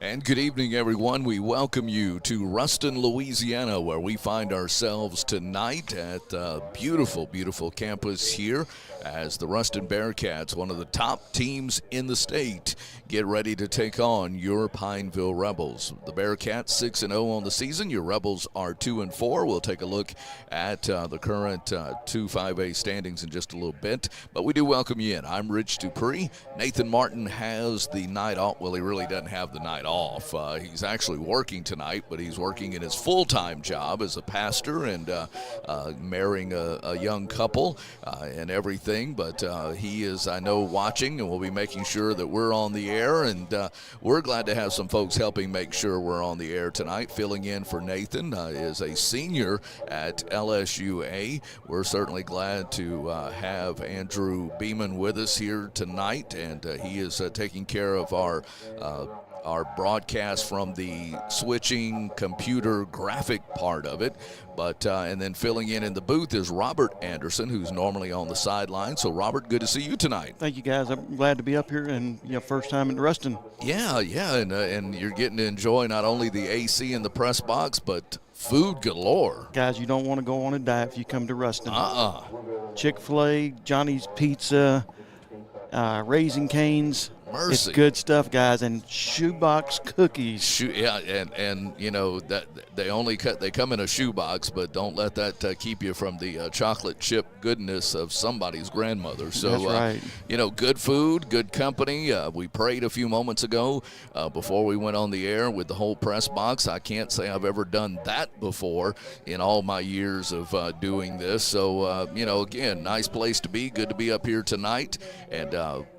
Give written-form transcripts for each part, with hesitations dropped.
And good evening, everyone. We welcome you to Ruston, Louisiana, where we find ourselves tonight at the beautiful, beautiful campus here as the Ruston Bearcats, one of the top teams in the state, get ready to take on your Pineville Rebels. The Bearcats 6-0 on the season. Your Rebels are 2-4. We'll take a look at the current 2-5A standings in just a little bit. But we do welcome you in. I'm Rich Dupree. Nathan Martin has the night off. Well, he really doesn't have the night off. He's actually working tonight, but he's working in his full-time job as a pastor and marrying a young couple and everything. But he is, I know, watching, and we'll be making sure that we're on the air. And we're glad to have some folks helping make sure we're on the air tonight. Filling in for Nathan is a senior at LSUA. We're certainly glad to have Andrew Beeman with us here tonight, and he is taking care of our broadcast from the switching computer graphic part of it. But and then filling in the booth is Robert Anderson, who's normally on the sideline. So, Robert, good to see you tonight. Thank you, guys. I'm glad to be up here and first time in Ruston. Yeah, and you're getting to enjoy not only the AC in the press box, but food galore. Guys, you don't want to go on a diet if you come to Ruston. Chick-fil-A, Johnny's Pizza, Raising Cane's. Mercy. It's good stuff, guys, and shoebox cookies. And you know that they come in a shoebox, but don't let that keep you from the chocolate chip goodness of somebody's grandmother. So that's right. Good food, good company. We prayed a few moments ago before we went on the air with the whole press box. I can't say I've ever done that before in all my years of doing this. So again, nice place to be. Good to be up here tonight, and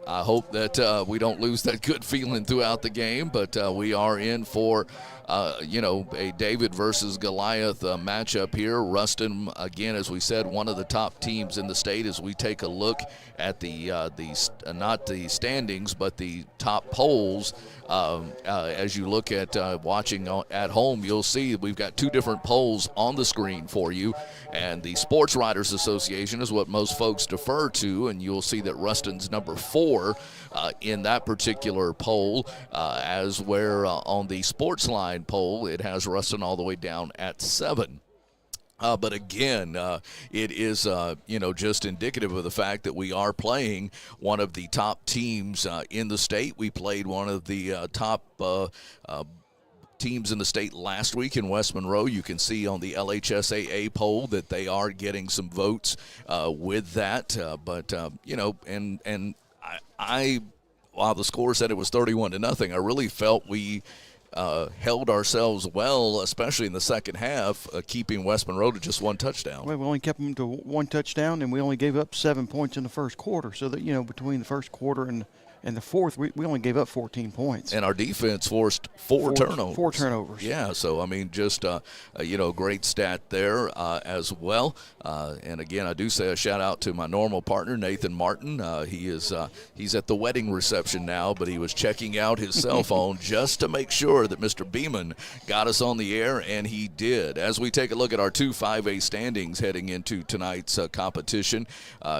I hope that we don't lose that good feeling throughout the game, but we are in for, a David versus Goliath matchup here. Ruston, again, as we said, one of the top teams in the state as we take a look at the not the standings, but the top polls. As you look at watching at home, you'll see we've got two different polls on the screen for you, and the Sports Writers Association is what most folks defer to, and you'll see that Ruston's number 4 in that particular poll, as where on the Sports Line poll, it has Ruston all the way down at 7. But again, it is, just indicative of the fact that we are playing one of the top teams in the state. We played one of the top teams in the state last week in West Monroe. You can see on the LHSAA poll that they are getting some votes with that. While the score said it was 31-0, I really felt we held ourselves well, especially in the second half, keeping West Monroe to just one touchdown. Well, we only kept them to one touchdown, and we only gave up 7 points in the first quarter. So that, between the first quarter and the fourth, we only gave up 14 points. And our defense forced four turnovers. 4 turnovers. Yeah, so, just, great stat there as well. And, again, I do say a shout-out to my normal partner, Nathan Martin. He's at the wedding reception now, but he was checking out his cell phone just to make sure that Mr. Beeman got us on the air, and he did. As we take a look at our 2-5A standings heading into tonight's competition,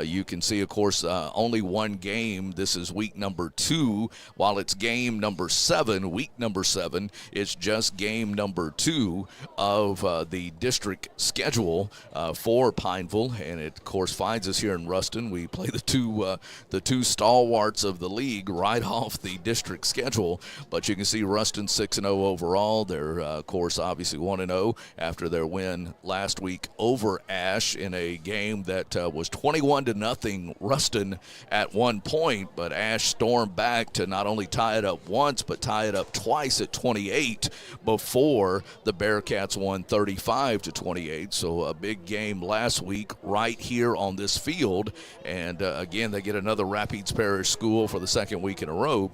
you can see, of course, only one game. This is week number 2, while it's game number 7, week number 7, it's just game number 2 of the district schedule for Pineville, and it, of course, finds us here in Ruston. We play the two stalwarts of the league right off the district schedule, but you can see Ruston 6-0 overall. They're, of course, obviously 1-0 after their win last week over Ash in a game that was 21-0 Ruston at one point, but Ash stormed back to not only tie it up once, but tie it up twice at 28 before the Bearcats won 35-28. So a big game last week right here on this field. And again, they get another Rapides Parish school for the second week in a row.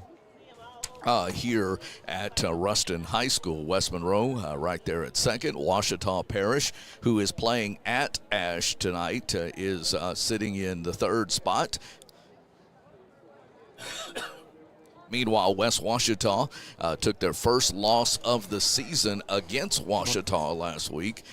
here at Ruston High School. West Monroe right there at second. Ouachita Parish, who is playing at Ashe tonight, is sitting in the third spot. Meanwhile, West Ouachita took their first loss of the season against Ouachita last week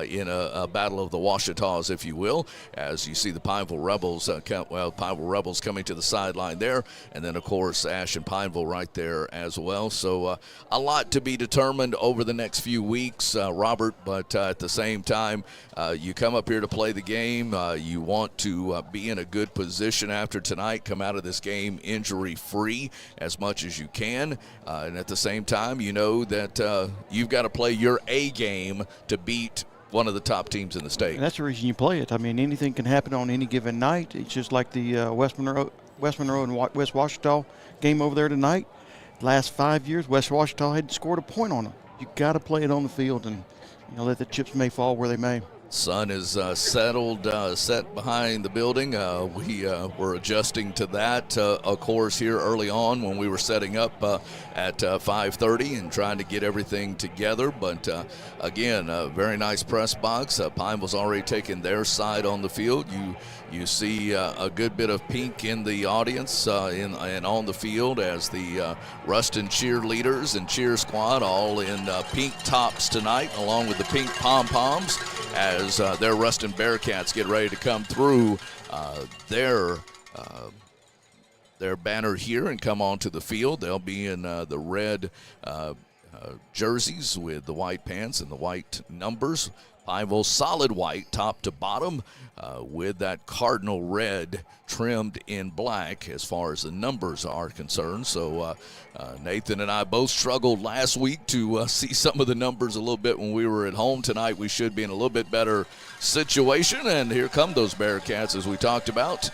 in a battle of the Ouachitas, if you will, as you see the Pineville Rebels, Pineville Rebels coming to the sideline there, and then, of course, Ashe and Pineville right there as well. So a lot to be determined over the next few weeks, Robert, but at the same time, you come up here to play the game. You want to be in a good position after tonight, come out of this game injury-free as much as you can, and at the same time, you know that you've got to play your A game to beat one of the top teams in the state. And that's the reason you play it. I mean, anything can happen on any given night. It's just like the West Monroe and West Ouachita game over there tonight. Last 5 years, West Ouachita hadn't scored a point on them. You got to play it on the field and let the chips may fall where they may. Sun is set behind the building. We were adjusting to that, of course, here early on when we were setting up at 5:30 and trying to get everything together. But, again, a very nice press box. Pineville's already taken their side on the field. You see a good bit of pink in the audience and on the field as the Ruston cheerleaders and cheer squad all in pink tops tonight, along with the pink pom-poms, as their Ruston Bearcats get ready to come through their banner here and come onto the field. They'll be in the red jerseys with the white pants and the white numbers. Pineville solid white top to bottom with that cardinal red trimmed in black as far as the numbers are concerned. So Nathan and I both struggled last week to see some of the numbers a little bit when we were at home. Tonight we should be in a little bit better situation, and here come those Bearcats as we talked about.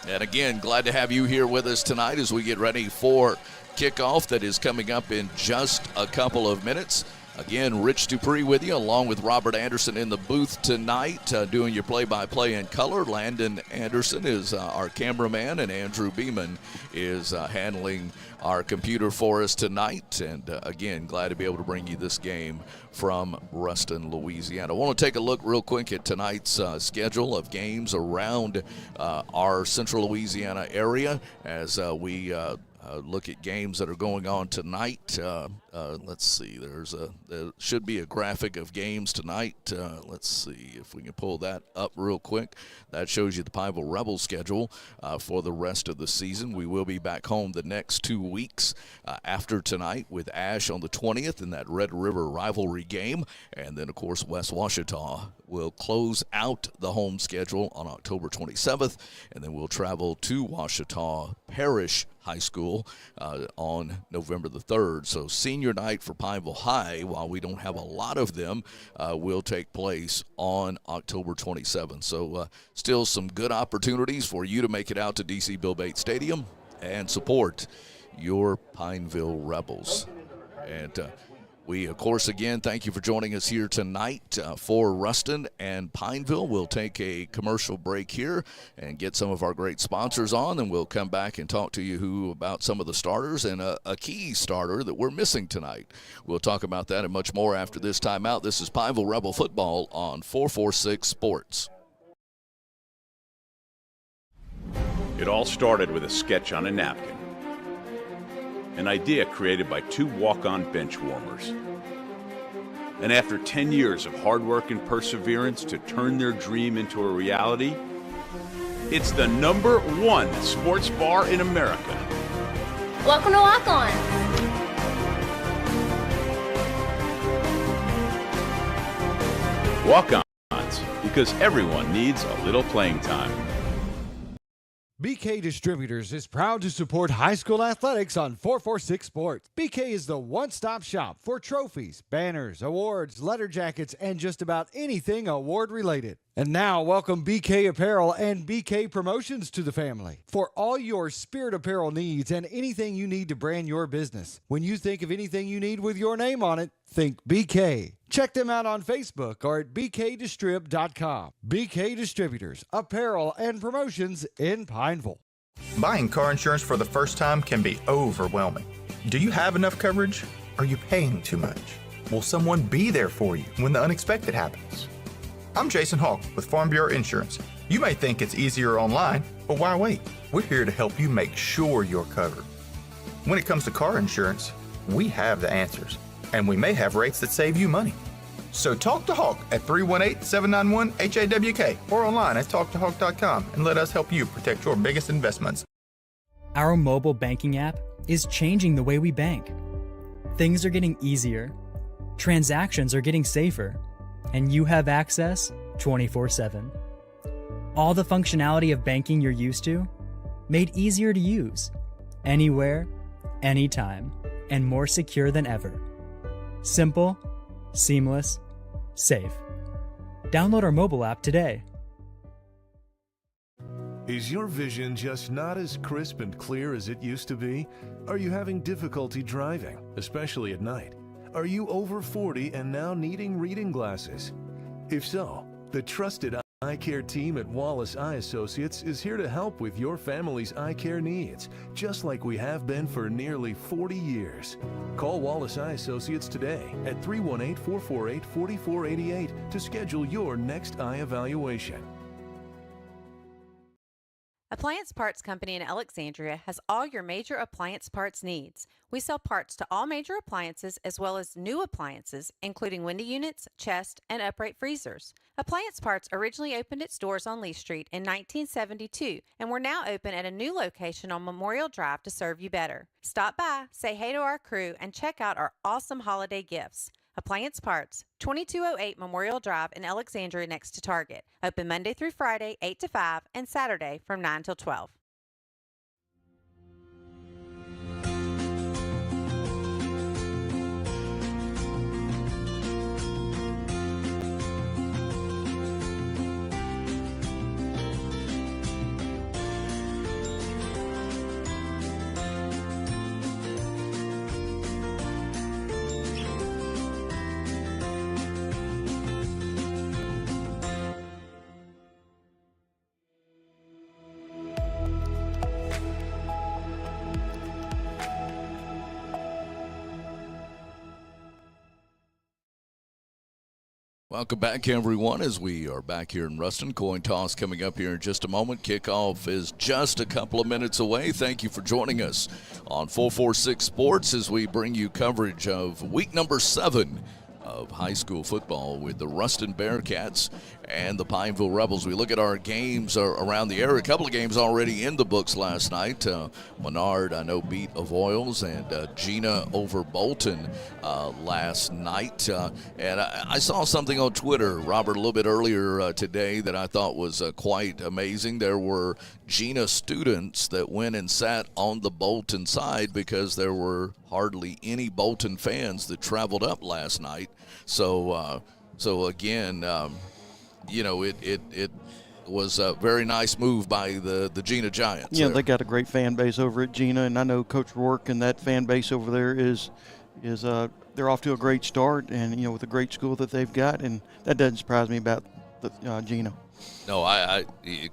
And again, glad to have you here with us tonight as we get ready for kickoff that is coming up in just a couple of minutes. Again, Rich Dupree with you, along with Robert Anderson in the booth tonight, doing your play-by-play in color. Landon Anderson is our cameraman, and Andrew Beeman is handling our computer for us tonight. And, again, glad to be able to bring you this game from Ruston, Louisiana. I want to take a look real quick at tonight's schedule of games around our central Louisiana area as we look at games that are going on tonight. Let's see. There should be a graphic of games tonight. Let's see if we can pull that up real quick. That shows you the Pineville Rebels schedule for the rest of the season. We will be back home the next 2 weeks after tonight with Ashe on the 20th in that Red River rivalry game. And then, of course, West Ouachita will close out the home schedule on October 27th. And then we'll travel to Ouachita Parish High School on November the 3rd. So senior night for Pineville High, while we don't have a lot of them, will take place on October 27th. So still some good opportunities for you to make it out to DC Bill Bates Stadium and support your Pineville Rebels. And we, of course, again, thank you for joining us here tonight for Ruston and Pineville. We'll take a commercial break here and get some of our great sponsors on, and we'll come back and talk to you about some of the starters and a key starter that we're missing tonight. We'll talk about that and much more after this timeout. This is Pineville Rebel Football on 446 Sports. It all started with a sketch on a napkin. An idea created by two walk-on bench warmers. And after 10 years of hard work and perseverance to turn their dream into a reality, it's the #1 sports bar in America. Welcome to Walk On. Walk-ons, because everyone needs a little playing time. BK Distributors is proud to support high school athletics on 446 Sports. BK is the one-stop shop for trophies, banners, awards, letter jackets, and just about anything award-related. And now, welcome BK Apparel and BK Promotions to the family. For all your spirit apparel needs and anything you need to brand your business. When you think of anything you need with your name on it, think BK. Check them out on Facebook or at bkdistrib.com. BK Distributors, apparel and promotions in Pineville. Buying car insurance for the first time can be overwhelming. Do you have enough coverage? Are you paying too much? Will someone be there for you when the unexpected happens? I'm Jason Hawk with Farm Bureau Insurance. You may think it's easier online, but why wait? We're here to help you make sure you're covered. When it comes to car insurance, we have the answers, and we may have rates that save you money. So talk to Hawk at 318-791-HAWK or online at talktohawk.com and let us help you protect your biggest investments. Our mobile banking app is changing the way we bank. Things are getting easier, transactions are getting safer, and you have access 24/7. All the functionality of banking you're used to, made easier to use, anywhere, anytime, and more secure than ever. Simple, seamless, safe. Download our mobile app today. Is your vision just not as crisp and clear as it used to be? Are you having difficulty driving, especially at night? Are you over 40 and now needing reading glasses? If so, the trusted eye care team at Wallace Eye Associates is here to help with your family's eye care needs, just like we have been for nearly 40 years. Call Wallace Eye Associates today at 318-448-4488 to schedule your next eye evaluation. Appliance Parts Company in Alexandria has all your major appliance parts needs. We sell parts to all major appliances as well as new appliances, including window units, chest, and upright freezers. Appliance Parts originally opened its doors on Lee Street in 1972, and we're now open at a new location on Memorial Drive to serve you better. Stop by, say hey to our crew, and check out our awesome holiday gifts. Appliance Parts, 2208 Memorial Drive in Alexandria next to Target. Open Monday through Friday, 8 to 5, and Saturday from 9 till 12. Welcome back, everyone, as we are back here in Ruston. Coin toss coming up here in just a moment. Kickoff is just a couple of minutes away. Thank you for joining us on 446 Sports as we bring you coverage of week number 7 of high school football with the Ruston Bearcats and the Pineville Rebels. We look at our games around the area. A couple of games already in the books last night. Menard, I know, beat Avoyles, and Gina over Bolton last night. And I saw something on Twitter, Robert, a little bit earlier today that I thought was quite amazing. There were Gina students that went and sat on the Bolton side because there were hardly any Bolton fans that traveled up last night. So again, it was a very nice move by the Gina Giants. Yeah, they got a great fan base over at Gina, and I know Coach Rourke and that fan base over there is they're off to a great start, and with a great school that they've got, and that doesn't surprise me about Gina. No, I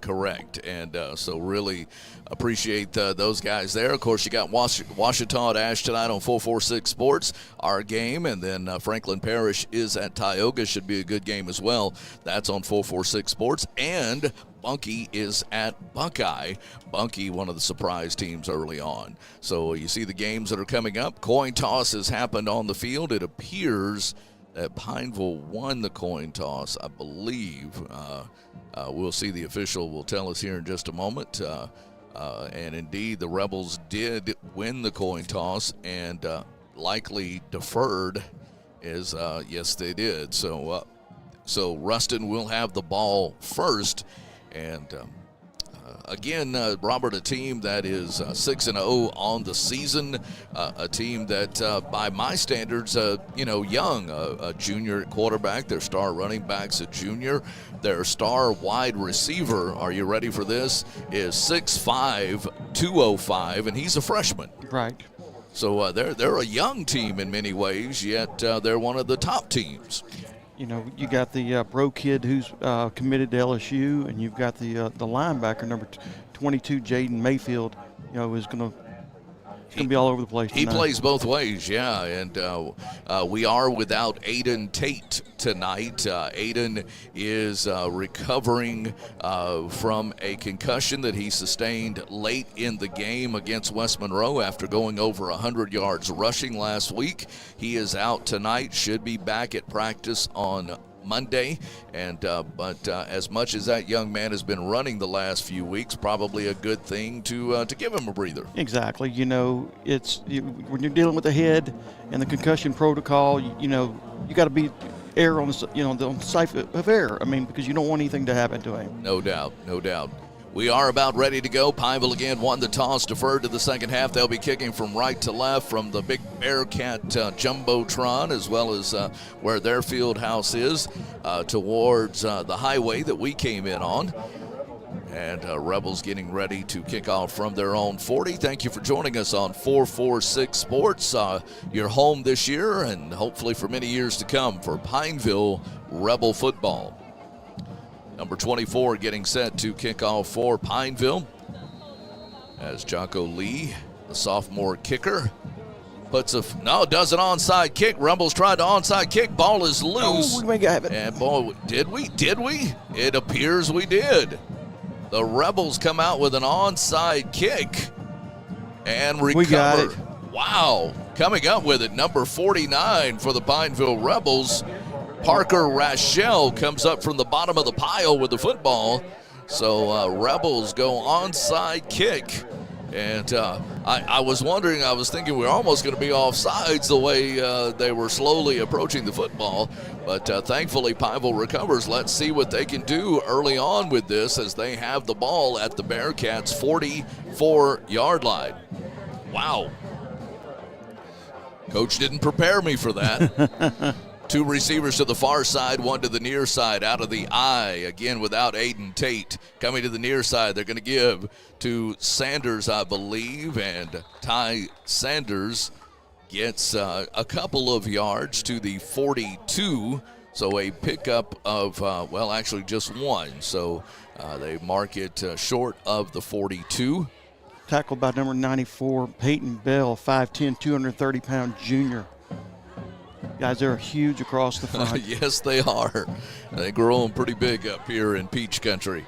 correct, and so really appreciate those guys there. Of course, you got Washita Ash tonight on 446 Sports, our game, and then Franklin Parish is at Tioga. Should be a good game as well. That's on 446 Sports, and Bunkie is at Buckeye. Bunkie, one of the surprise teams early on. So you see the games that are coming up. Coin toss has happened on the field. It appears that Pineville won the coin toss, I believe. We'll see. The official will tell us here in just a moment. And indeed, the Rebels did win the coin toss and likely deferred. Yes, they did. So Ruston will have the ball first. And again, Robert, a team that is 6-0 on the season, a team that, by my standards, young, a junior quarterback. Their star running back's a junior. Their star wide receiver, are you ready for this, is 6'5", 205, and he's a freshman. Right. So they're a young team in many ways, yet they're one of the top teams. You got the Bro kid who's committed to LSU, and you've got the linebacker, number 22, Jaden Mayfield, is going to be all over the place tonight. He plays both ways, yeah, and we are without Aiden Tate tonight. Aiden is recovering from a concussion that he sustained late in the game against West Monroe after going over 100 yards rushing last week. He is out tonight, should be back at practice on Monday, but as much as that young man has been running the last few weeks, probably a good thing to give him a breather. Exactly. It's when you're dealing with the head and the concussion protocol, you got to be err on the side of error. I mean, because you don't want anything to happen to him. No doubt. We are about ready to go. Pineville again won the toss, deferred to the second half. They'll be kicking from right to left from the big Bearcat Jumbotron, as well as where their field house is, towards the highway that we came in on. And Rebels getting ready to kick off from their own 40. Thank you for joining us on 446 Sports, your home this year and hopefully for many years to come for Pineville Rebel football. Number 24 getting set to kick off for Pineville as Jocko Lee, the sophomore kicker, does an onside kick. Rebels tried to onside kick. Ball is loose. Oh, we may have it. And boy, did we? It appears we did. The Rebels come out with an onside kick and recover. We got it. Wow. Coming up with it, number 49 for the Pineville Rebels. Parker Rachel comes up from the bottom of the pile with the football. So Rebels go onside kick. And I was wondering, I was thinking we were almost going to be offsides the way they were slowly approaching the football. But thankfully, Pineville recovers. Let's see what they can do early on with this as they have the ball at the Bearcats' 44-yard line. Wow. Coach didn't prepare me for that. Two receivers to the far side, one to the near side, out of the eye. Again, without Aiden Tate. Coming to the near side, they're going to give to Sanders, I believe. And Ty Sanders gets a couple of yards to the 42. So a pickup of, actually just one. So they mark it short of the 42. Tackled by number 94, Peyton Bell, 5'10", 230-pound junior. Guys, they're huge across the front. Yes, they are. They grow them pretty big up here in Peach Country.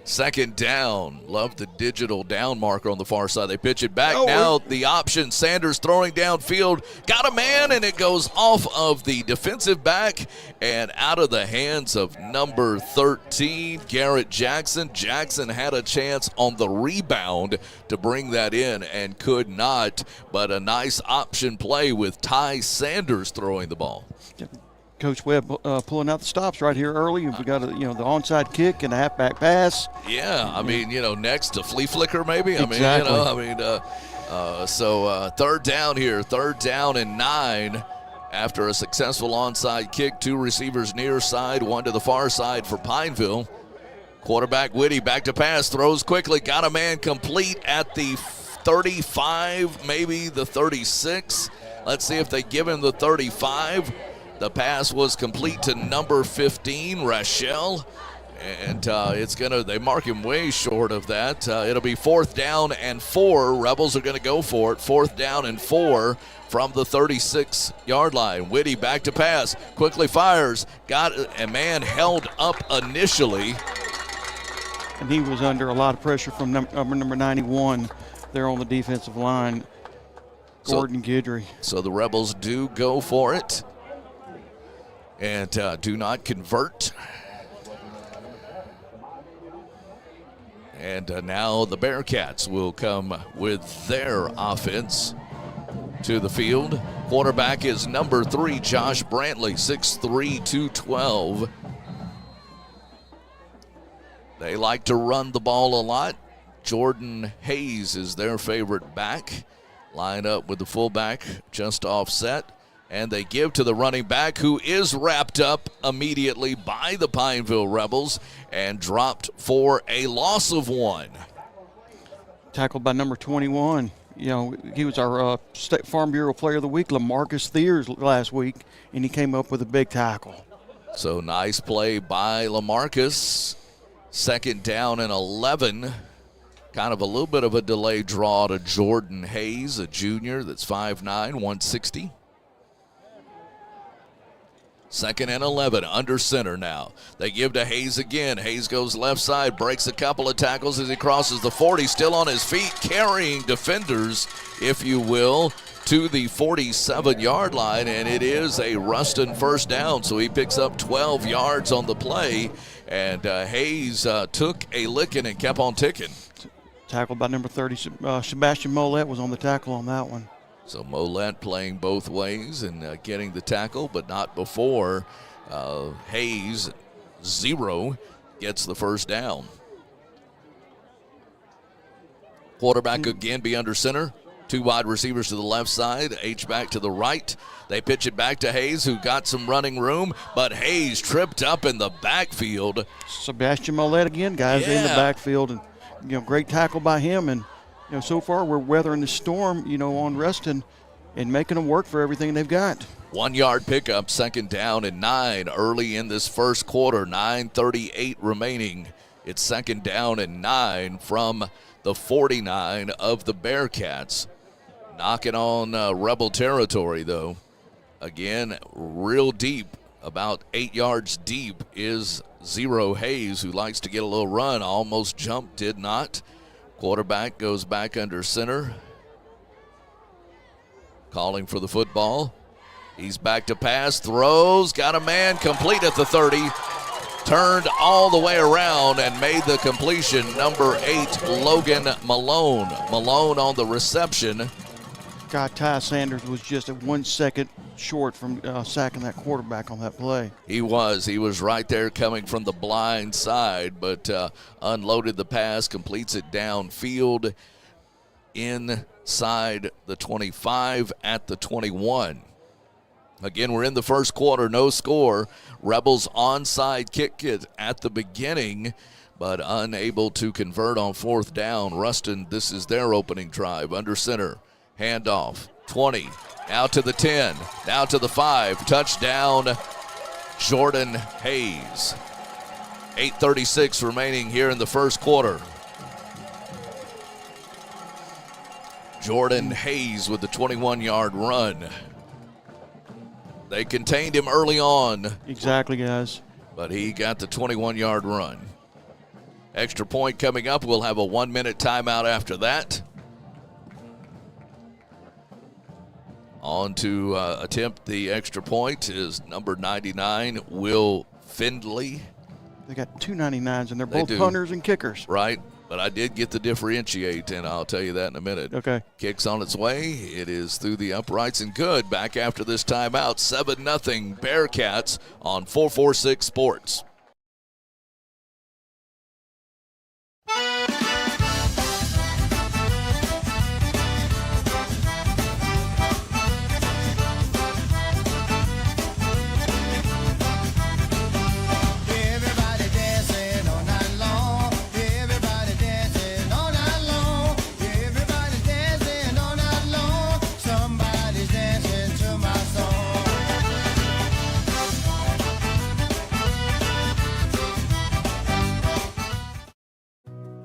Second down. Love the digital down marker on the far side. They pitch it back. Now the option. Sanders throwing downfield. Got a man, and it goes off of the defensive back and out of the hands of number 13, Garrett Jackson. Jackson had a chance on the rebound to bring that in and could not. But a nice option play with Ty Sanders throwing the ball. Coach Webb pulling out the stops right here early. We got the onside kick and a halfback pass. Yeah, I mean, next to flea flicker maybe. Exactly. So third down here, 3rd down and 9 after a successful onside kick. Two receivers near side, one to the far side for Pineville. Quarterback Whitty back to pass, throws quickly, got a man complete at the 35, maybe the 36. Let's see if they give him the 35. The pass was complete to number 15, Rachel, and they mark him way short of that. It'll be 4th down and 4. Rebels are going to go for it. 4th down and 4 from the 36-yard line. Whitty back to pass, quickly fires, got a man held up initially. And he was under a lot of pressure from number 91 there on the defensive line, Gordon Guidry. So the Rebels do go for it. And do not convert. And now the Bearcats will come with their offense to the field. Quarterback is number 3, Josh Brantley, 6'3", 212. They like to run the ball a lot. Jordan Hayes is their favorite back. Line up with the fullback just offset. And they give to the running back, who is wrapped up immediately by the Pineville Rebels and dropped for a loss of 1. Tackled by number 21. He was our State Farm Bureau Player of the Week, LaMarcus Thiers, last week, and he came up with a big tackle. So nice play by LaMarcus. 2nd down and 11 Kind of a little bit of a delayed draw to Jordan Hayes, a junior that's 5'9", 160. 2nd and 11, under center now. They give to Hayes again. Hayes goes left side, breaks a couple of tackles as he crosses the 40, still on his feet, carrying defenders, if you will, to the 47-yard line, and it is a Ruston first down, so he picks up 12 yards on the play, and Hayes took a licking and kept on ticking. Tackled by number 30, Sebastian Mollett was on the tackle on that one. So Mollett playing both ways and getting the tackle, but not before Hayes, 0, gets the first down. Quarterback again be under center. 2 wide receivers to the left side, H-back to the right. They pitch it back to Hayes, who got some running room, but Hayes tripped up in the backfield. Sebastian Mollett again, guys, in the backfield, and great tackle by him. And so far we're weathering the storm, on Ruston and making them work for everything they've got. 1 yard pickup, 2nd down and 9 early in this first quarter. 9:38 remaining. It's 2nd down and 9 from the 49 of the Bearcats. Knocking on Rebel territory, though. Again, real deep, about 8 yards deep, is 0 Hayes, who likes to get a little run. Almost jumped, did not. Quarterback goes back under center. Calling for the football. He's back to pass, throws, got a man, complete at the 30. Turned all the way around and made the completion. Number 8, Logan Malone. Malone on the reception. God, Ty Sanders was just 1 second short from sacking that quarterback on that play. He was right there coming from the blind side, but unloaded the pass, completes it downfield inside the 25 at the 21. Again, we're in the first quarter, no score. Rebels onside kick it at the beginning, but unable to convert on 4th down. Ruston, this is their opening drive. Under center, handoff, 20, out to the 10, now to the 5. Touchdown, Jordan Hayes. 8:36 remaining here in the first quarter. Jordan Hayes with the 21-yard run. They contained him early on. Exactly, guys. But he got the 21-yard run. Extra point coming up. We'll have a 1-minute timeout after that. On to attempt the extra point is number 99, Will Findley. They got 2 99s, and they're both punters and kickers. Right, but I did get to differentiate, and I'll tell you that in a minute. Okay. Kick's on its way. It is through the uprights and good. Back after this timeout, 7-0 Bearcats on 446 Sports.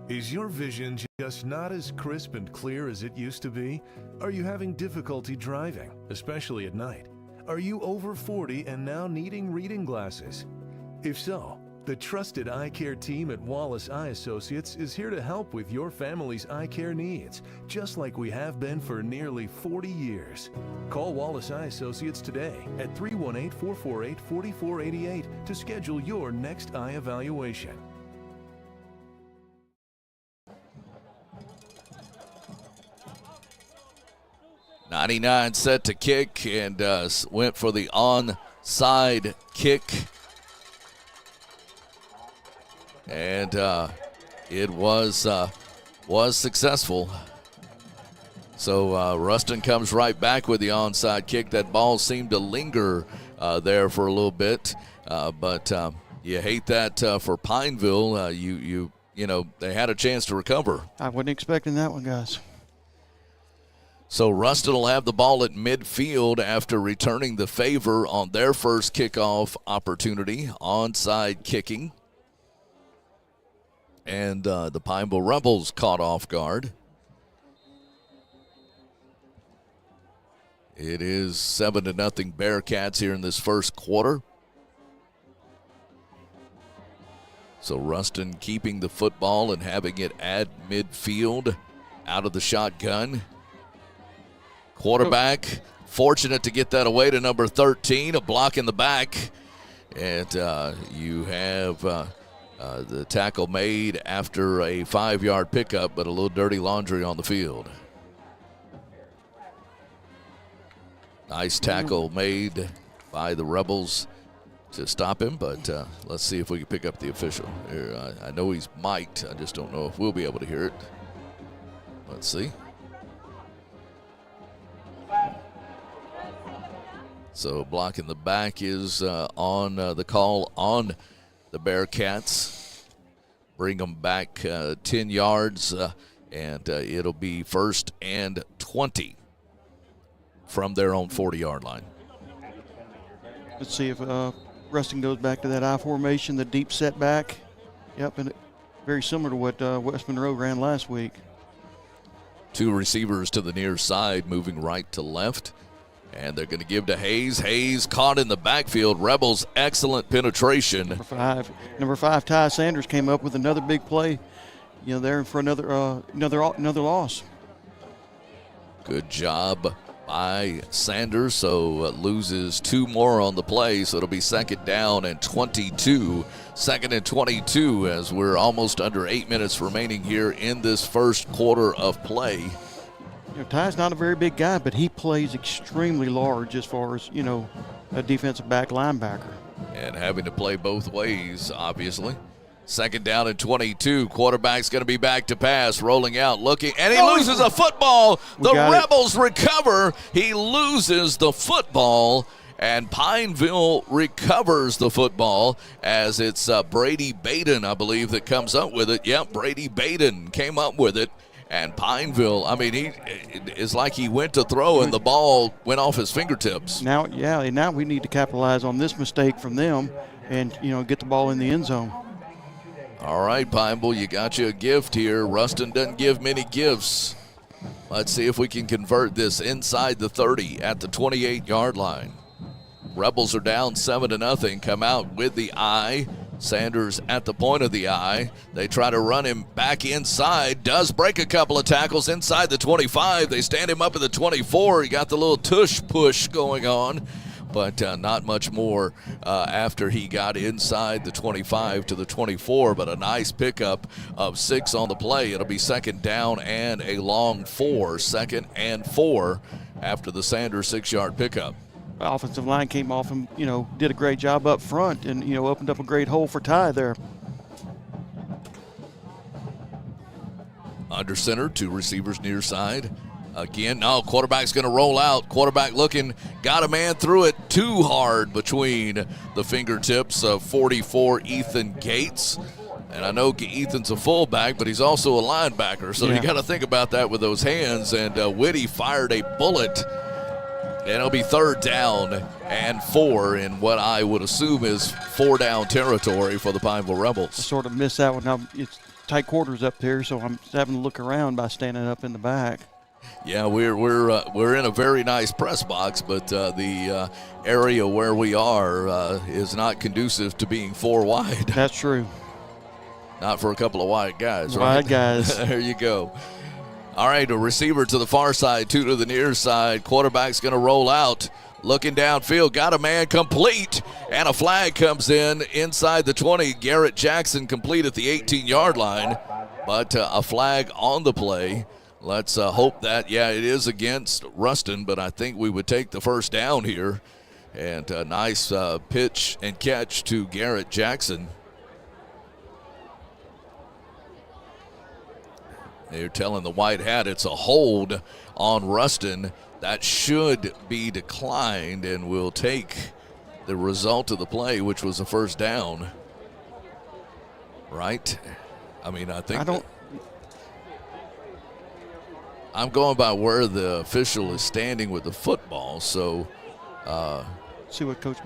Is your vision just not as crisp and clear as it used to be? Are you having difficulty driving, especially at night? Are you over 40 and now needing reading glasses? If so, the trusted eye care team at Wallace Eye Associates is here to help with your family's eye care needs, just like we have been for nearly 40 years. Call Wallace Eye Associates today at 318-448-4488 to schedule your next eye evaluation. 99 set to kick and went for the onside kick. And it was successful. So Ruston comes right back with the onside kick. That ball seemed to linger there for a little bit. But you hate that for Pineville. You know, they had a chance to recover. I wasn't expecting that one, guys. So Ruston will have the ball at midfield after returning the favor on their first kickoff opportunity, onside kicking. And the Pineville Rebels caught off guard. It is 7-0 Bearcats here in this first quarter. So Ruston keeping the football and having it at midfield out of the shotgun. Quarterback fortunate to get that away to number 13, a block in the back. And you have the tackle made after a 5-yard pickup, but a little dirty laundry on the field. Nice tackle made by the Rebels to stop him, but let's see if we can pick up the official. Here, I know he's mic'd. I just don't know if we'll be able to hear it. Let's see. So block in the back is on the call on the Bearcats. Bring them back 10 yards, and it'll be 1st and 20 from their own 40-yard line. Let's see if Ruston goes back to that I formation, the deep setback. Yep, and very similar to what West Monroe ran last week. 2 receivers to the near side, moving right to left. And they're going to give to Hayes. Hayes caught in the backfield. Rebels, excellent penetration. Number five, Ty Sanders came up with another big play, there for another loss. Good job by Sanders. So loses 2 more on the play. So it'll be 2nd down and 22. 2nd and 22 as we're almost under 8 minutes remaining here in this first quarter of play. Ty's not a very big guy, but he plays extremely large as far as, a defensive back linebacker. And having to play both ways, obviously. 2nd down and 22. Quarterback's going to be back to pass, rolling out, looking, and he loses a football. The Rebels recover. He loses the football, and Pineville recovers the football as it's Brady Baden, I believe, that comes up with it. Yep, Brady Baden came up with it. And Pineville, it's like he went to throw and the ball went off his fingertips. Now we need to capitalize on this mistake from them and, get the ball in the end zone. All right, Pineville, you got you a gift here. Ruston doesn't give many gifts. Let's see if we can convert this inside the 30 at the 28-yard line. Rebels are down 7-0, come out with the eye. Sanders at the point of the eye. They try to run him back inside. Does break a couple of tackles inside the 25. They stand him up at the 24. He got the little tush push going on, but not much more after he got inside the 25 to the 24. But a nice pickup of 6 on the play. It'll be 2nd down and a long 4. 2nd and 4 after the Sanders 6-yard pickup. Offensive line came off and, did a great job up front and, opened up a great hole for Ty there. Under center, 2 receivers near side. Again, quarterback's going to roll out. Quarterback looking, got a man through it too hard between the fingertips of 44 Ethan Gates. And I know Ethan's a fullback, but he's also a linebacker, so you got to think about that with those hands. And Whitty fired a bullet. And it'll be 3rd down and 4 in what I would assume is 4-down territory for the Pineville Rebels. I sort of missed that one. Now it's tight quarters up there, so I'm having to look around by standing up in the back. Yeah, we're in a very nice press box, but the area where we are is not conducive to being 4 wide. That's true. Not for a couple of wide guys, right? Wide guys. There you go. All right, a receiver to the far side, 2 to the near side. Quarterback's going to roll out. Looking downfield, got a man complete, and a flag comes in inside the 20. Garrett Jackson complete at the 18-yard line, but a flag on the play. Let's hope that, it is against Ruston, but I think we would take the 1st down here. And a nice pitch and catch to Garrett Jackson. They're telling the white hat it's a hold on Ruston. That should be declined, and we'll take the result of the play, which was a 1st down. Right? I think I'm going by where the official is standing with the football. So see what Coach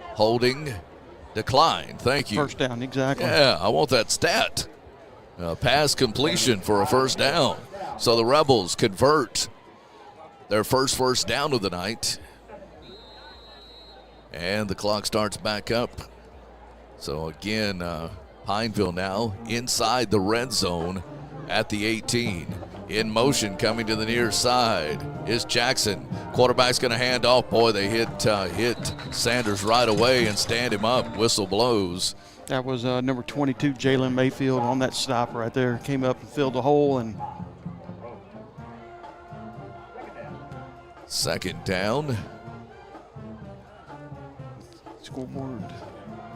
holding Decline. Thank you. First down, exactly. Yeah, I want that stat. Pass completion for a first down. So the Rebels convert their first down of the night. And the clock starts back up. So again, Pineville now inside the red zone at the 18. In motion, coming to the near side is Jackson. Quarterback's going to hand off. Boy, they hit Sanders right away and stand him up. Whistle blows. That was number 22, Jalen Mayfield, on that stop right there. Came up and filled the hole. And second down. Scoreboard.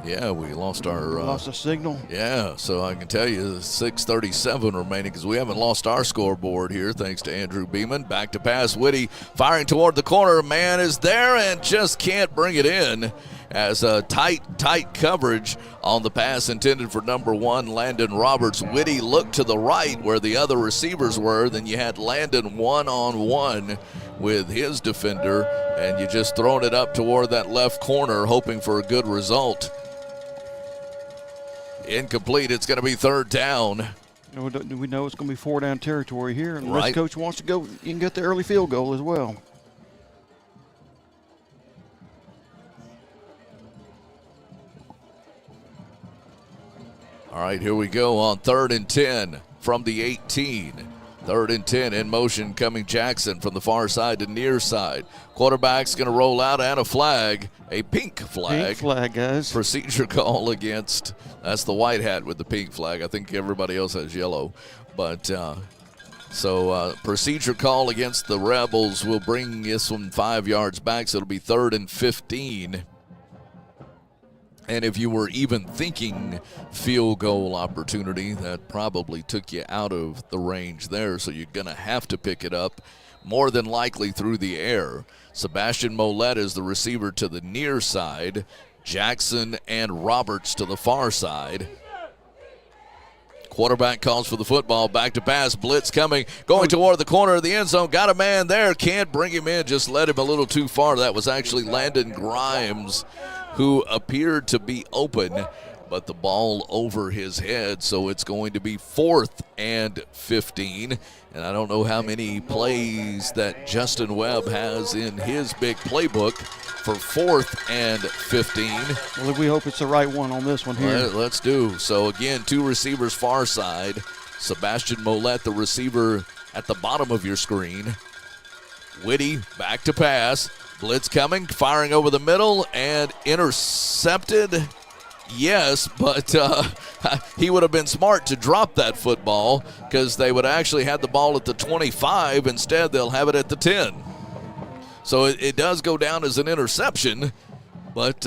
Yeah, we lost our lost the signal. Yeah, so I can tell you 6:37 remaining because we haven't lost our scoreboard here thanks to Andrew Beeman. Back to pass, Whitty firing toward the corner. Man is there and just can't bring it in as a tight coverage on the pass intended for number 1, Landon Roberts. Whitty looked to the right where the other receivers were. Then you had Landon one-on-one with his defender, and you just thrown it up toward that left corner hoping for a good result. Incomplete. It's going to be third down. We know it's going to be 4-down territory here, and the Right. coach wants to go. You can get the early field goal as well. All right, here we go on 3rd and 10 from the 18. 3rd and 10 in motion coming Jackson from the far side to near side. Quarterback's going to roll out and a flag, a pink flag. Pink flag, guys. Procedure call against, that's the white hat with the pink flag. I think everybody else has yellow. But procedure call against the Rebels will bring this one 5 yards back, so it'll be 3rd and 15. And if you were even thinking field goal opportunity, that probably took you out of the range there. So you're going to have to pick it up more than likely through the air. Sebastian Mollett is the receiver to the near side. Jackson and Roberts to the far side. Quarterback calls for the football. Back to pass. Blitz coming. Going toward the corner of the end zone. Got a man there. Can't bring him in. Just led him a little too far. That was actually Landon Grimes, who appeared to be open, but the ball over his head. So it's going to be 4th and 15. And I don't know how many plays that Justin Webb has in his big playbook for 4th and 15. Well, we hope it's the right one on this one here. Let's do. So again, 2 receivers far side. Sebastian Mollett, the receiver at the bottom of your screen. Whitty back to pass. Blitz coming, firing over the middle, and intercepted. Yes, but he would have been smart to drop that football because they would actually have the ball at the 25. Instead, they'll have it at the 10. So it does go down as an interception, but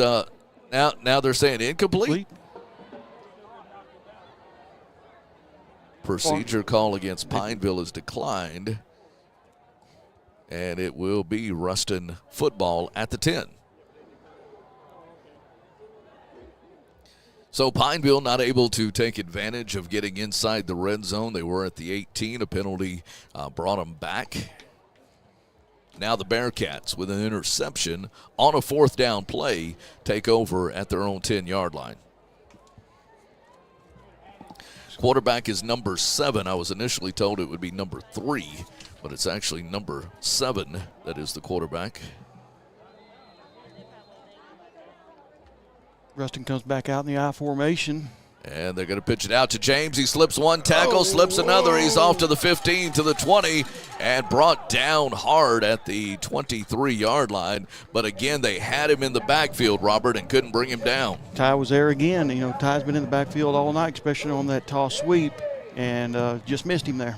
now they're saying incomplete. Procedure call against Pineville is declined, and it will be Ruston football at the 10. So Pineville not able to take advantage of getting inside the red zone. They were at the 18. A penalty brought them back. Now the Bearcats, with an interception on a 4th down play, take over at their own 10-yard line. Quarterback is number 7. I was initially told it would be number 3, but it's actually number 7 that is the quarterback. Ruston comes back out in the I formation. And they're going to pitch it out to James. He slips one tackle, slips another. He's off to the 15, to the 20, and brought down hard at the 23-yard line. But again, they had him in the backfield, Robert, and couldn't bring him down. Ty was there again. You know, Ty's been in the backfield all night, especially on that toss sweep, and just missed him there.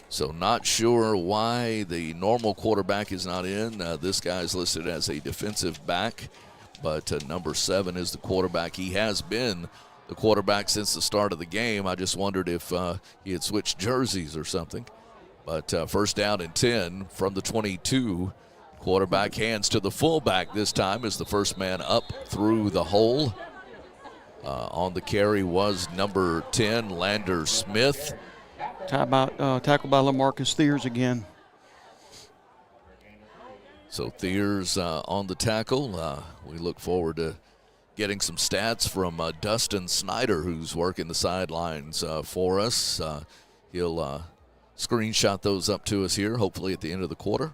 So not sure why the normal quarterback is not in. This guy's listed as a defensive back. But number 7 is the quarterback. He has been the quarterback since the start of the game. I just wondered if he had switched jerseys or something. But first down and 10 from the 22. Quarterback hands to the fullback this time as the first man up through the hole. On the carry was number 10, Lander Smith. Tackled by LaMarcus Thiers again. So Thiers on the tackle. We look forward to getting some stats from Dustin Snyder, who's working the sidelines for us. He'll screenshot those up to us here, hopefully at the end of the quarter.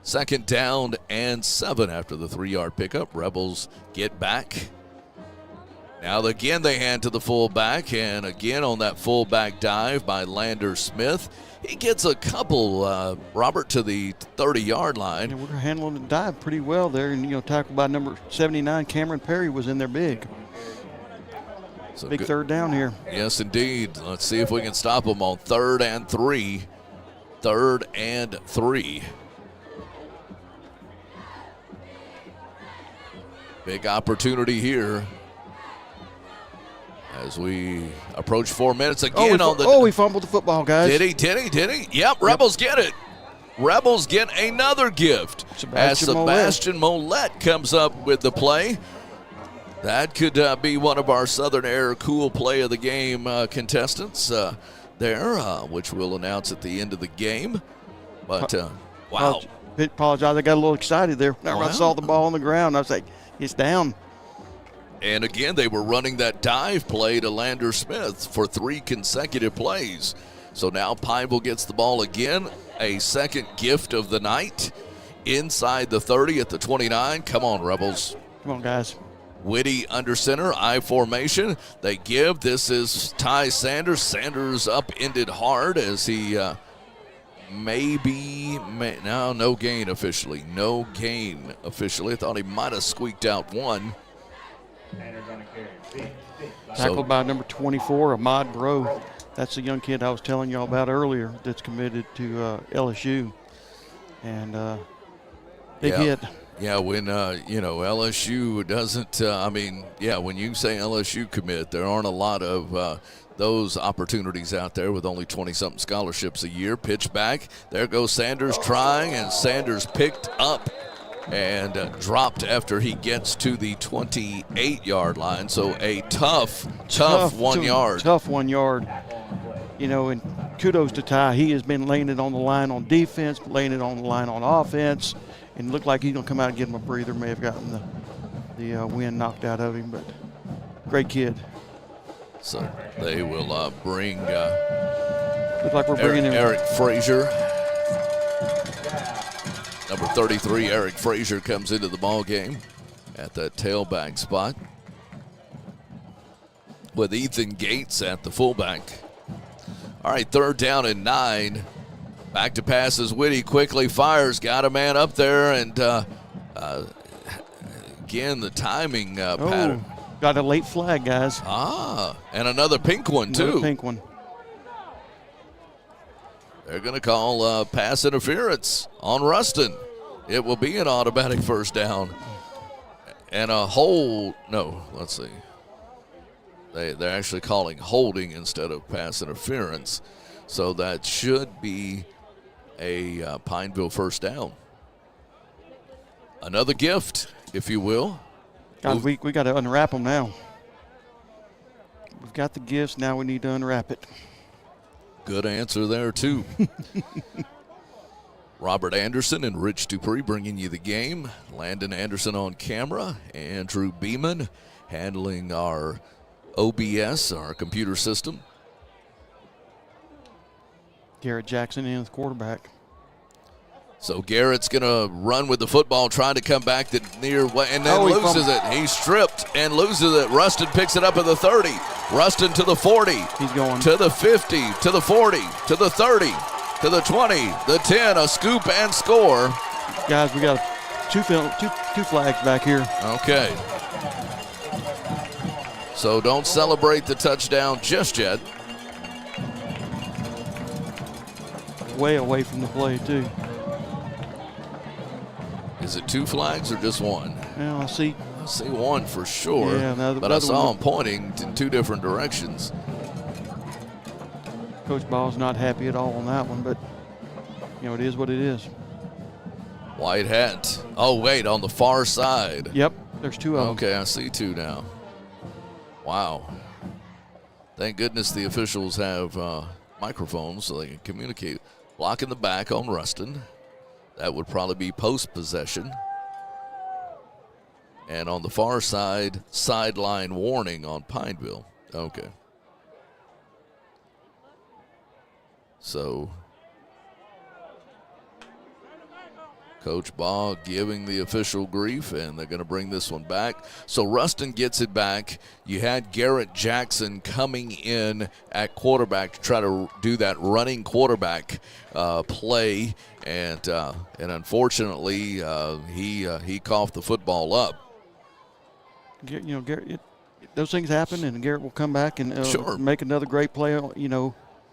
2nd down and 7 after the 3-yard pickup. Rebels get back. Now again they hand to the fullback, and again on that fullback dive by Lander Smith. He gets a couple, Robert, to the 30-yard line. Yeah, we're handling the dive pretty well there, and tackled by number 79, Cameron Perry was in there big. So big good. 3rd down here. Yes, indeed. Let's see if we can stop him on 3rd and 3. 3rd and 3. Big opportunity here as we approach 4 minutes again we fumbled the football, guys. Did he? Yep, Rebels get it. Rebels get another gift as Sebastian Mollett comes up with the play. That could be one of our Southern Air Cool Play of the Game contestants there, which we'll announce at the end of the game. But, wow. Apologize, I got a little excited there. Whenever I saw the ball on the ground, I was like, it's down. And again, they were running that dive play to Lander Smith for 3 consecutive plays. So now Pineville gets the ball again. A second gift of the night inside the 30 at the 29. Come on, Rebels. Come on, guys. Whitty under center, I formation. They give. This is Ty Sanders. Sanders upended hard as he no gain officially. No gain officially. I thought he might have squeaked out one. Tackled by number 24, Ahmad Bro. That's the young kid I was telling y'all about earlier that's committed to LSU. And big hit. Yeah, when, LSU doesn't, when you say LSU commit, there aren't a lot of those opportunities out there with only 20-something scholarships a year. Pitch back. There goes Sanders trying, and Sanders picked up and dropped after he gets to the 28-yard line. So a tough 1 yard. Tough 1 yard. And kudos to Ty. He has been laying it on the line on defense, laying it on the line on offense, and looked like he's going to come out and give him a breather. May have gotten the wind knocked out of him, but great kid. So they will bring looks like we're bringing Eric Frazier. Number 33, Eric Frazier, comes into the ball game at that tailback spot with Ethan Gates at the fullback. All right, 3rd down and 9. Back to passes. Whitty quickly fires. Got a man up there, and again, the timing pattern. Got a late flag, guys. And another pink one, too. Another pink one. They're going to call pass interference on Ruston. It will be an automatic 1st down. And a hold. No, let's see. They're actually calling holding instead of pass interference. So that should be a Pineville 1st down. Another gift, if you will. God, we got to unwrap them now. We've got the gifts. Now we need to unwrap it. Good answer there, too. Robert Anderson and Rich Dupree bringing you the game. Landon Anderson on camera. Andrew Beeman handling our OBS, our computer system. Garrett Jackson in the quarterback. So Garrett's going to run with the football, trying to come back the near way, and then loses it. He's stripped and loses it. Ruston picks it up at the 30. Ruston to the 40. He's going. To the 50, to the 40, to the 30, to the 20, the 10, a scoop and score. Guys, we got two flags back here. Okay. So don't celebrate the touchdown just yet. Way away from the play, too. Is it 2 flags or just 1? Well, I see one for sure. Yeah, but I saw him pointing in 2 different directions. Coach Ball's not happy at all on that one, but it is what it is. White hat. Oh, wait, on the far side. Yep, there's 2 of them. Okay, I see 2 now. Wow. Thank goodness the officials have microphones so they can communicate. Block in the back on Ruston. That would probably be post-possession. And on the far side, sideline warning on Pineville. Okay. So Coach Baugh giving the official grief, and they're going to bring this one back. So Ruston gets it back. You had Garrett Jackson coming in at quarterback to try to do that running quarterback play, and unfortunately he coughed the football up. Garrett, those things happen, and Garrett will come back and sure. make another great play.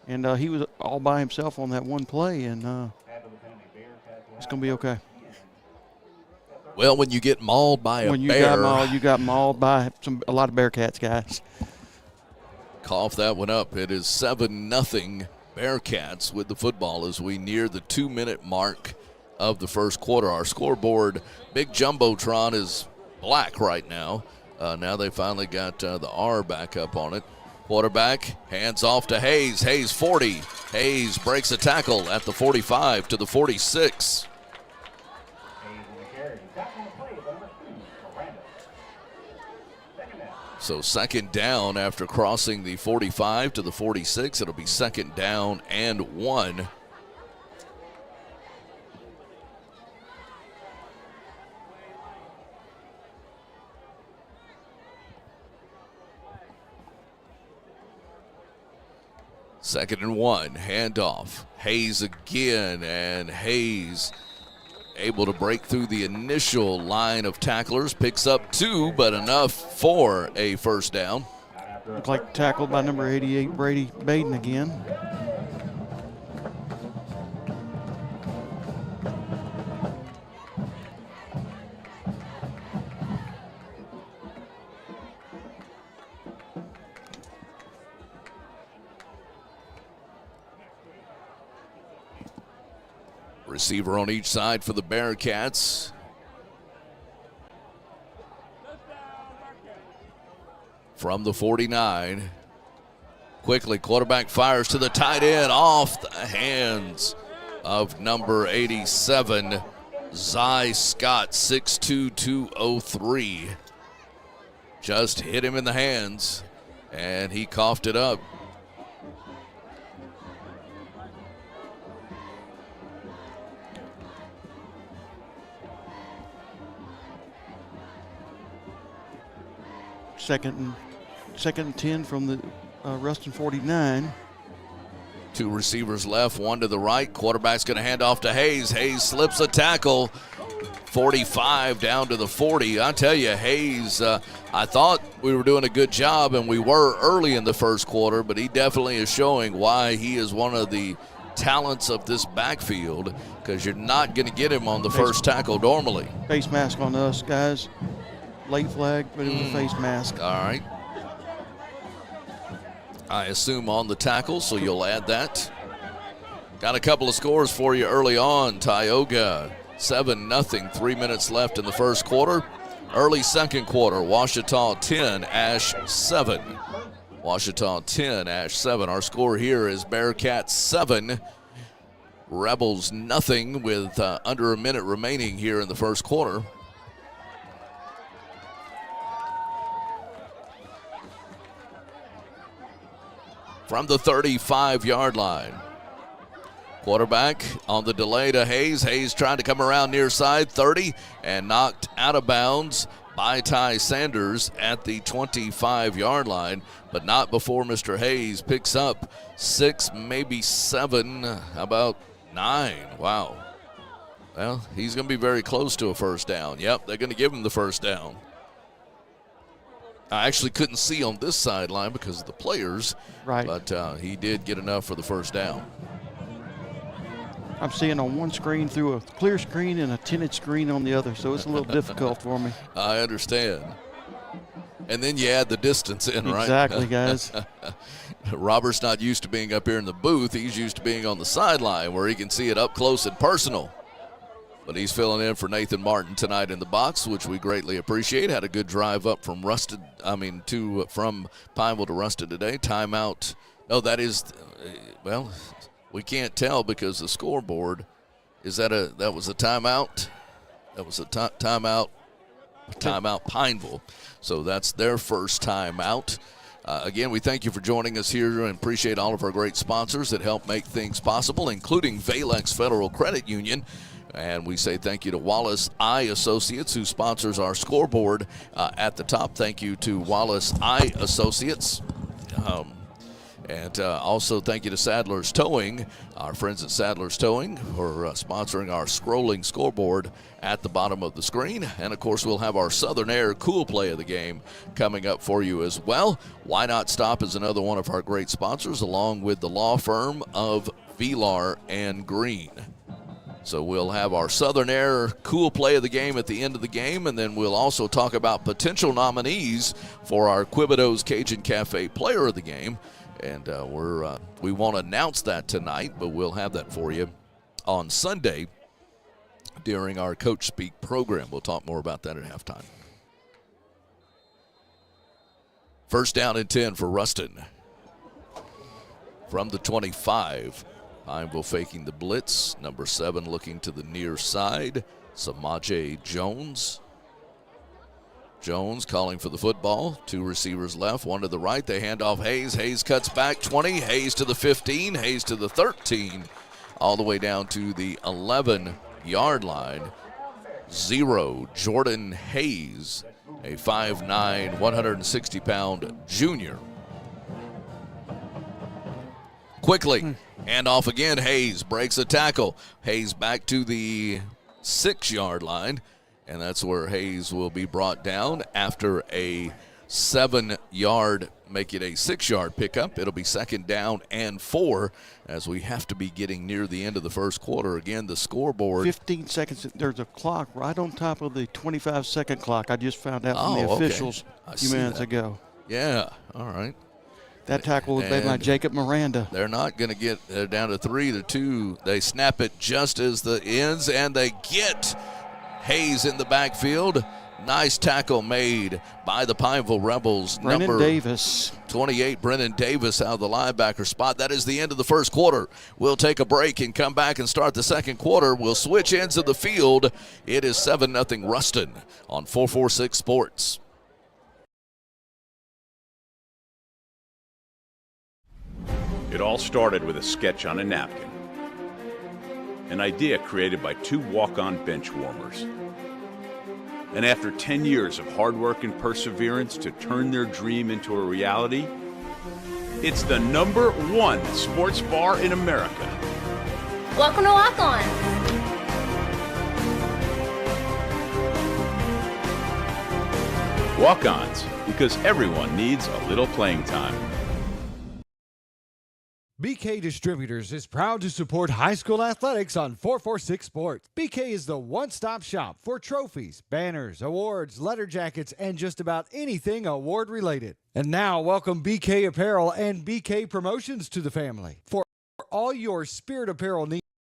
And he was all by himself on that one play, and it's going to be okay. Well, when you get mauled by a bear. You got mauled by a lot of Bearcats, guys. Cough that one up. It is 7-0 Bearcats with the football as we near the 2-minute mark of the first quarter. Our scoreboard, big Jumbotron, is black right now. Now they finally got the R back up on it. Quarterback, hands off to Hayes. Hayes 40. Hayes breaks a tackle at the 45 to the 46. So second down after crossing the 45 to the 46. It'll be second down and 1. Second and 1, handoff. Hayes again, and Hayes able to break through the initial line of tacklers. Picks up 2, but enough for a first down. Looked like tackled by number 88, Brady Baden again. Receiver on each side for the Bearcats. From the 49. Quickly, quarterback fires to the tight end off the hands of number 87, Zy Scott, 6'2", 203. Just hit him in the hands, and he coughed it up. Second and 10 from the Ruston 49. 2 receivers left, 1 to the right. Quarterback's going to hand off to Hayes. Hayes slips a tackle. 45 down to the 40. I tell you, Hayes, I thought we were doing a good job, and we were early in the first quarter, but he definitely is showing why he is one of the talents of this backfield, because you're not going to get him on the first tackle normally. Face mask on us, guys. Late flag, but it was a face mask. All right. I assume on the tackle, so you'll add that. Got a couple of scores for you early on. Tioga 7-0, 3 minutes left in the first quarter. Early second quarter, Ouachita 10, Ash 7. Ouachita 10, Ash 7. Our score here is Bearcats 7, Rebels nothing, with under a minute remaining here in the first quarter. From the 35-yard line. Quarterback on the delay to Hayes. Hayes trying to come around near side, 30, and knocked out of bounds by Ty Sanders at the 25-yard line, but not before Mr. Hayes picks up 6, maybe 7, how about 9? Wow. Well, he's going to be very close to a first down. Yep, they're going to give him the first down. I actually couldn't see on this sideline because of the players, right? But he did get enough for the first down. I'm seeing on one screen through a clear screen and a tinted screen on the other, so it's a little difficult for me. I understand. And then you add the distance in, right? Exactly, guys. Robert's not used to being up here in the booth. He's used to being on the sideline where he can see it up close and personal. But he's filling in for Nathan Martin tonight in the box, which we greatly appreciate. Had a good drive up from from Pineville to Ruston today. Timeout. No, that is, well, we can't tell because the scoreboard that was a timeout? That was a timeout. Timeout Pineville. So that's their first timeout. Again, we thank you for joining us here and appreciate all of our great sponsors that help make things possible, including Valex Federal Credit Union. And we say thank you to Wallace Eye Associates, who sponsors our scoreboard at the top. Thank you to Wallace Eye Associates. And also thank you to Sadler's Towing, our friends at Sadler's Towing, for sponsoring our scrolling scoreboard at the bottom of the screen. And, of course, we'll have our Southern Air Cool Play of the game coming up for you as well. Why Not Stop is another one of our great sponsors, along with the law firm of Vilar and Green. So we'll have our Southern Air Cool Play of the game at the end of the game, and then we'll also talk about potential nominees for our Quibido's Cajun Cafe Player of the Game. And we won't announce that tonight, but we'll have that for you on Sunday during our Coach Speak program. We'll talk more about that at halftime. First down and 10 for Ruston. From the 25, Pineville faking the blitz. Number 7 looking to the near side, Samaje Jones. Jones calling for the football. 2 receivers left, 1 to the right. They hand off Hayes. Hayes cuts back 20. Hayes to the 15. Hayes to the 13. All the way down to the 11-yard line. 0. Jordan Hayes, a 5'9", 160-pound junior. Quickly, hand off again. Hayes breaks a tackle. Hayes back to the 6-yard line. And that's where Hayes will be brought down after a 7-yard, make it a 6-yard pickup. It'll be second down and 4 as we have to be getting near the end of the first quarter. Again, the scoreboard. 15 seconds. There's a clock right on top of the 25-second clock. I just found out from the officials a few minutes ago. Yeah, all right. That tackle was made by Jacob Miranda. They're not going to get down to 3 to 2. They snap it just as the ends, and they get Hayes in the backfield. Nice tackle made by the Pineville Rebels. Brennan Davis. 28, Brennan Davis out of the linebacker spot. That is the end of the first quarter. We'll take a break and come back and start the second quarter. We'll switch ends of the field. It is 7-0 Ruston on 446 Sports. It all started with a sketch on a napkin. An idea created by 2 walk-on bench warmers. And after 10 years of hard work and perseverance to turn their dream into a reality, it's the #1 sports bar in America. Welcome to Lock On. Walk-ons, because everyone needs a little playing time. BK Distributors is proud to support high school athletics on 446 Sports. BK is the one-stop shop for trophies, banners, awards, letter jackets, and just about anything award-related. And now, welcome BK Apparel and BK Promotions to the family. For all your spirit apparel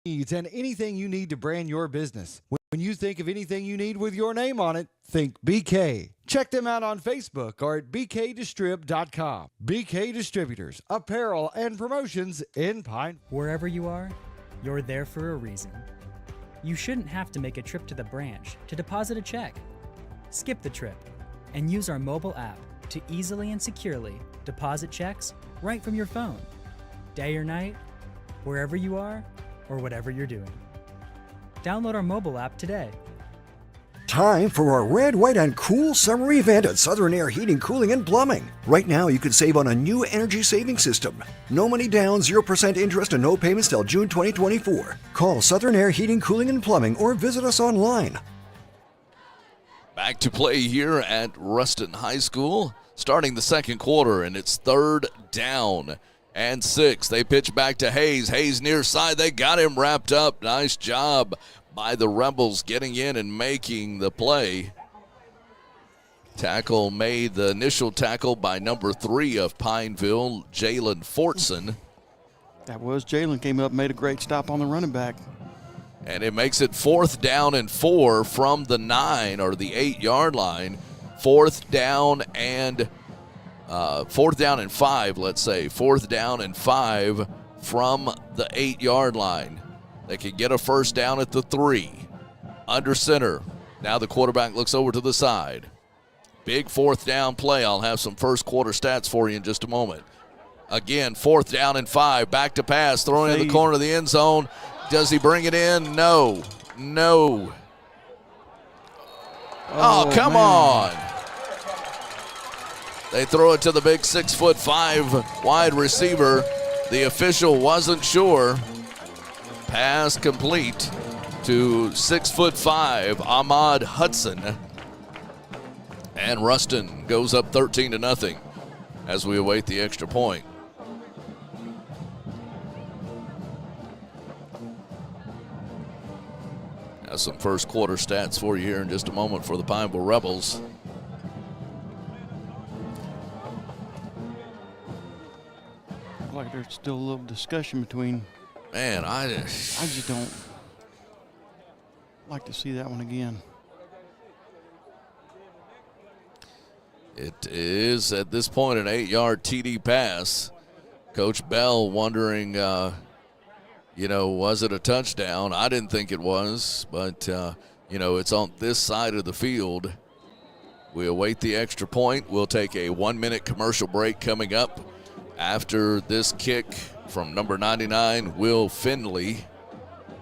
needs and anything you need to brand your business. When you think of anything you need with your name on it, think BK. Check them out on Facebook or at bkdistrib.com. BK Distributors, apparel and promotions in Pine. Wherever you are, you're there for a reason. You shouldn't have to make a trip to the branch to deposit a check. Skip the trip and use our mobile app to easily and securely deposit checks right from your phone. Day or night, wherever you are or whatever you're doing. Download our mobile app today. Time for our red, white, and cool summer event at Southern Air Heating, Cooling, and Plumbing. Right now, you can save on a new energy saving system. No money down, 0% interest, and no payments till June 2024. Call Southern Air Heating, Cooling, and Plumbing or visit us online. Back to play here at Ruston High School, starting the second quarter, and it's 3rd down and 6. They pitch back to Hayes. Hayes near side. They got him wrapped up. Nice job by the Rebels getting in and making the play. Tackle made, the initial tackle by number 3 of Pineville, Jalen Fortson. That was Jalen, came up, made a great stop on the running back. And it makes it 4th down and 4 from the 9 or the 8-yard line. 4th down and 5, let's say. 4th down and 5 from the 8-yard line. They can get a first down at the 3. Under center. Now the quarterback looks over to the side. Big fourth down play. I'll have some first quarter stats for you in just a moment. Again, 4th down and 5. Back to pass. Throwing in the corner of the end zone. Does he bring it in? No. No. Oh, come on. They throw it to the big 6'5" wide receiver. The official wasn't sure. Pass complete to 6'5" Ahmad Hudson. And Ruston goes up 13-0 as we await the extra point. Have some first quarter stats for you here in just a moment for the Pineville Rebels. Like there's still a little discussion between. Man, I just don't like to see that one again. It is at this point an 8-yard TD pass. Coach Bell wondering, was it a touchdown? I didn't think it was, but, it's on this side of the field. We await the extra point. We'll take a 1-minute commercial break coming up after this kick from number 99, Will Finley.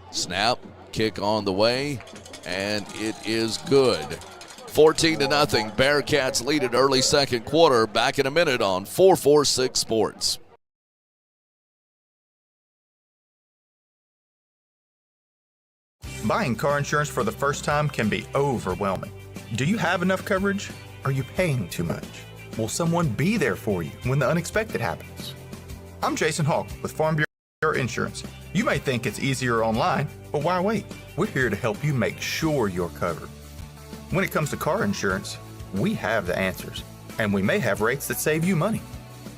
Snap, kick on the way, and it is good. 14-0. Bearcats lead it early second quarter. Back in a minute on 446 Sports. Buying car insurance for the first time can be overwhelming. Do you have enough coverage? Are you paying too much? Will someone be there for you when the unexpected happens? I'm Jason Hawk with Farm Bureau Insurance. You may think it's easier online, but why wait? We're here to help you make sure you're covered. When it comes to car insurance, we have the answers, and we may have rates that save you money.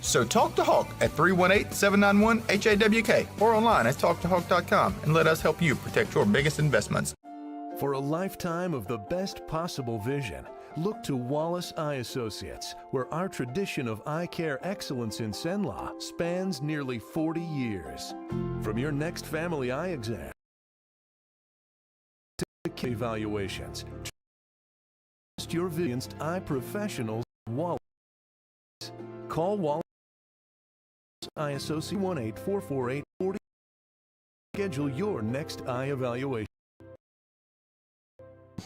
So talk to Hawk at 318-791-HAWK or online at talktohawk.com and let us help you protect your biggest investments. For a lifetime of the best possible vision, look to Wallace Eye Associates, where our tradition of eye care excellence in Cenla spans nearly 40 years. From your next family eye exam to evaluations, trust your visioned eye professionals. Wallace. Call Wallace Eye Associate 1-844-840. Schedule your next eye evaluation.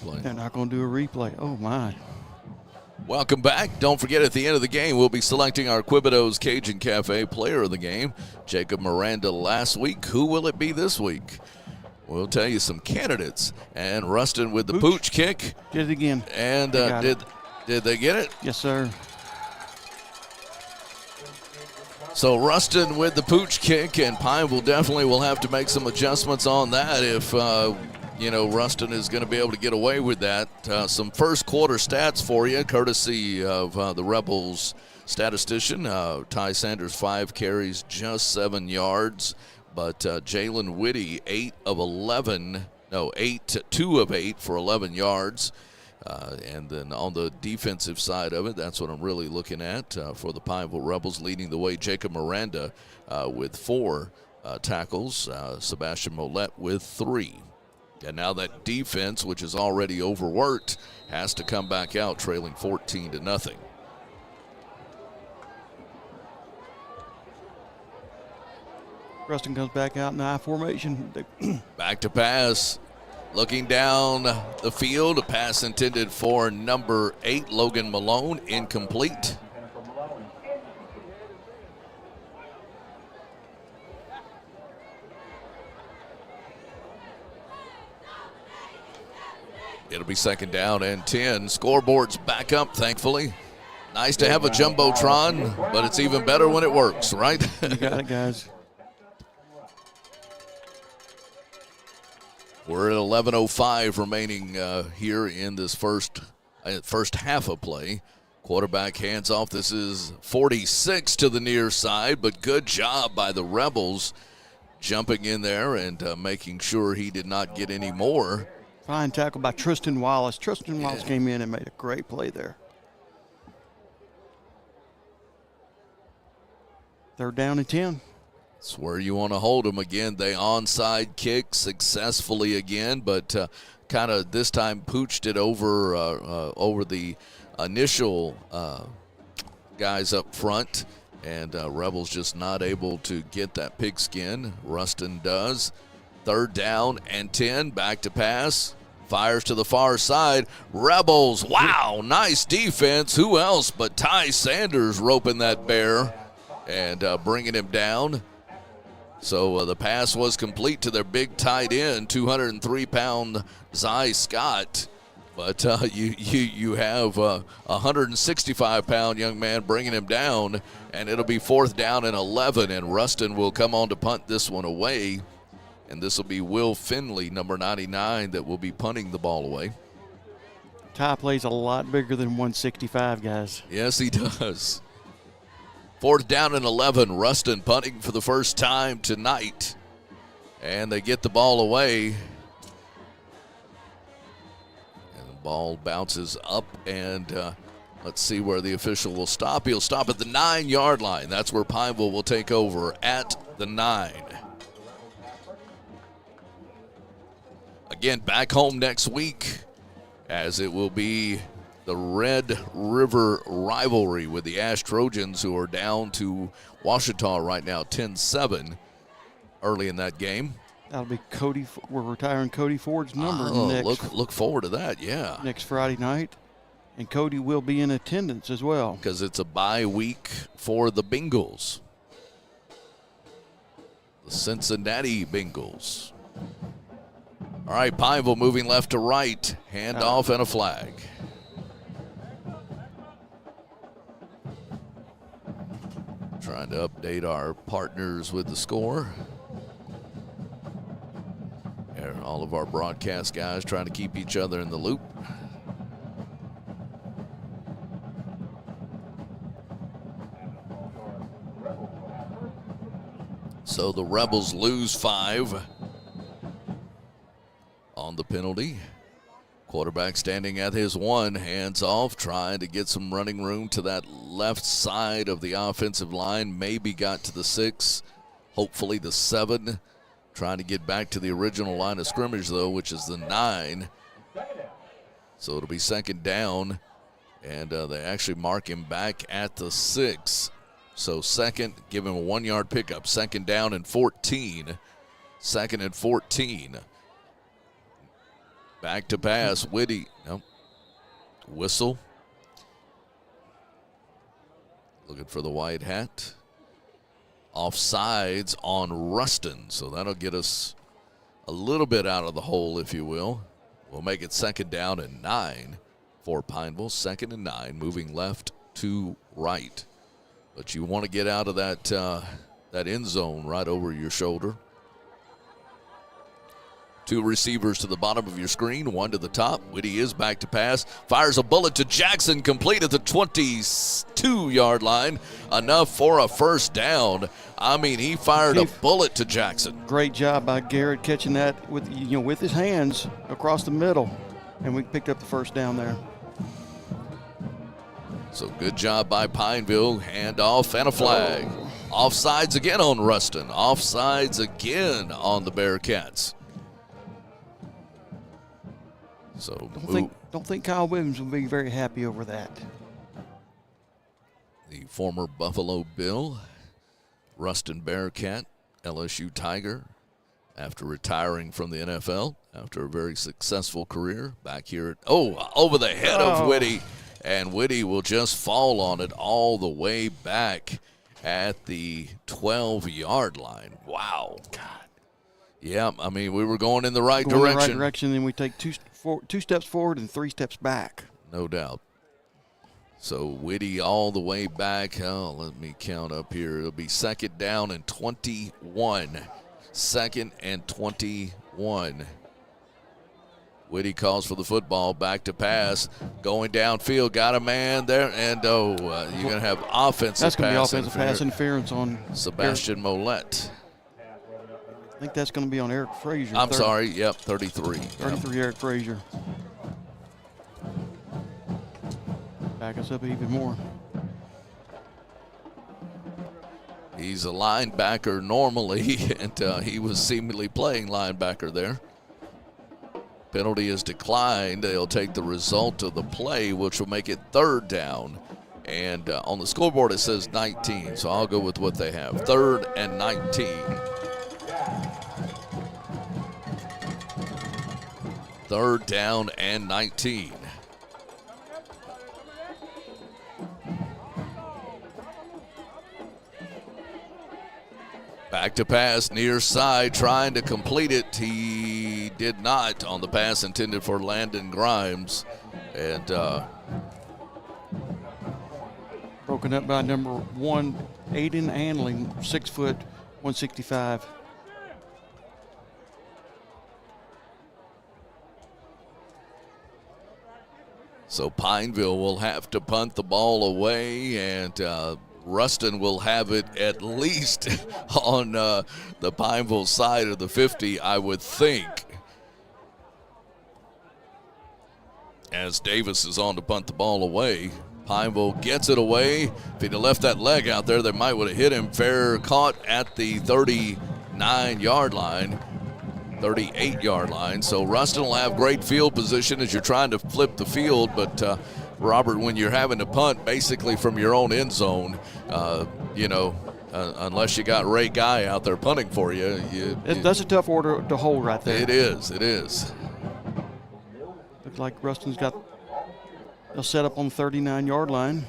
They're not going to do a replay. Oh, my. Welcome back. Don't forget, at the end of the game, we'll be selecting our Quibido's Cajun Cafe player of the game, Jacob Miranda last week. Who will it be this week? We'll tell you some candidates. And Ruston with the pooch kick. Did it again. And did they get it? Yes, sir. So Ruston with the pooch kick, and Pineville definitely will have to make some adjustments on that if, Ruston is going to be able to get away with that. Some first quarter stats for you, courtesy of the Rebels statistician. Ty Sanders, 5 carries, just 7 yards. But Jalen Whitty, 2 of 8 for 11 yards. And then on the defensive side of it, that's what I'm really looking at for the Pineville Rebels, leading the way. Jacob Miranda with 4 tackles, Sebastian Mollett with 3. And now that defense, which is already overworked, has to come back out, trailing 14-0. Ruston comes back out in the I formation. Back to pass. Looking down the field, a pass intended for number 8, Logan Malone, incomplete. It'll be 2nd down and 10. Scoreboard's back up, thankfully. Nice to have a Jumbotron, but it's even better when it works, right? You got it, guys. We're at 11:05 remaining here in this first half of play. Quarterback hands off. This is 46 to the near side, but good job by the Rebels jumping in there and making sure he did not get any more. Fine tackle by Tristan Wallace. Tristan Wallace came in and made a great play there. 3rd down and 10. That's where you want to hold them. Again, they onside kick successfully again, but kind of this time pooched it over the initial guys up front, and Rebels just not able to get that pigskin. Ruston does. 3rd down and 10, back to pass. Fires to the far side. Rebels, wow, nice defense. Who else but Ty Sanders roping that bear and bringing him down. So the pass was complete to their big tight end, 203-pound Zy Scott. But you have a 165-pound young man bringing him down, and it'll be 4th down and 11, and Ruston will come on to punt this one away. And this will be Will Finley, number 99, that will be punting the ball away. Ty plays a lot bigger than 165, guys. Yes, he does. 4th down and 11. Ruston punting for the first time tonight. And they get the ball away. And the ball bounces up, and let's see where the official will stop. He'll stop at the 9-yard line. That's where Pineville will take over at the 9. Again, back home next week, as it will be the Red River rivalry with the Ash Trojans, who are down to Ouachita right now, 10-7 early in that game. That'll be Cody. We're retiring Cody Ford's number next. Look forward to that, yeah. Next Friday night. And Cody will be in attendance as well. Because it's a bye week for the Bengals. The Cincinnati Bengals. All right, Pineville moving left to right. Handoff and a flag. Trying to update our partners with the score. And all of our broadcast guys trying to keep each other in the loop. So the Rebels lose 5 on the penalty. Quarterback standing at his 1, hands off, trying to get some running room to that left side of the offensive line. Maybe got to the 6, hopefully the 7. Trying to get back to the original line of scrimmage, though, which is the 9. So it'll be 2nd down, and they actually mark him back at the 6. So 2nd, give him a 1-yard pickup. 2nd down and 14. 2nd and 14. Back to pass, Whitty. Nope. Whistle. Looking for the white hat. Offsides on Ruston, so that'll get us a little bit out of the hole, if you will. We'll make it 2nd down and 9 for Pineville. 2nd and 9, moving left to right. But you want to get out of that end zone right over your shoulder. 2 receivers to the bottom of your screen, 1 to the top. Whitty is back to pass. Fires a bullet to Jackson, complete at the 22-yard line. Enough for a 1st down. I mean, he fired a bullet to Jackson. Great job by Garrett catching that with his hands across the middle, and we picked up the 1st down there. So good job by Pineville. Handoff and a flag. Offsides again on Ruston. Offsides again on the Bearcats. So don't think Kyle Williams will be very happy over that. The former Buffalo Bill, Ruston Bearcat, LSU Tiger, after retiring from the NFL, after a very successful career, back here at, over the head of Whitty, and Whitty will just fall on it all the way back at the 12-yard line. Wow. God. Yeah, I mean, we were going in the right direction. In the right direction, and we take two steps forward and 3 steps back. No doubt. So Whitty all the way back. Let me count up here. It'll be 2nd down and 21. 2nd and 21. Whitty calls for the football, back to pass, going downfield, got a man there, and you're going to have offensive That's going to be pass offensive pass interference on Sebastian Mollett. I think that's going to be on Eric Frazier. I'm sorry, yep, 33. 33, yep. Eric Frazier. Back us up even more. He's a linebacker normally, and he was seemingly playing linebacker there. Penalty is declined. They'll take the result of the play, which will make it 3rd down. And on the scoreboard it says 19, so I'll go with what they have. 3rd and 19. 3rd down and 19. Back to pass, near side, trying to complete it. He did not on the pass intended for Landon Grimes. And broken up by number 1, Aiden Anling, 6 foot, 165. So Pineville will have to punt the ball away, and Ruston will have it at least on the Pineville side of the 50, I would think. As Davis is on to punt the ball away. Pineville gets it away. If he'd have left that leg out there, they might would have hit him. Fair caught at the 39-yard line, 38-yard line. So Ruston will have great field position as you're trying to flip the field, but Robert, when you're having to punt basically from your own end zone, unless you got Ray Guy out there punting for you. That's a tough order to hold right there. It is. Looks like Ruston's got a set up on the 39-yard line.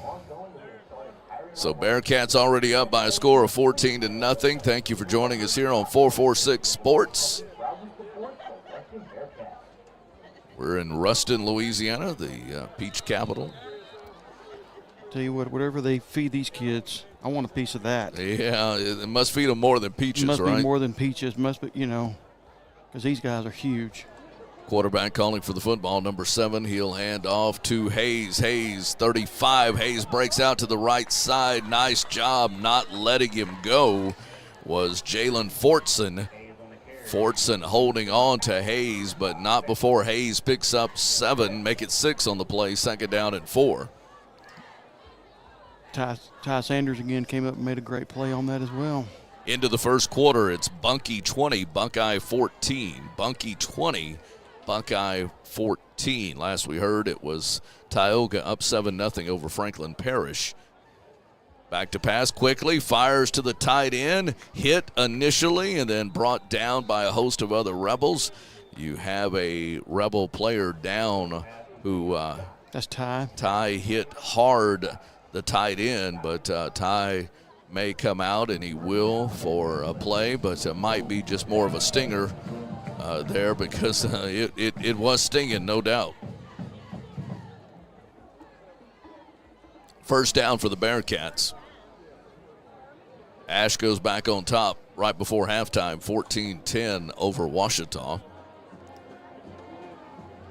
So Bearcats already up by a score of 14-0. Thank you for joining us here on 446 Sports. We're in Ruston, Louisiana, the Peach Capital. Tell you what, whatever they feed these kids, I want a piece of that. Yeah, it must feed them more than peaches, right? It must be more than peaches. Must be, because these guys are huge. Quarterback calling for the football, number 7. He'll hand off to Hayes. Hayes, 35. Hayes breaks out to the right side. Nice job not letting him go was Jalen Fortson. Fortson holding on to Hayes, but not before Hayes picks up 7, make it 6 on the play, 2nd down and 4. Ty Sanders again came up and made a great play on that as well. Into the first quarter, it's Bunkie 20, Buckeye 14. Bunkie 20, Buckeye 14. Last we heard, it was Tioga up 7-0 over Franklin Parish. Back to pass quickly, fires to the tight end, hit initially and then brought down by a host of other Rebels. You have a Rebel player down who that's Ty. Ty hit hard the tight end, but Ty may come out, and he will for a play, but it might be just more of a stinger there because it was stinging, no doubt. First down for the Bearcats. Ash goes back on top right before halftime, 14-10 over Ouachita.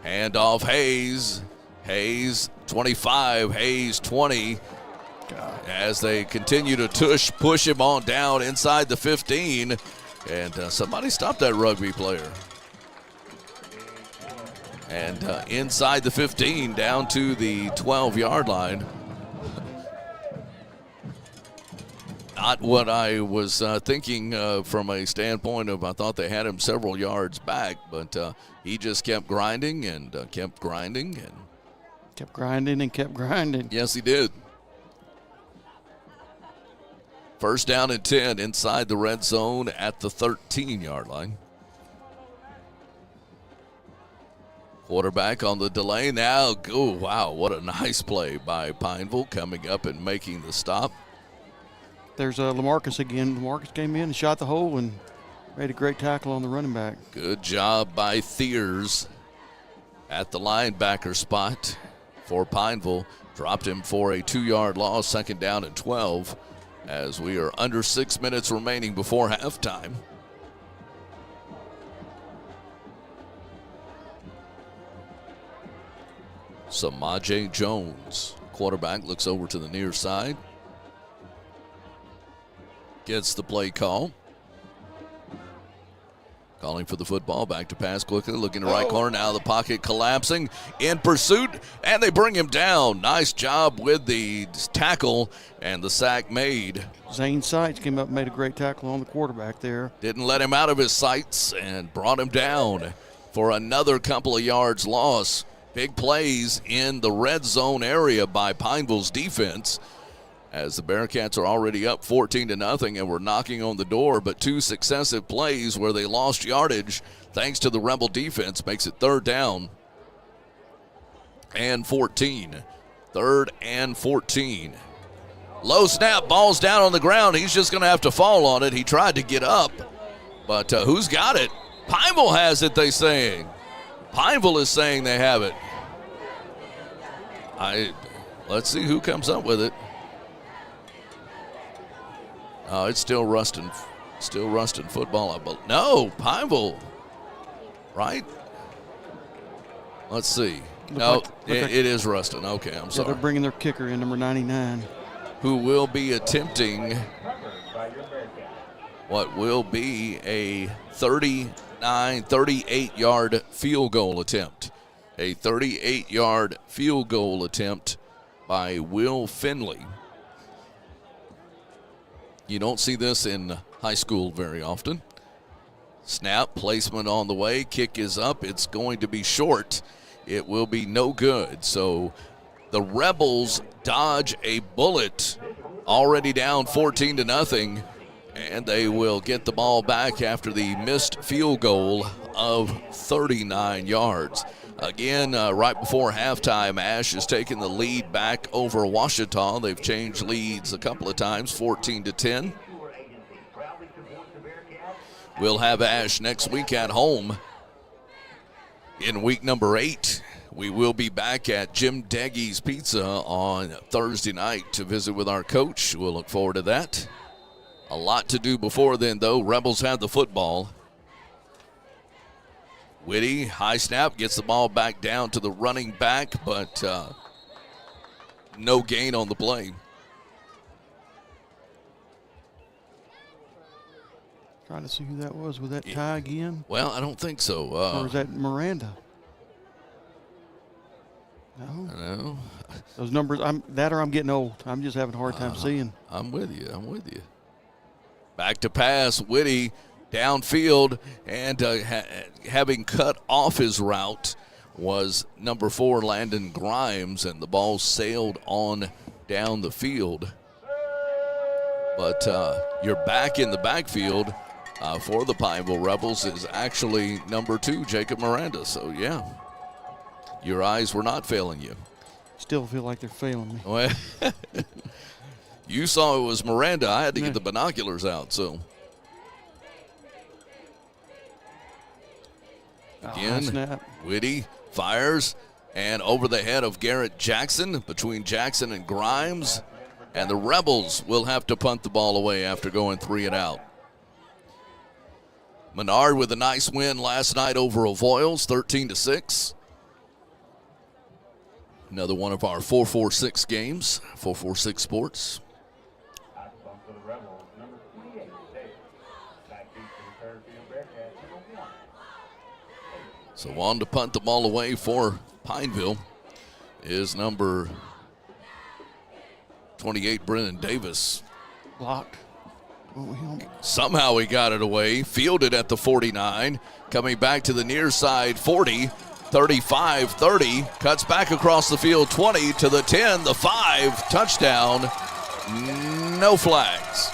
Handoff Hayes. Hayes 25, Hayes 20. As they continue to push him on down inside the 15. And somebody stop that rugby player. And inside the 15 down to the 12-yard line. Not what I was thinking from a standpoint of I thought they had him several yards back, but he just kept grinding and kept grinding. And kept grinding and kept grinding. Yes, he did. First down and 10 inside the red zone at the 13-yard line. Quarterback on the delay now. Oh, wow, what a nice play by Pineville coming up and making the stop. There's LaMarcus again. LaMarcus came in and shot the hole and made a great tackle on the running back. Good job by Thiers at the linebacker spot for Pineville. Dropped him for a 2-yard loss, 2nd down and 12, as we are under 6 minutes remaining before halftime. Samaje Jones, quarterback, looks over to the near side. Gets the play call. Calling for the football, back to pass quickly, looking to right corner, now the pocket collapsing, in pursuit, and they bring him down. Nice job with the tackle and the sack made. Zane Seitz came up and made a great tackle on the quarterback there. Didn't let him out of his sights and brought him down for another couple of yards loss. Big plays in the red zone area by Pineville's defense, as the Bearcats are already up 14-0 and we're knocking on the door, but 2 successive plays where they lost yardage thanks to the Rebel defense makes it 3rd down and 14. 3rd and 14. Low snap, ball's down on the ground. He's just going to have to fall on it. He tried to get up, but who's got it? Pineville has it, they saying. Pineville is saying they have it. Let's see who comes up with it. It's still Ruston football. No, Pineville, right? Let's see. It is Ruston. Okay, I'm sorry. They're bringing their kicker in, number 99. Who will be attempting what will be a 38-yard field goal attempt. A 38-yard field goal attempt by Will Finley. You don't see this in high school very often. Snap, placement on the way, kick is up. It's going to be short. It will be no good. So the Rebels dodge a bullet, already down 14-0, and they will get the ball back after the missed field goal of 39 yards. Again, right before halftime, Ash has taken the lead back over Ouachita. They've changed leads a couple of times, 14-10. We'll have Ash next week at home in week number 8. We will be back at Jim Deggy's Pizza on Thursday night to visit with our coach. We'll look forward to that. A lot to do before then, though. Rebels have the football. Whitty, high snap, gets the ball back down to the running back, but no gain on the play. Trying to see who that was. Was that Ty again? Well, I don't think so. Or was that Miranda? No. Those numbers, I'm getting old. I'm just having a hard time seeing. I'm with you. Back to pass, Whitty. Downfield, and having cut off his route was number 4, Landon Grimes, and the ball sailed on down the field. But you're back in the backfield for the Pineville Rebels is actually number 2, Jacob Miranda. So, yeah, your eyes were not failing you. Still feel like they're failing me. Well, you saw it was Miranda. I had to get the binoculars out, so. Again, Whitty fires, and over the head of Garrett Jackson, between Jackson and Grimes, and the Rebels will have to punt the ball away after going 3 and out. Menard with a nice win last night over Avoyles, 13-6. Another one of our 446 games, 446 Sports. So on to punt the ball away for Pineville is number 28, Brennan Davis. Blocked. Somehow he got it away, fielded at the 49, coming back to the near side, 40, 35, 30, cuts back across the field, 20 to the 10, the 5, touchdown, no flags.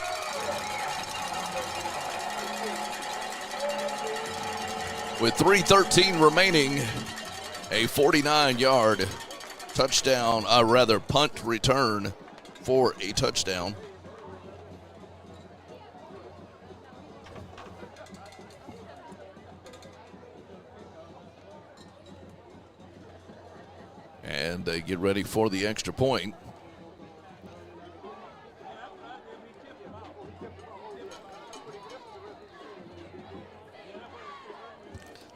With 3:13 remaining, a 49-yard touchdown, punt return for a touchdown. And they get ready for the extra point.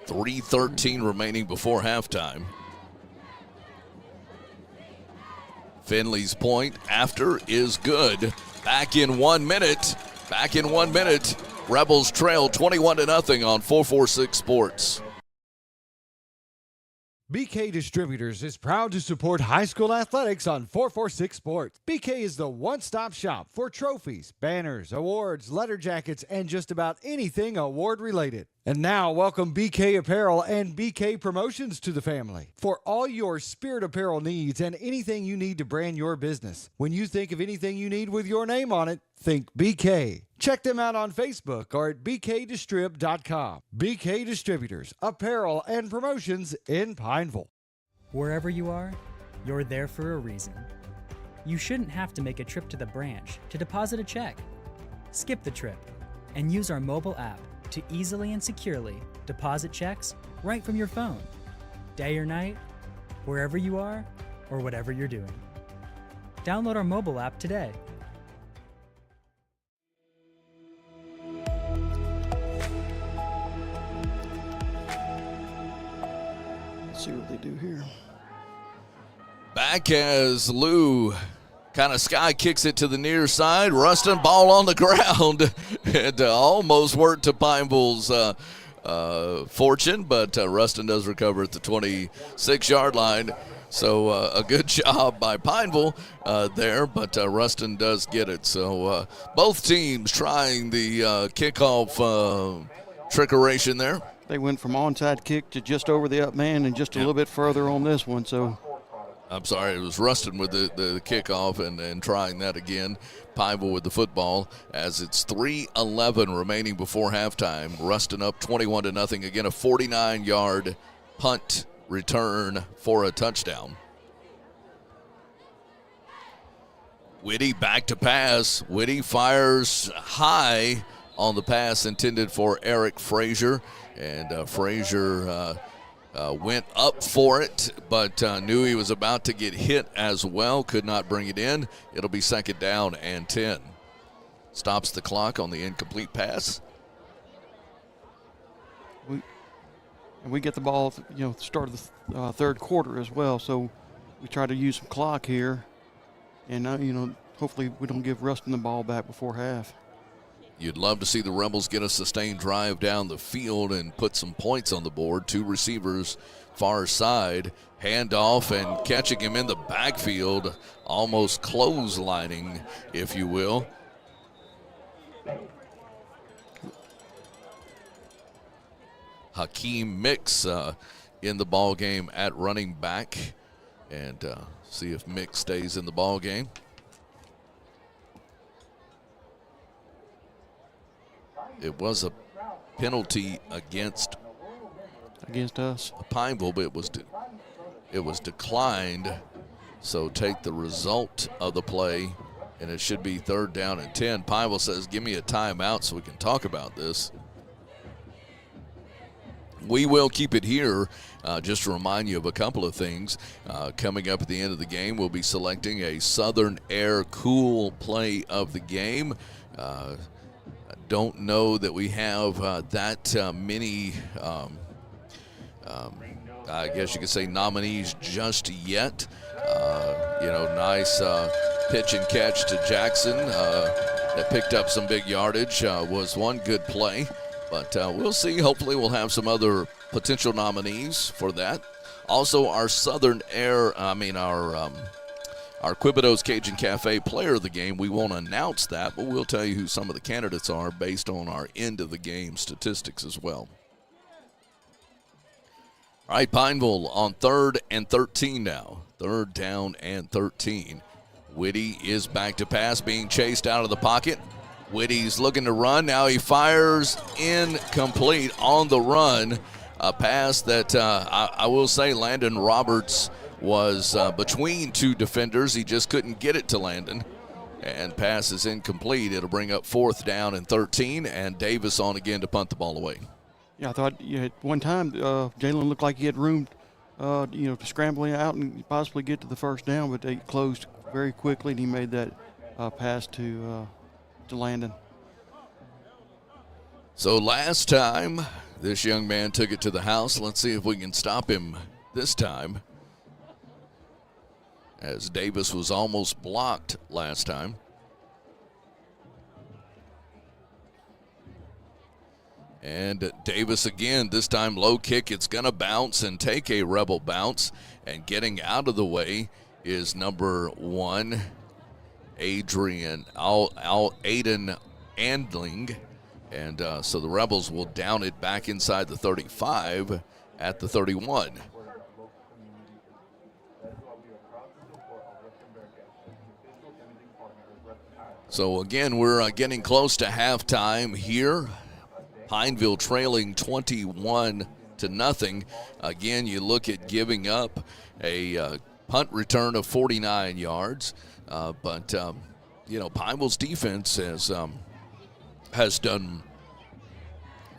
.313 remaining before halftime. Finley's point after is good. Back in 1 minute. Rebels trail 21-0 on 446 Sports. BK Distributors is proud to support high school athletics on 446 Sports. BK is the one-stop shop for trophies, banners, awards, letter jackets, and just about anything award-related. And now, welcome BK Apparel and BK Promotions to the family for all your spirit apparel needs and anything you need to brand your business. When you think of anything you need with your name on it, think BK. Check them out on Facebook or at bkdistrib.com. BK Distributors, Apparel and Promotions in Pineville. Wherever you are, you're there for a reason. You shouldn't have to make a trip to the branch to deposit a check. Skip the trip and use our mobile app to easily and securely deposit checks right from your phone, day or night, wherever you are or whatever you're doing. Download our mobile app today. Let's see what they do here. Back as Lou kind of sky kicks it to the near side. Ruston ball on the ground. It almost worked to Pineville's fortune, but Ruston does recover at the 26-yard line. So a good job by Pineville there, but Ruston does get it. So both teams trying the kickoff trickeration there. They went from onside kick to just over the up man and just a little bit further on this one. So I'm sorry, it was Ruston with the kickoff and trying that again. Pineville with the football as it's 3:11 remaining before halftime. Ruston up 21-0. Again, a 49-yard punt return for a touchdown. Whitty back to pass. Whitty fires high on the pass intended for Eric Frazier. And Frazier went up for it, but knew he was about to get hit as well. Could not bring it in. It'll be 2nd down and 10. Stops the clock on the incomplete pass. We get the ball, at the start of the third quarter as well. So we try to use some clock here, and hopefully we don't give Ruston the ball back before half. You'd love to see the Rebels get a sustained drive down the field and put some points on the board. 2 receivers far side, handoff and catching him in the backfield, almost clotheslining, if you will. Hakeem Mix in the ball game at running back, and see if Mix stays in the ball game. It was a penalty against us, Pineville, but it was declined. So take the result of the play, and it should be 3rd down and 10. Pineville says, "Give me a timeout so we can talk about this." We will keep it here. Just to remind you of a couple of things. Coming up at the end of the game, we'll be selecting a Southern Air Cool play of the game. Don't know that we have that many, I guess you could say, nominees just yet. Nice pitch and catch to Jackson that picked up some big yardage was one good play. But we'll see. Hopefully we'll have some other potential nominees for that. Also, our our Quibido's Cajun Cafe player of the game, we won't announce that, but we'll tell you who some of the candidates are based on our end of the game statistics as well. All right, Pineville on 3rd and 13 now. 3rd down and 13. Whitty is back to pass, being chased out of the pocket. Whitty's looking to run. Now he fires incomplete on the run. A pass that I will say Landon Roberts was between 2 defenders. He just couldn't get it to Landon. And pass is incomplete. It'll bring up 4th down and 13, and Davis on again to punt the ball away. Yeah, I thought at one time Jalen looked like he had room, to scramble out and possibly get to the 1st down, but they closed very quickly, and he made that pass to Landon. So last time, this young man took it to the house. Let's see if we can stop him this time, as Davis was almost blocked last time. And Davis again, this time low kick. It's going to bounce and take a Rebel bounce. And getting out of the way is number 1, Aiden Andling. And so the Rebels will down it back inside the 35 at the 31. So again, we're getting close to halftime here. Pineville trailing 21-0. Again, you look at giving up a punt return of 49 yards. But Pineville's defense has done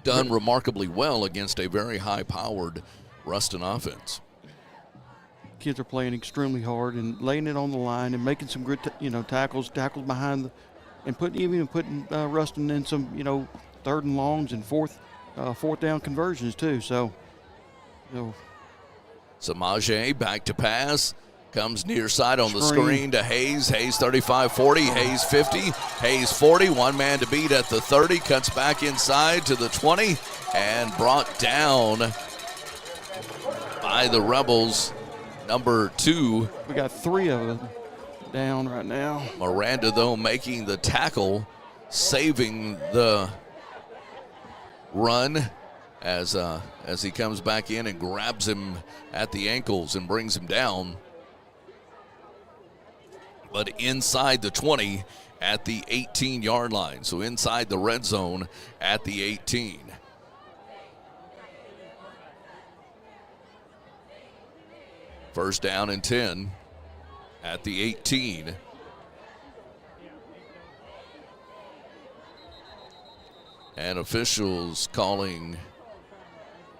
remarkably well against a very high-powered Ruston offense. Kids are playing extremely hard and laying it on the line and making some good, tackles behind, and putting Ruston in some, third and longs and fourth down conversions too. So, Samaje back to pass. Comes near side on the screen to Hayes. Hayes 35-40, Hayes 50, Hayes 40. One man to beat at the 30. Cuts back inside to the 20 and brought down by the Rebels. Number 2. We got 3 of them down right now. Miranda, though, making the tackle, saving the run as he comes back in and grabs him at the ankles and brings him down. But inside the 20 at the 18-yard line. So inside the red zone at the 18. First down and 10 at the 18. And officials calling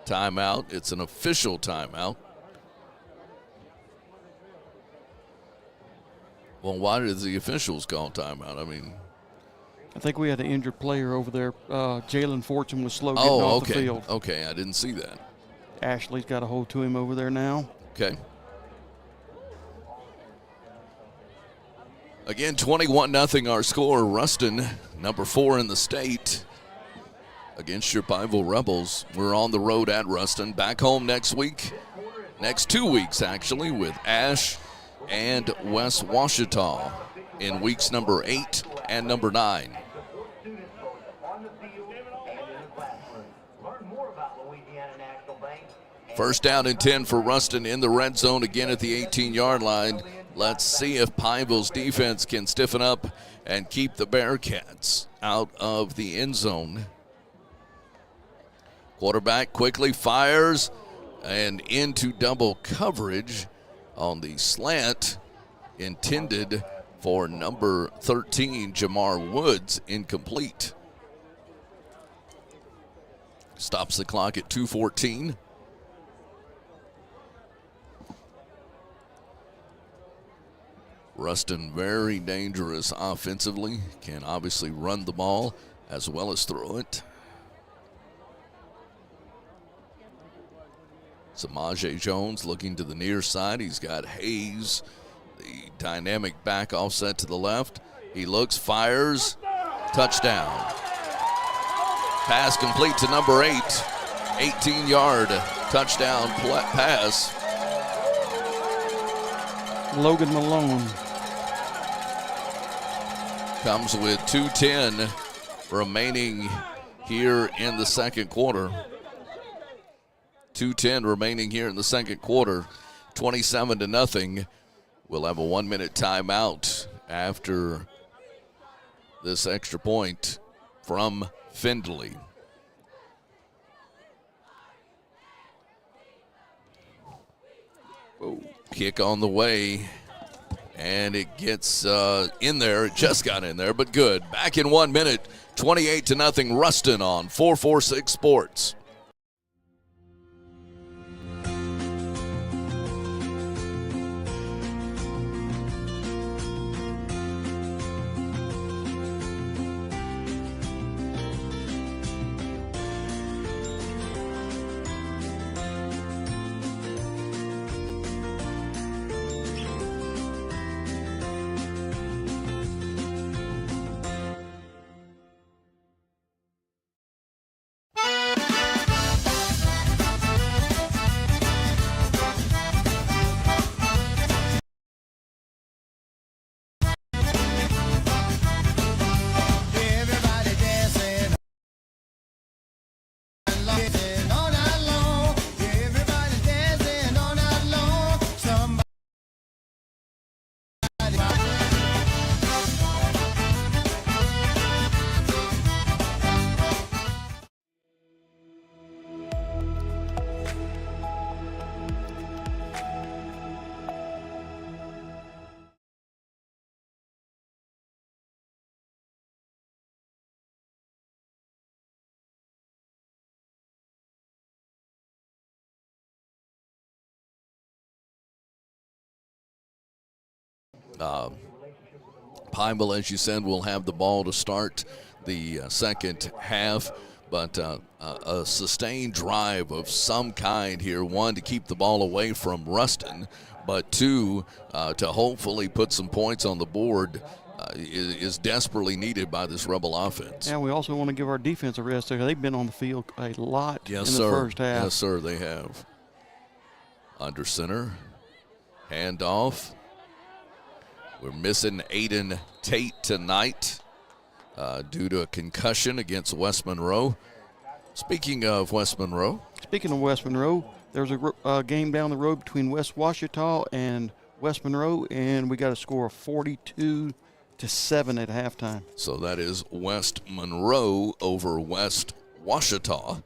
timeout. It's an official timeout. Well, why did the officials call timeout? I think we had an injured player over there. Jalen Fortune was slow getting off the field. Okay, I didn't see that. Ashley's got a hold to him over there now. Okay. Again, 21-0 our score. Ruston, number 4 in the state, against your Pineville Rebels. We're on the road at Ruston. Back home next week. Next 2 weeks, actually, with Ash and West Washita in weeks number 8 and number 9. First down and 10 for Ruston in the red zone again at the 18-yard line. Let's see if Pineville's defense can stiffen up and keep the Bearcats out of the end zone. Quarterback quickly fires and into double coverage on the slant intended for number 13, Jamar Woods, incomplete. Stops the clock at 2:14. Ruston very dangerous offensively, can obviously run the ball as well as throw it. Samaje Jones looking to the near side. He's got Hayes, the dynamic back offset to the left. He looks, fires, touchdown. Pass complete to number 8, 18-yard touchdown pass. Logan Malone. Comes with 2:10 remaining here in the second quarter. 2:10 remaining here in the second quarter. 27-0. We'll have a 1-minute timeout after this extra point from Findlay. Kick on the way. And it gets in there. It just got in there, but good. Back in 1 minute, 28-0 Ruston on 446 Sports. Pineville, as you said, will have the ball to start the second half, but a sustained drive of some kind here. One, to keep the ball away from Ruston, but two, to hopefully put some points on the board is desperately needed by this Rebel offense. Yeah, we also want to give our defense a rest. They've been on the field a lot in the sir. first half. Yes, sir, they have. Under center, handoff. We're missing Aiden Tate tonight due to a concussion against West Monroe. Speaking of West Monroe. There's a game down the road between West Washita and West Monroe, and we got a score of 42-7 at halftime. So that is West Monroe over West Washita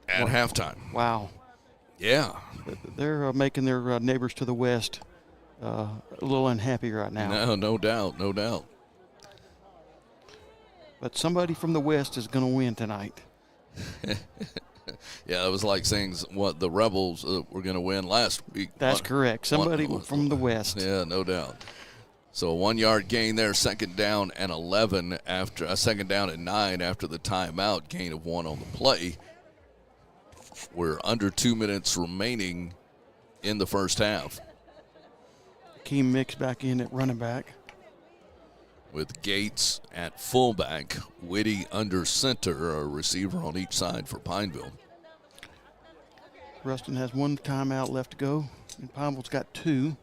at halftime. Wow. Yeah. They're making their neighbors to the west a little unhappy right now. No doubt, no doubt. But somebody from the west is going to win tonight. Yeah, it was like saying what the Rebels were going to win last week. That's correct. Somebody from the west. Yeah, no doubt. So a 1 yard gain there, second down and 11 after a second down and 9 after the timeout, gain of 1 on the play. We're under 2 minutes remaining in the first half. Keem Mix back in at running back. With Gates at fullback, Whitty under center, a receiver on each side for Pineville. Ruston has 1 timeout left to go, and Pineville's got 2.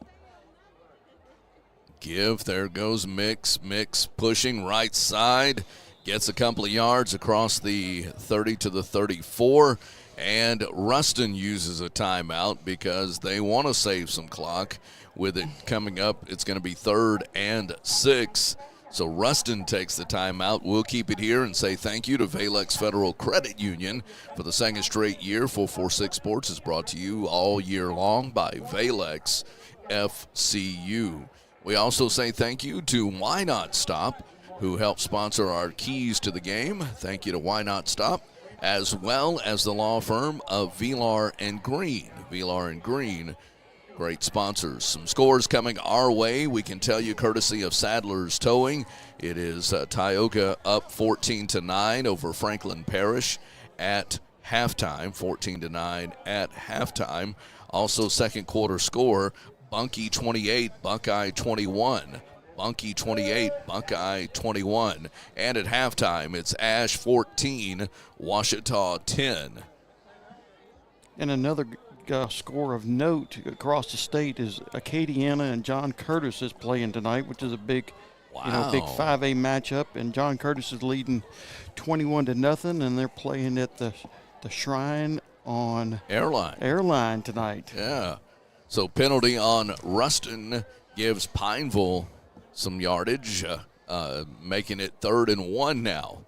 There goes Mix. Mix pushing right side, gets a couple of yards across the 30 to the 34, and Ruston uses a timeout because they want to save some clock. With it coming up, it's going to be 3rd and 6. So Ruston takes the timeout. We'll keep it here and say thank you to Valex Federal Credit Union for the second straight year. 446 Sports is brought to you all year long by Valex FCU. We also say thank you to Why Not Stop, who helped sponsor our keys to the game. Thank you to Why Not Stop, as well as the law firm of Vilar and Green. Vilar and Green, great sponsors. Some scores coming our way. We can tell you courtesy of Sadler's Towing. It is Tioga up 14-9 over Franklin Parish at halftime. 14-9 at halftime. Also second quarter score, Bunkie 28, Buckeye 21. Bunkie 28, Buckeye 21. And at halftime, it's Ash 14, Washita 10. And another score of note across the state is Acadiana and John Curtis is playing tonight, which is a big, big 5A matchup. And John Curtis is leading 21-0, and they're playing at the Shrine on Airline tonight. Yeah. So penalty on Ruston gives Pineville some yardage, making it 3rd and 1 now.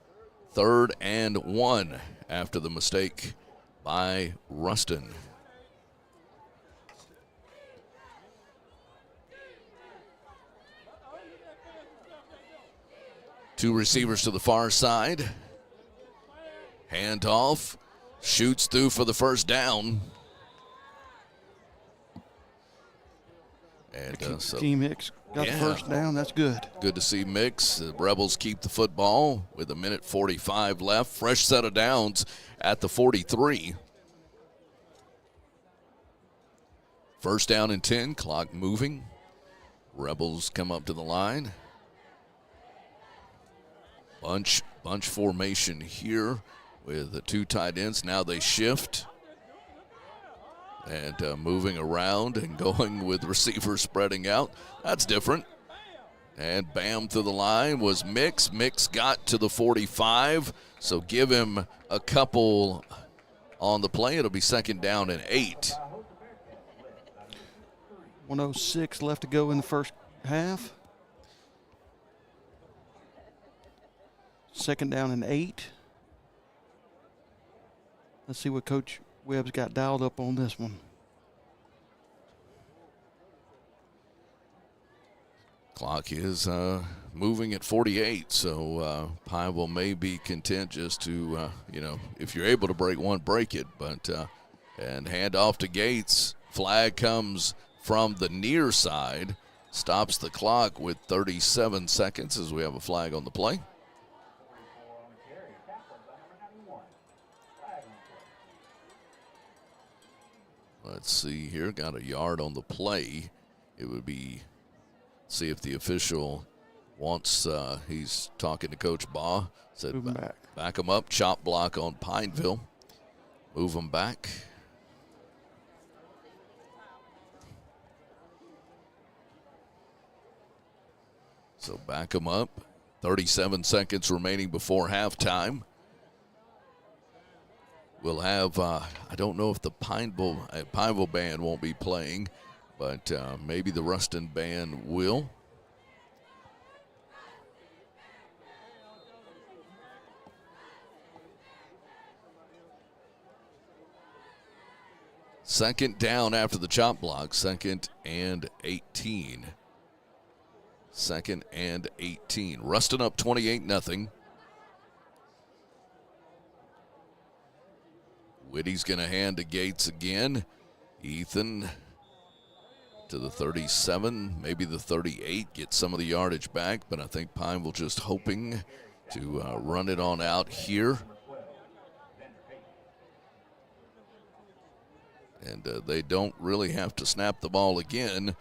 3rd and 1 after the mistake by Ruston. Two receivers to the far side. Handoff. Shoots through for the first down. And Team Hicks got the first down. That's good. Good to see Mix. The Rebels keep the football with 1:45 left. Fresh set of downs at the 43. First down and 10. Clock moving. Rebels come up to the line. Bunch formation here with the 2 tight ends. Now they shift. And moving around and going with receivers spreading out. That's different. And bam to the line was Mix. Mix got to the 45. So give him a couple on the play. It'll be second down and 8. 1:06 left to go in the first half. Second down and 8. Let's see what Coach Webb's got dialed up on this one. Clock is moving at 48, so Pineville may be content just to, if you're able to break one, break it. But and hand off to Gates. Flag comes from the near side, stops the clock with 37 seconds as we have a flag on the play. Let's see here. Got a yard on the play. It would be, see if the official wants, he's talking to Coach Baugh. Said Move 'em back. Back him up. Chop block on Pineville. Move him back. So back him up. 37 seconds remaining before halftime. We'll have, I don't know if the Pineville band won't be playing, but maybe the Ruston band will. Second down after the chop block, 2nd and 18. 2nd and 18. Ruston up 28-0. Whitty's going to hand to Gates again. Ethan to the 37, maybe the 38, get some of the yardage back, but I think Pineville just hoping to run it on out here. And they don't really have to snap the ball again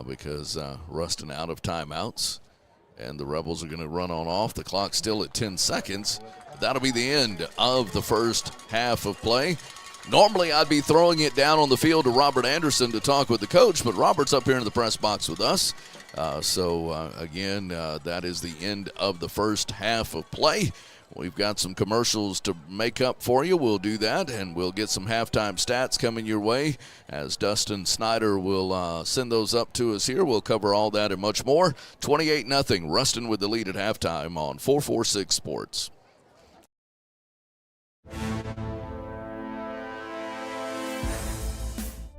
because Ruston out of timeouts. And the Rebels are going to run on off. The clock's still at 10 seconds. That'll be the end of the first half of play. Normally, I'd be throwing it down on the field to Robert Anderson to talk with the coach, but Robert's up here in the press box with us. Again, that is the end of the first half of play. We've got some commercials to make up for you. We'll do that, and we'll get some halftime stats coming your way as Dustin Snyder will send those up to us here. We'll cover all that and much more. 28-0, Ruston with the lead at halftime on 446 Sports.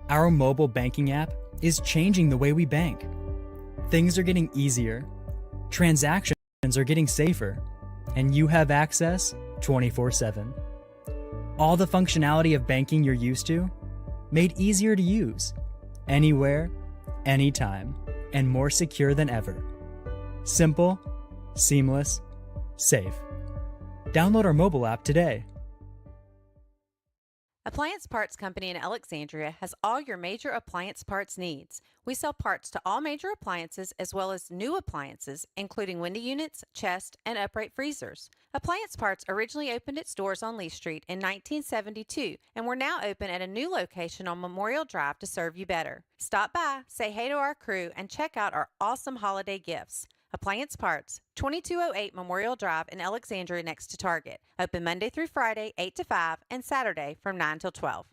Our mobile banking app is changing the way we bank. Things are getting easier, transactions are getting safer, and you have access 24/7. All the functionality of banking you're used to, made easier to use, anywhere, anytime, and more secure than ever. Simple, seamless, safe. Download our mobile app today. Appliance Parts Company in Alexandria has all your major appliance parts needs. We sell parts to all major appliances as well as new appliances, including window units, chest, and upright freezers. Appliance Parts originally opened its doors on Lee Street in 1972, and we're now open at a new location on Memorial Drive to serve you better. Stop by, say hey to our crew, and check out our awesome holiday gifts. Appliance Parts, 2208 Memorial Drive in Alexandria next to Target. Open Monday through Friday, 8 to 5, and Saturday from 9 till 12.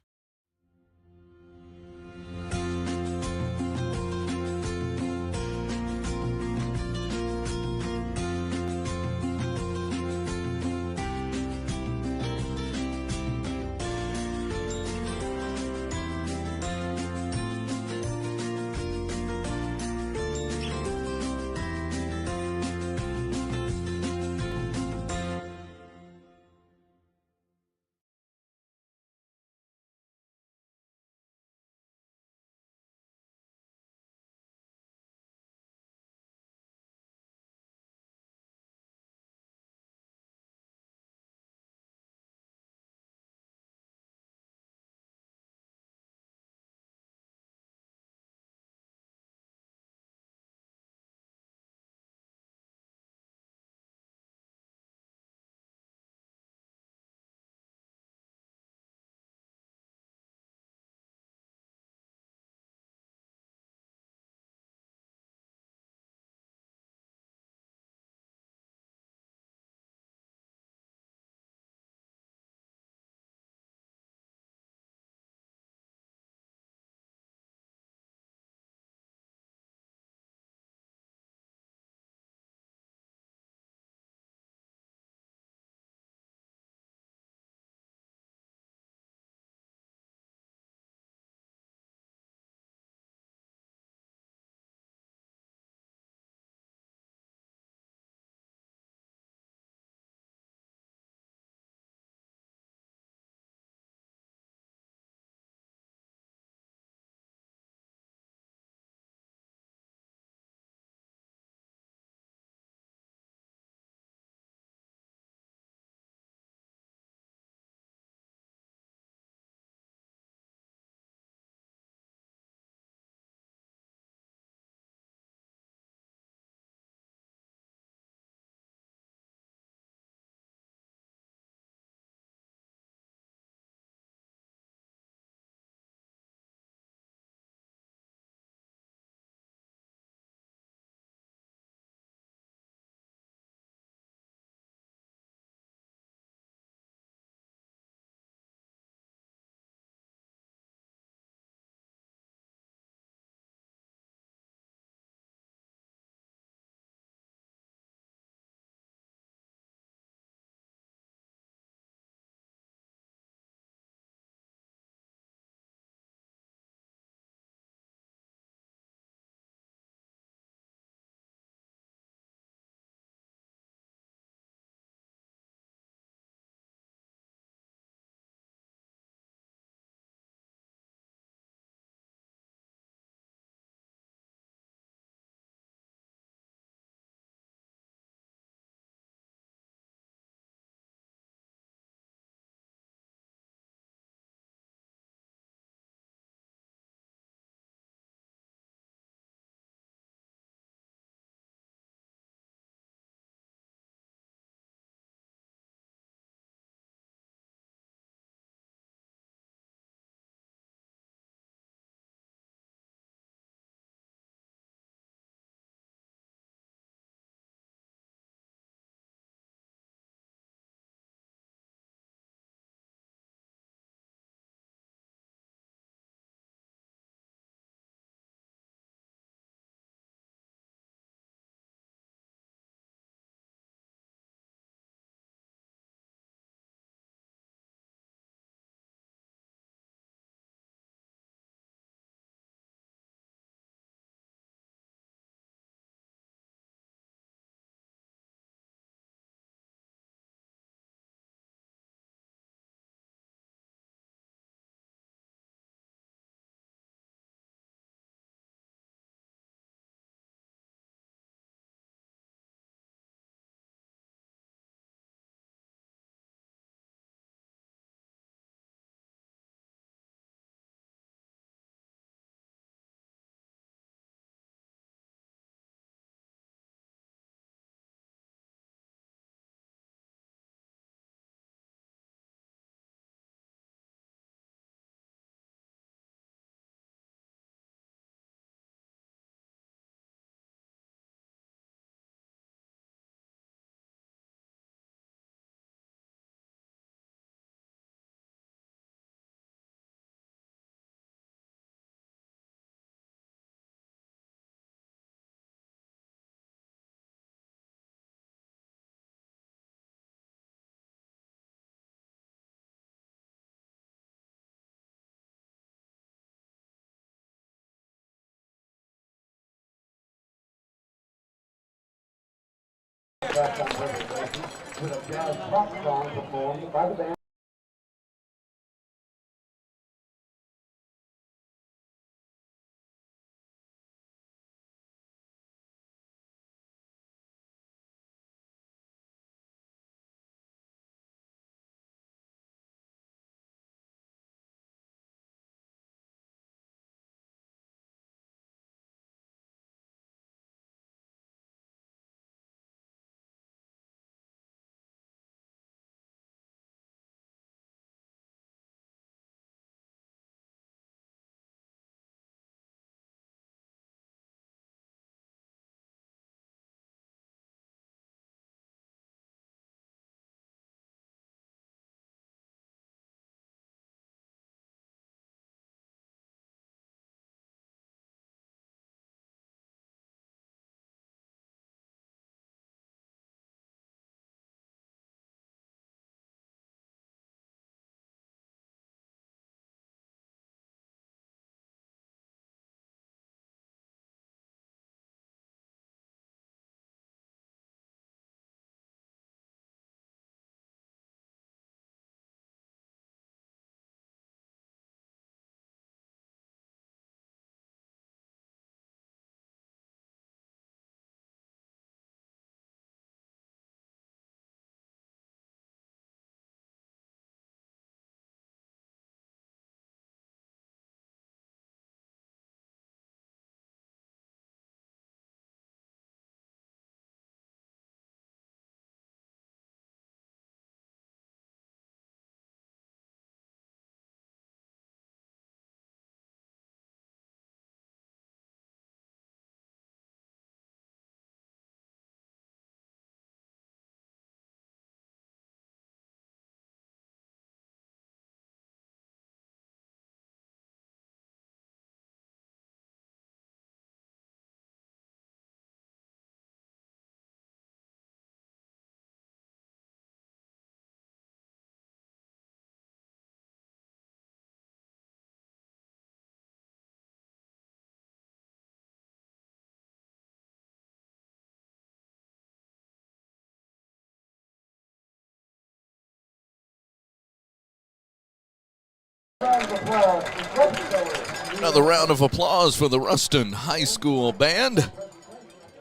Another round of applause for the Ruston High School band.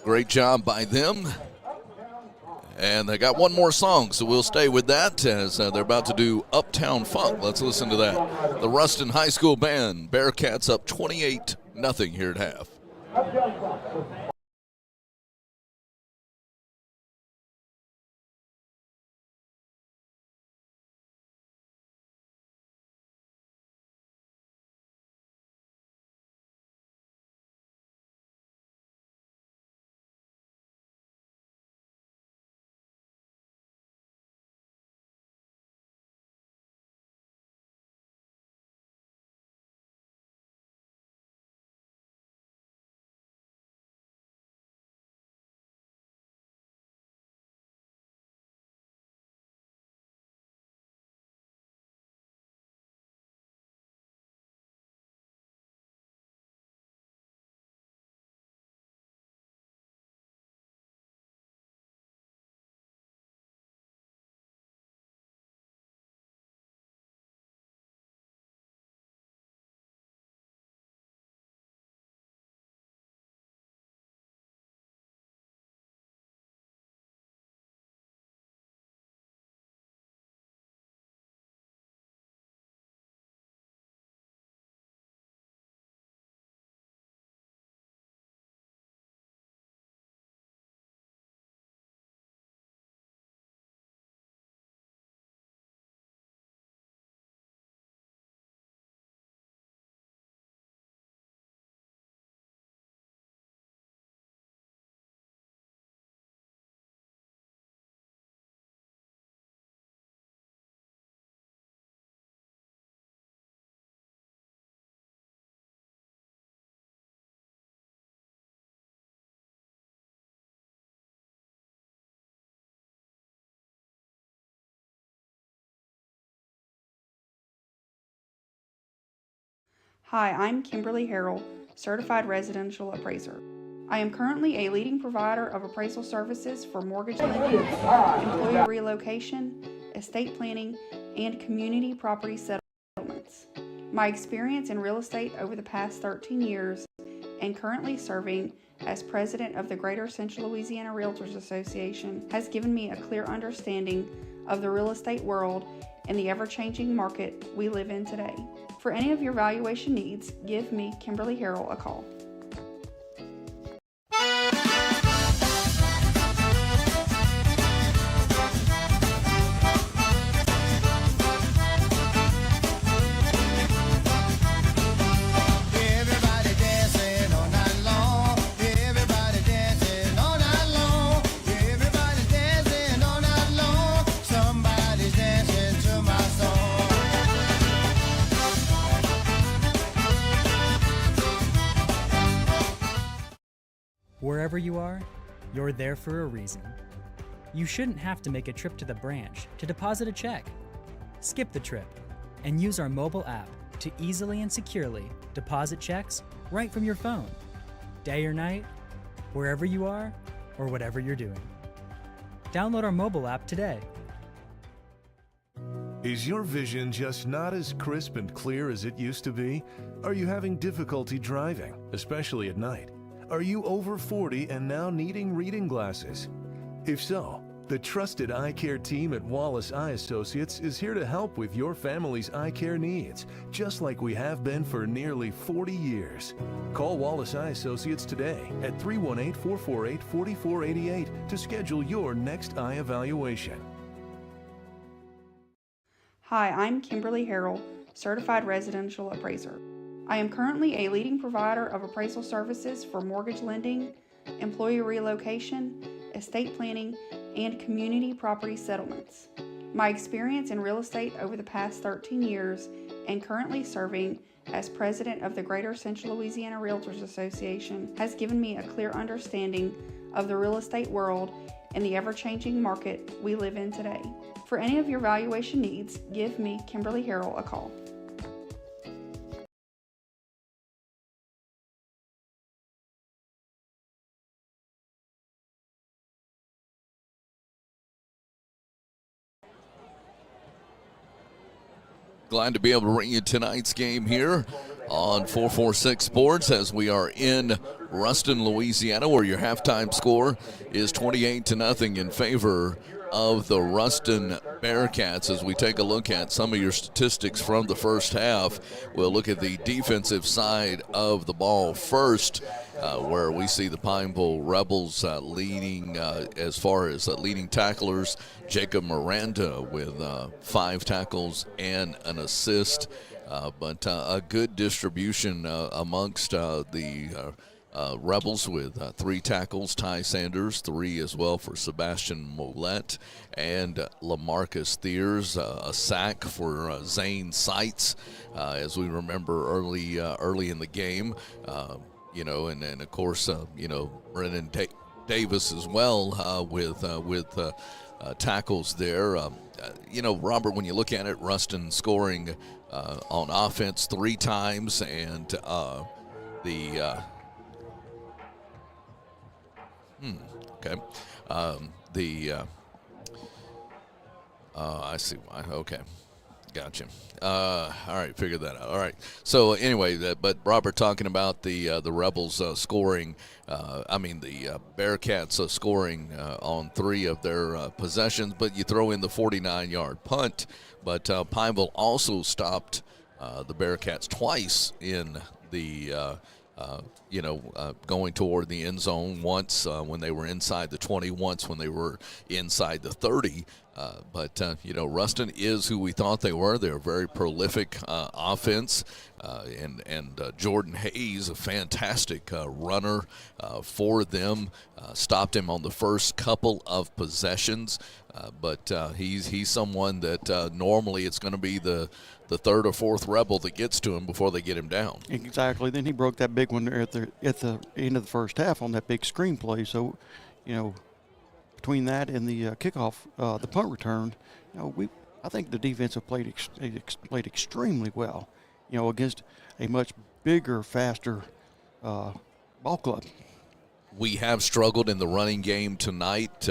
Great job by them. And they got one more song, so we'll stay with that as they're about to do Uptown Funk. Let's listen to that. The Ruston High School band, Bearcats up 28-0 here at half. Hi, I'm Kimberly Harrell, Certified Residential Appraiser. I am currently a leading provider of appraisal services for mortgage lending, employee relocation, estate planning, and community property settlements. My experience in real estate over the past 13 years and currently serving as president of the Greater Central Louisiana Realtors Association has given me a clear understanding of the real estate world and the ever-changing market we live in today. For any of your valuation needs, give me, Kimberly Harrell, a call. Wherever you are, you're there for a reason. You shouldn't have to make a trip to the branch to deposit a check. Skip the trip and use our mobile app to easily and securely deposit checks right from your phone, day or night, wherever you are or whatever you're doing. Download our mobile app today. Is your vision just not as crisp and clear as it used to be? Are you having difficulty driving, especially at night? Are you over 40 and now needing reading glasses? If so, the trusted eye care team at Wallace Eye Associates is here to help with your family's eye care needs, just like we have been for nearly 40 years. Call Wallace Eye Associates today at 318-448-4488 to schedule your next eye evaluation. Hi, I'm Kimberly Harrell, Certified Residential Appraiser. I am currently a leading provider of appraisal services for mortgage lending, employee relocation, estate planning, and community property settlements. My experience in real estate over the past 13 years and currently serving as president of the Greater Central Louisiana Realtors Association has given me a clear understanding of the real estate world and the ever-changing market we live in today. For any of your valuation needs, give me, Kimberly Harrell, a call. Glad to be able to bring you tonight's game here on 446 Sports as we are in Ruston, Louisiana, where your halftime score is 28-0 in favor of the Ruston Bearcats. As we take a look at some of your statistics from the first half, we'll look at the defensive side of the ball first, where we see the Pineville Rebels leading as far as leading tacklers. Jacob Miranda with 5 tackles and an assist, but a good distribution amongst the Rebels with 3 tackles. Ty Sanders, 3 as well for Sebastian Mollett, and LaMarcus Thiers, a sack for Zane Seitz, as we remember early in the game. And of course, Brennan Davis as well with tackles there. Robert, when you look at it, Ruston scoring on offense 3 times, and I see why. Okay. Gotcha. All right, figured that out. All right. So anyway, but Robert talking about the Rebels scoring. The Bearcats scoring on 3 of their possessions, but you throw in the 49-yard punt. But Pineville also stopped the Bearcats twice in the going toward the end zone, once when they were inside the 20, once when they were inside the 30. But Ruston is who we thought they were. They're a very prolific offense, and Jordan Hayes, a fantastic runner for them, stopped him on the first couple of possessions. But he's someone that normally it's going to be the third or fourth Rebel that gets to him before they get him down. Exactly. Then he broke that big one there at the end of the first half on that big screen play. So, between that and the kickoff, the punt return, I think the defense have played extremely well, against a much bigger, faster ball club. We have struggled in the running game tonight,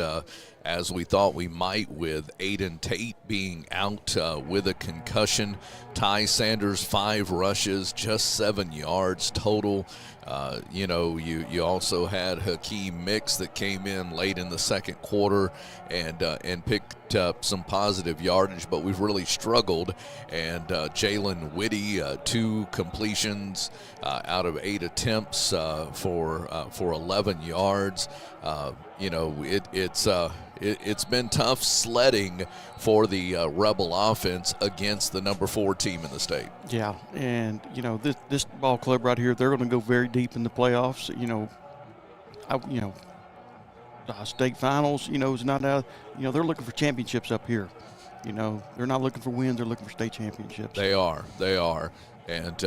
as we thought we might, with Aiden Tate being out with a concussion. Ty Sanders, 5 rushes, just 7 yards total. You also had Hakeem Mix that came in late in the second quarter and picked up some positive yardage, but we've really struggled. And Jalen Whitty, 2 completions out of 8 attempts for 11 yards. It's been tough sledding for the Rebel offense against the number 4 team in the state. Yeah, and this ball club right here, they're going to go very deep in the playoffs. State finals. Is not out. They're looking for championships up here. They're not looking for wins; they're looking for state championships. They are, and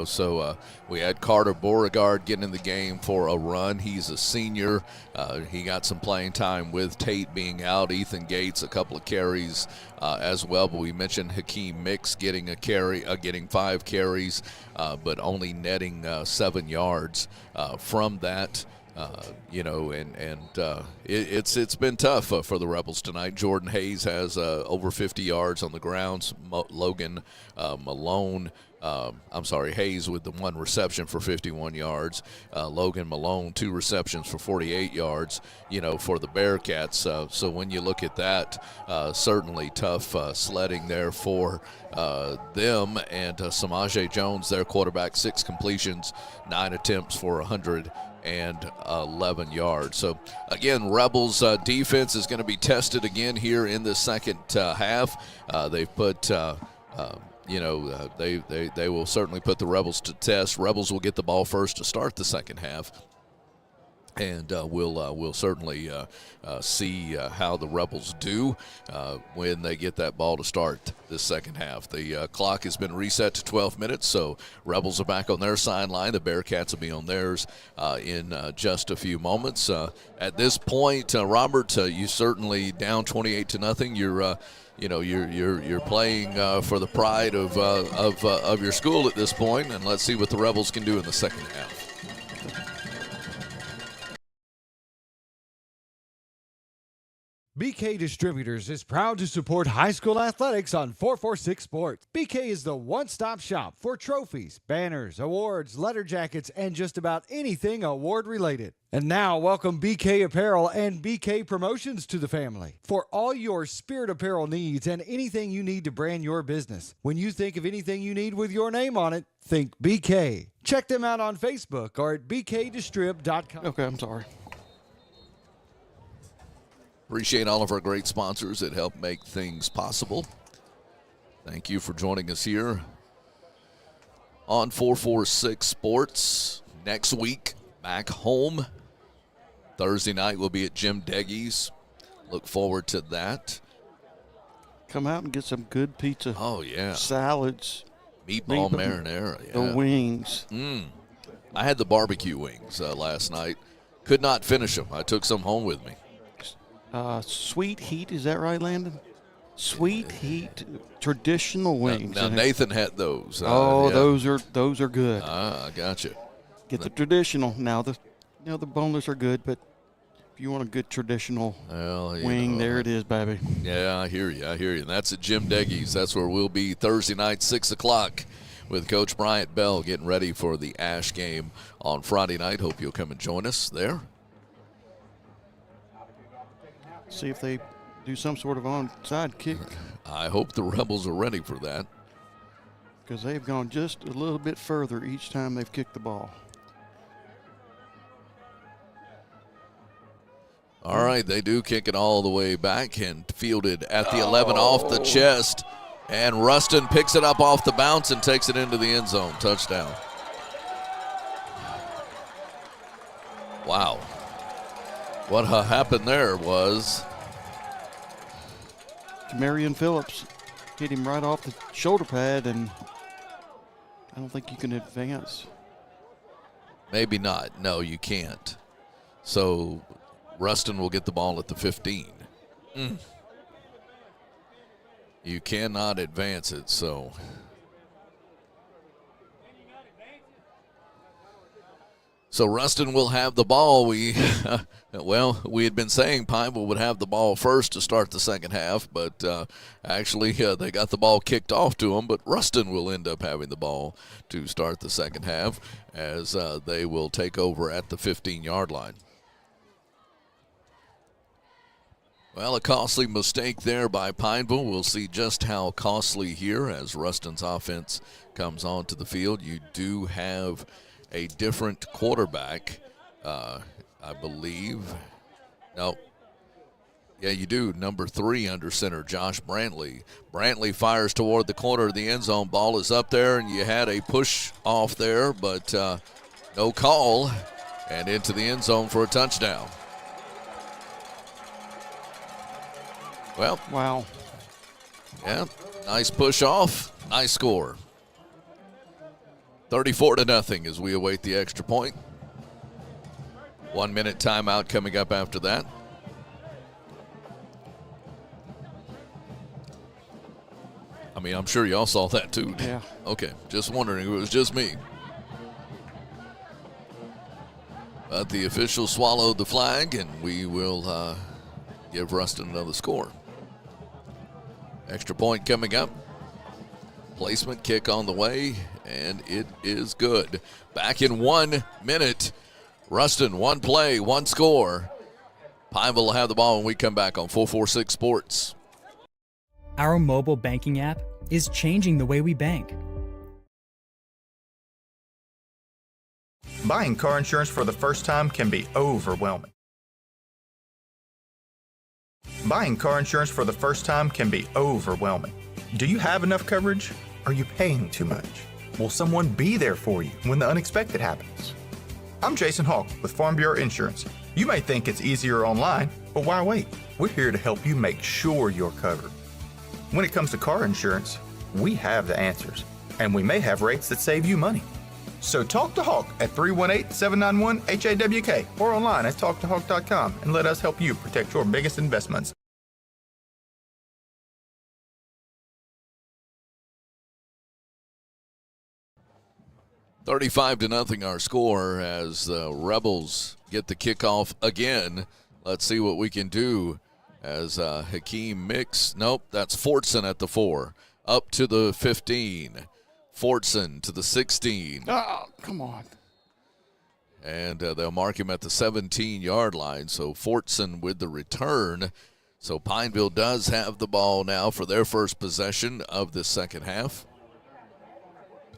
so we had Carter Beauregard getting in the game for a run. He's a senior. He got some playing time with Tate being out. Ethan Gates, a couple of carries as well. But we mentioned Hakeem Mix getting a carry, getting 5 carries, but only netting 7 yards from that. It's been tough for the Rebels tonight. Jordan Hayes has over 50 yards on the grounds. Logan Malone. Hayes with the 1 reception for 51 yards. Logan Malone, 2 receptions for 48 yards, for the Bearcats. So when you look at that, certainly tough sledding there for them. And Samaje Jones, their quarterback, 6 completions, 9 attempts for 111 yards. So, again, Rebels' defense is going to be tested again here in the second half. They've put they will certainly put the Rebels to test. Rebels will get the ball first to start the second half, and we'll certainly see how the Rebels do when they get that ball to start this second half. The clock has been reset to 12 minutes, so Rebels are back on their sideline. The Bearcats will be on theirs in just a few moments. At this point, Robert, you certainly down 28-0. You're playing for the pride of your school at this point, and let's see what the Rebels can do in the second half. BK Distributors is proud to support high school athletics on 446 Sports. BK is the one-stop shop for trophies, banners, awards, letter jackets, and just about anything award-related. And now, welcome BK Apparel and BK Promotions to the family. For all your spirit apparel needs and anything you need to brand your business. When you think of anything you need with your name on it, think BK. Check them out on Facebook or at bkdistrib.com. Okay, I'm sorry. Appreciate all of our great sponsors that help make things possible. Thank you for joining us here on 446 Sports. Next week, back home. Thursday night we'll be at Jim Deggy's. Look forward to that. Come out and get some good pizza. Oh, yeah. Salads. Meatball marinara. Yeah. The wings. I had the barbecue wings last night. Could not finish them. I took some home with me. Sweet Heat, is that right, Landon? Sweet Heat traditional wings. Now Nathan had those. Yeah. those are good. I got you. Get the traditional. Now the boneless are good, but if you want a good traditional wing, there it is, baby. Yeah, I hear you. And that's at Jim Deggy's. That's where we'll be Thursday night, 6 o'clock, with Coach Bryant Bell getting ready for the Ash game on Friday night. Hope you'll come and join us there. See if they do some sort of onside kick. I hope the Rebels are ready for that. Because they've gone just a little bit further each time they've kicked the ball. All right, they do kick it all the way back and fielded at the 11 off the chest. And Ruston picks it up off the bounce and takes it into the end zone. Touchdown. Wow. What happened there was Marion Phillips hit him right off the shoulder pad, and I don't think you can advance. Maybe not. No, you can't. So Ruston will get the ball at the 15. You cannot advance it, so. So Ruston will have the ball. We had been saying Pineville would have the ball first to start the second half, but actually they got the ball kicked off to them, but Ruston will end up having the ball to start the second half as they will take over at the 15-yard line. Well, a costly mistake there by Pineville. We'll see just how costly here as Ruston's offense comes onto the field. You do have a different quarterback, I believe. No. Yeah, you do. Number 3 under center, Josh Brantley. Brantley fires toward the corner of the end zone. Ball is up there, and you had a push off there, but no call, and into the end zone for a touchdown. Well, wow. Yeah, nice push off, nice score. 34-0 as we await the extra point. 1 minute timeout coming up after that. I mean, I'm sure y'all saw that too. Yeah. Okay, just wondering if it was just me. But the officials swallowed the flag, and we will give Ruston another score. Extra point coming up. Placement kick on the way, and it is good. Back in 1 minute. Ruston, one play, one score. Pineville will have the ball when we come back on 446 Sports. Our mobile banking app is changing the way we bank. Buying car insurance for the first time can be overwhelming. Buying car insurance for the first time can be overwhelming. Do you have enough coverage? Are you paying too much? Will someone be there for you when the unexpected happens? I'm Jason Hawk with Farm Bureau Insurance. You may think it's easier online, but why wait? We're here to help you make sure you're covered. When it comes to car insurance, we have the answers, and we may have rates that save you money. So talk to Hawk at 318-791-HAWK or online at talktohawk.com and let us help you protect your biggest investments. $35-0 our score as the Rebels get the kickoff again. Let's see what we can do as Hakeem Mix. Nope, that's Fortson at the 4. Up to the 15. Fortson to the 16. Oh, come on. And they'll mark him at the 17-yard line. So Fortson with the return. So Pineville does have the ball now for their first possession of the second half.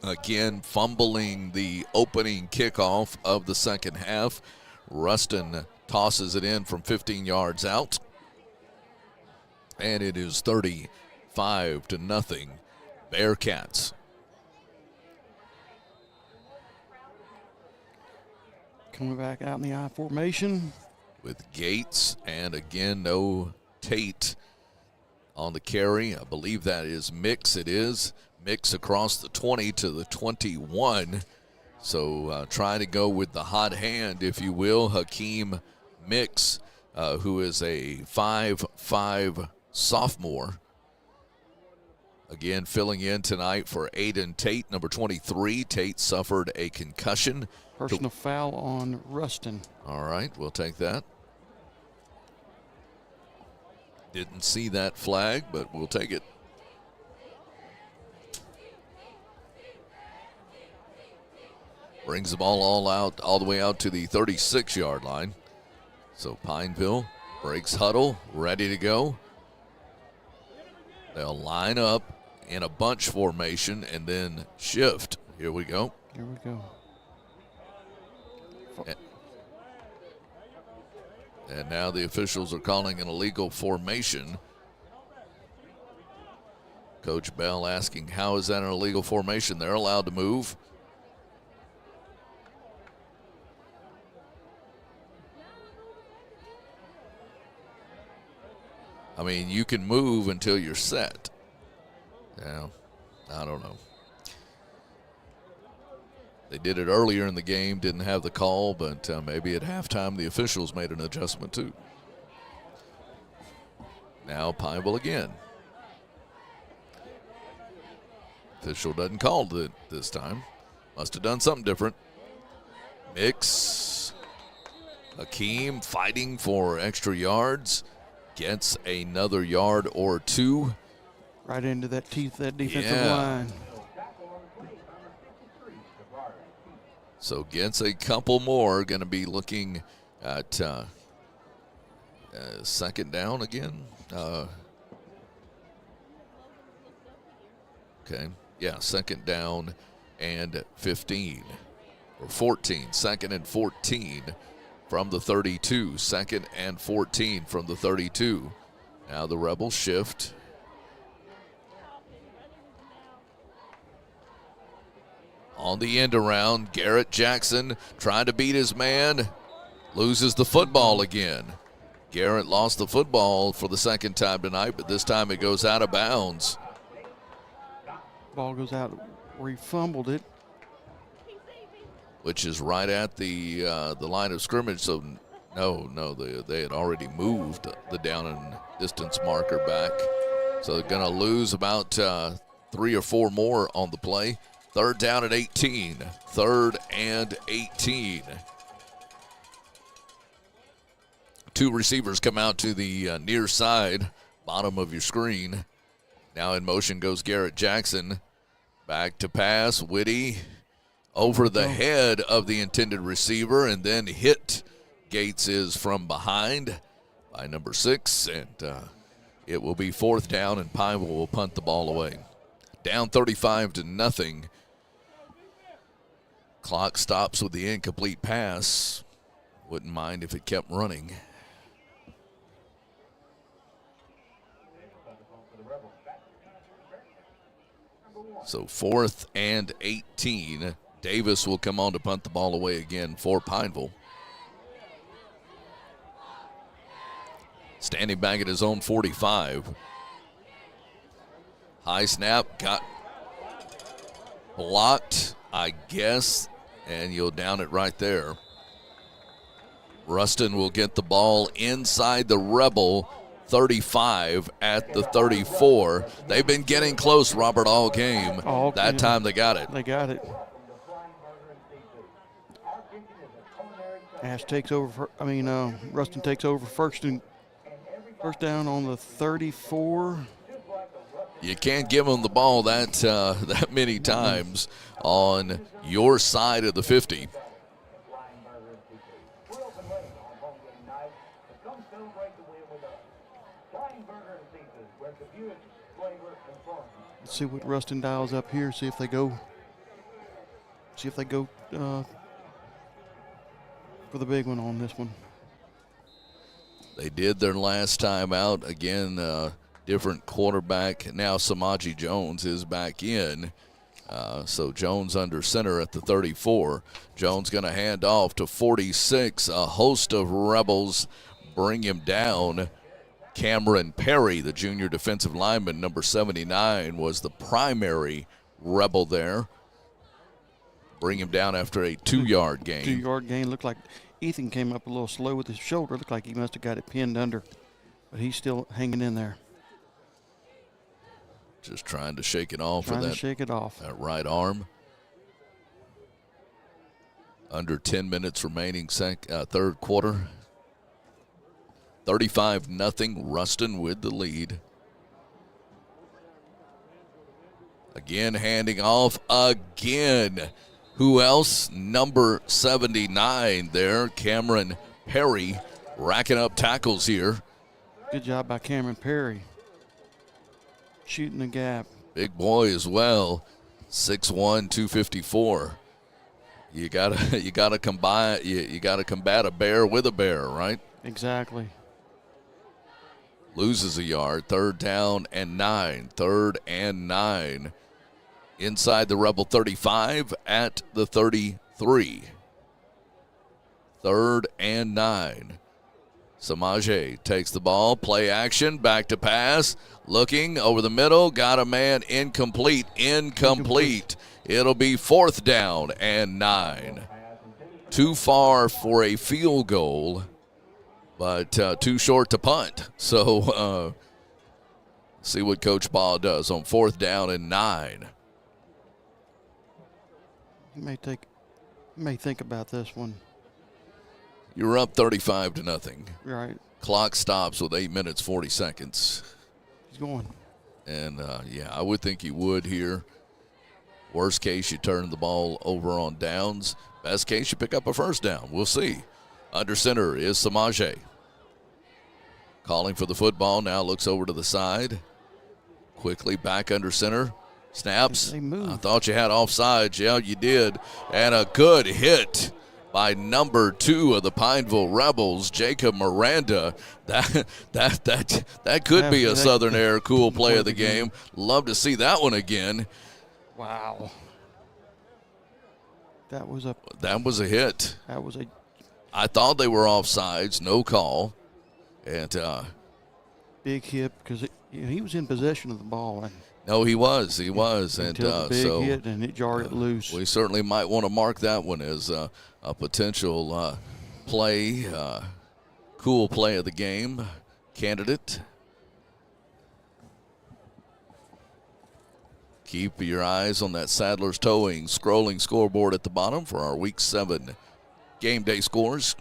Again, fumbling the opening kickoff of the second half. Ruston tosses it in from 15 yards out. And it is 35-0 Bearcats. Coming back out in the I formation. With Gates, and again, no Tate on the carry. I believe that is Mix. It is. Mix across the 20 to the 21. So trying to go with the hot hand, if you will. Hakeem Mix, who is a 5'5" sophomore. Again, filling in tonight for Aiden Tate, number 23. Tate suffered a concussion. Personal foul on Ruston. All right, we'll take that. Didn't see that flag, but we'll take it. Brings the ball all the way out to the 36-yard line. So Pineville breaks huddle, ready to go. They'll line up in a bunch formation and then shift. Here we go. Here we go. And now the officials are calling an illegal formation. Coach Bell asking, how is that an illegal formation? They're allowed to move. I mean, you can move until you're set. Yeah, I don't know. They did it earlier in the game, didn't have the call, but maybe at halftime the officials made an adjustment too. Now Pineville again. Official doesn't call it this time. Must have done something different. Mix. Hakeem fighting for extra yards. Gets another yard or two. Right into that teeth, that defensive Yeah. line. So gets a couple more. Going to be looking at second down again. Okay. Yeah, second down and 15 or 14. Second and 14 from the 32. Second and 14 from the 32. Now the Rebels shift. On the end around, Garrett Jackson trying to beat his man. Loses the football again. Garrett lost the football for the second time tonight, but this time it goes out of bounds. Ball goes out where he fumbled it. Which is right at the line of scrimmage. So, no, they had already moved the down and distance marker back. So they're going to lose about 3 or 4 more on the play. Third down and 18. Third and 18. 2 receivers come out to the near side, bottom of your screen. Now in motion goes Garrett Jackson. Back to pass. Whitty over the head of the intended receiver and then hit Gates is from behind by number 6. And it will be fourth down and Pineville will punt the ball away. Down 35-0. Clock stops with the incomplete pass. Wouldn't mind if it kept running. So 4th and 18. Davis will come on to punt the ball away again for Pineville. Standing back at his own 45. High snap, got blocked, I guess, and you'll down it right there. Ruston will get the ball inside the Rebel 35 at the 34. They've been getting close, Robert, all game. That time they got it. They got it. Ruston takes over first down on the 34. You can't give them the ball that many times on your side of the 50. Let's see what Ruston dials up here. See if they go for the big one on this one. They did their last time out. Again, different quarterback. Now Samaji Jones is back in. So Jones under center at the 34. Jones going to hand off to 46. A host of Rebels bring him down. Cameron Perry, the junior defensive lineman, number 79, was the primary Rebel there. Bring him down after a 2-yard gain. 2-yard gain. Looked like Ethan came up a little slow with his shoulder. Looked like he must have got it pinned under, but he's still hanging in there. Just trying to shake it off for that right arm. Under 10 minutes remaining, third quarter. 35-0, Ruston with the lead. Again, handing off again. Who else? Number 79 there, Cameron Perry, racking up tackles here. Good job by Cameron Perry. Shooting the gap. Big boy as well. 6'1", 254. You gotta combat a bear with a bear, right? Exactly. Loses a yard. Third down and 9. Third and 9. Inside the Rebel 35 at the 33. Third and 9. Samaje takes the ball. Play action. Back to pass. Looking over the middle. Got a man. Incomplete. It'll be fourth down and 9. Too far for a field goal, but too short to punt. So see what Coach Ball does on fourth down and 9. He may take May think about this one. You're up 35-0. Right. Clock stops with 8 minutes, 40 seconds. He's going. And, I would think you would here. Worst case, you turn the ball over on downs. Best case, you pick up a first down. We'll see. Under center is Samaje. Calling for the football, now looks over to the side. Quickly back under center. Snaps. They move. I thought you had offsides. Yeah, you did. And a good hit by number 2 of the Pineville Rebels, Jacob Miranda. That could be a Southern Air cool play of the game. Love to see that one again. Wow. That was a hit. That was a. I thought they were offsides, no call. And big hit because he was in possession of the ball. No, he was. And the big hit, and it jarred it loose. We certainly might want to mark that one as a potential play, cool play of the game candidate. Keep your eyes on that Sadler's Towing scrolling scoreboard at the bottom for our Week 7 game day scores.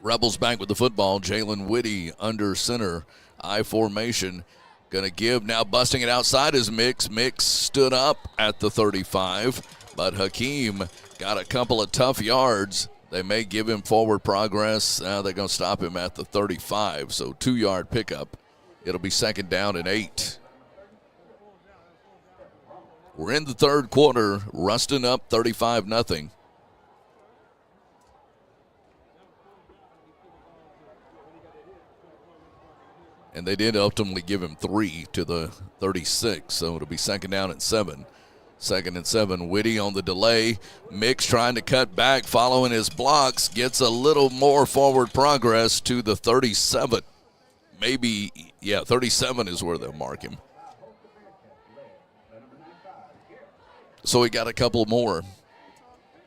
Rebels back with the football. Jalen Whitty under center. I formation. Going to give now, busting it outside is Mix. Mix stood up at the 35, but Hakeem got a couple of tough yards. They may give him forward progress. They're going to stop him at the 35, so 2-yard pickup. It'll be 2nd down and 8. We're in the third quarter. Ruston up 35-0. And they did ultimately give him 3 to the 36, so it'll be 2nd down and 7. 2nd and 7, Whitty on the delay. Mix trying to cut back, following his blocks, gets a little more forward progress to the 37. Maybe, 37 is where they'll mark him. So he got a couple more.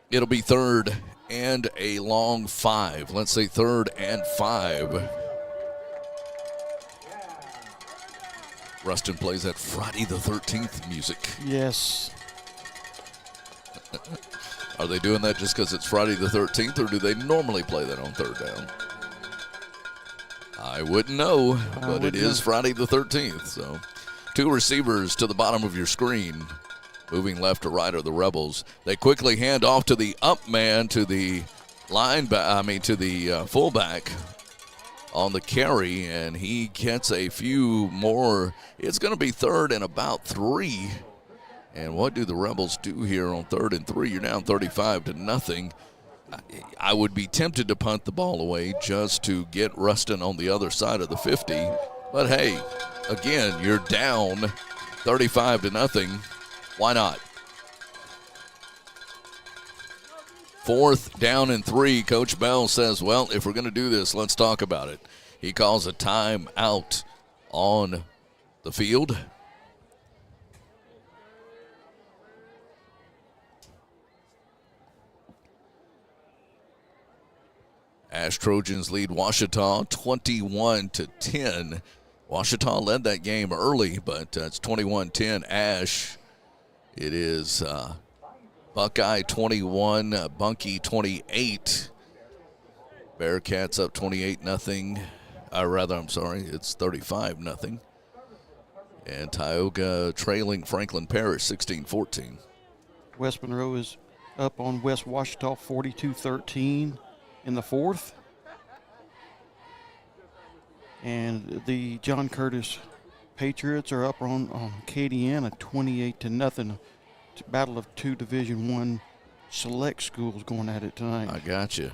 It'll be 3rd and a long 5. Let's say 3rd and 5. Ruston plays that Friday the 13th music. Yes. Are they doing that just because it's Friday the 13th, or do they normally play that on 3rd down? I wouldn't know, but it is Friday the 13th. So 2 receivers to the bottom of your screen. Moving left to right are the Rebels. They quickly hand off to the up man, to the fullback on the carry, and he gets a few more. It's going to be 3rd and about 3. And what do the Rebels do here on 3rd and 3? You're down 35-0. I would be tempted to punt the ball away just to get Ruston on the other side of the 50. But hey, again, you're down 35-0. Why not? 4th down and 3. Coach Bell says, well, if we're going to do this, let's talk about it. He calls a timeout on the field. Ash Trojans lead Ouachita 21-10. Ouachita led that game early, but it's 21-10 Ash. It is Buckeye 21, Bunkie 28. Bearcats up 28-0. It's 35-0. And Tioga trailing Franklin Parish 16-14. West Monroe is up on West Ouachita 42-13 in the 4th. And the John Curtis Patriots are up on Acadiana 28-0. It's a battle of 2 Division I select schools going at it tonight. I got you.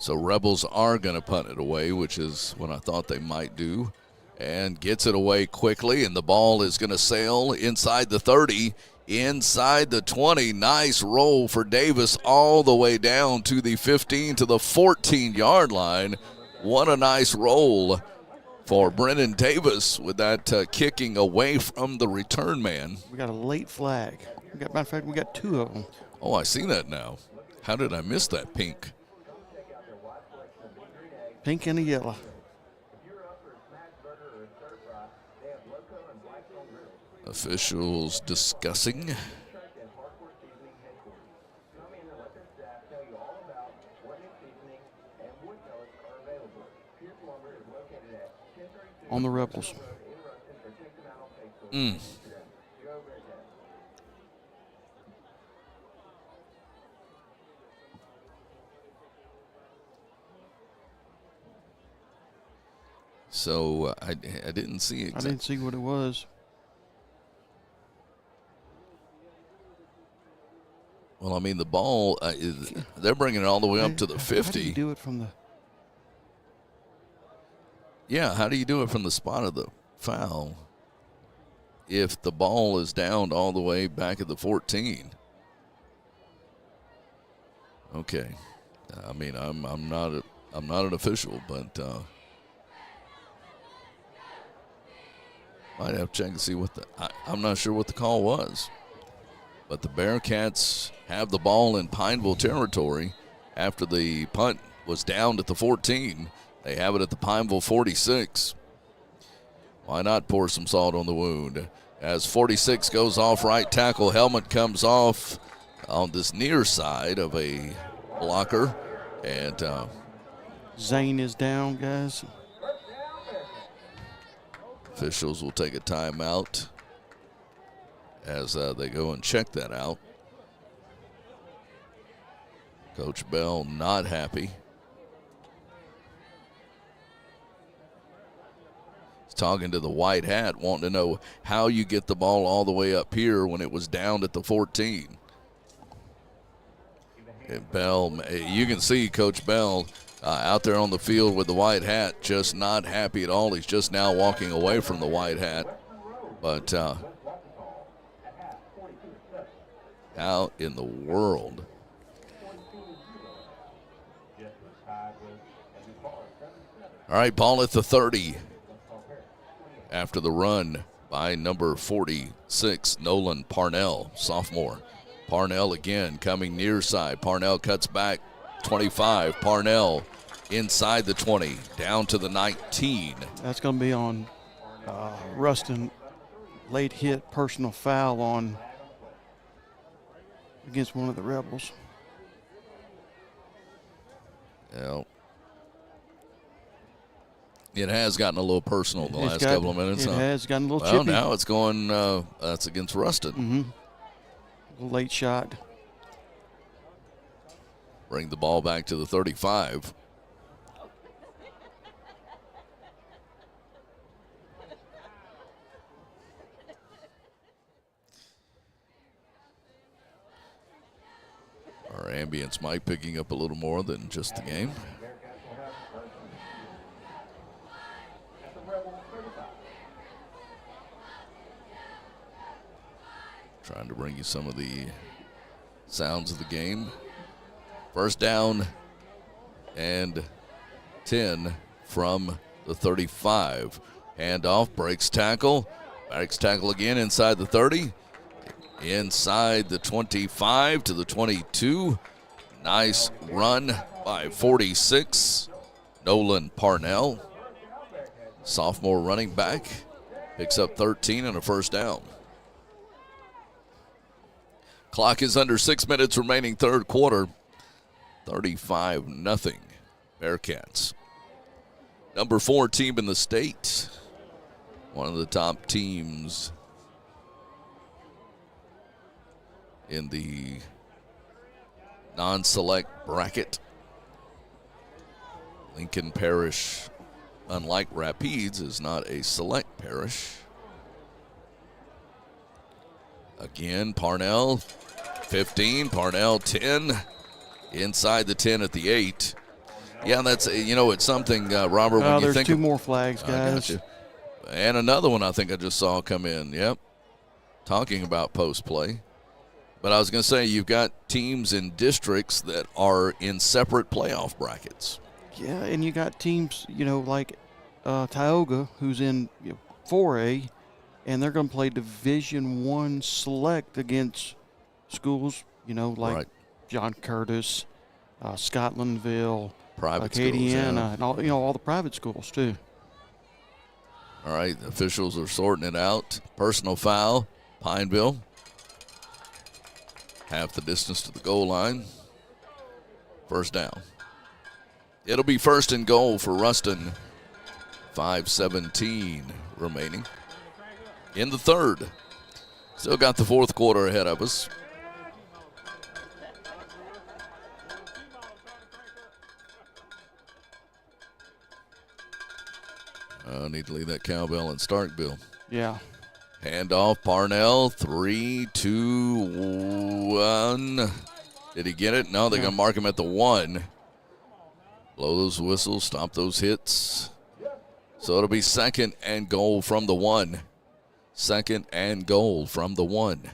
So Rebels are going to punt it away, which is what I thought they might do. And gets it away quickly, and the ball is going to sail inside the 30, inside the 20. Nice roll for Davis all the way down to the 15 to the 14-yard line. What a nice roll for Brennan Davis with that kicking away from the return man. We got a late flag. Matter of fact, we got 2 of them. Oh, I see that now. How did I miss that pink? Pink and a yellow. Officials discussing. On the Rebels. So I didn't see I didn't see what it was. Well, I mean, the ball, they're bringing it all the way up to the 50. How do you do it from the... Yeah, how do you do it from the spot of the foul if the ball is down all the way back at the 14? Okay. I mean, I'm not an official, but might have to check and see what I'm not sure what the call was. But the Bearcats have the ball in Pineville territory after the punt was downed at the 14. They have it at the Pineville 46. Why not pour some salt on the wound? As 46 goes off right tackle, helmet comes off on this near side of a blocker. And Zane is down, guys. Officials will take a timeout as they go and check that out. Coach Bell not happy. He's talking to the white hat, wanting to know how you get the ball all the way up here when it was down at the 14. And Bell, you can see Coach Bell out there on the field with the white hat, just not happy at all. He's just now walking away from the white hat. But how in the world? All right, ball at the 30 after the run by number 46, Nolan Parnell, sophomore. Parnell again coming near side. Parnell cuts back, 25. Parnell inside the 20, down to the 19. That's going to be on Ruston. Late hit, personal foul on against one of the Rebels. Yeah. It has gotten a little personal in the last couple of minutes. It has gotten a little chippy. chippy. Now it's going, that's against Ruston. Mm-hmm. Late shot. Bring the ball back to the 35. Our ambience mic picking up a little more than just the game. Trying to bring you some of the sounds of the game. First down and 10 from the 35. Handoff, breaks tackle again inside the 30. Inside the 25 to the 22. Nice run by 46. Nolan Parnell, sophomore running back, picks up 13 and a first down. Clock is under 6 minutes remaining third quarter. 35-0 Bearcats. Number 4 team in the state. One of the top teams in the non-select bracket. Lincoln Parish, unlike Rapides, is not a select parish. Again, Parnell, 15, Parnell, 10, inside the 10 at the 8. Yeah, that's, it's something, Robert, when you there's think. There's 2 more flags, guys. Gotcha. And another one I think I just saw come in, yep. Talking about post play. But I was going to say, you've got teams in districts that are in separate playoff brackets. Yeah, and you got teams, like Tioga, who's in 4A, and they're going to play Division I select against schools, like right. John Curtis, Scotlandville, private Acadiana, schools, yeah. and all the private schools too. All right, the officials are sorting it out. Personal foul, Pineville. Half the distance to the goal line. First down. It'll be first and goal for Ruston. 5:17 remaining in the third. Still got the fourth quarter ahead of us. I need to leave that cowbell in Starkville. Yeah. Handoff, Parnell, 3, 2, 1. Did he get it? No, they're going to mark him at the 1. Blow those whistles, stop those hits. So it'll be second and goal from the 1. Second and goal from the 1.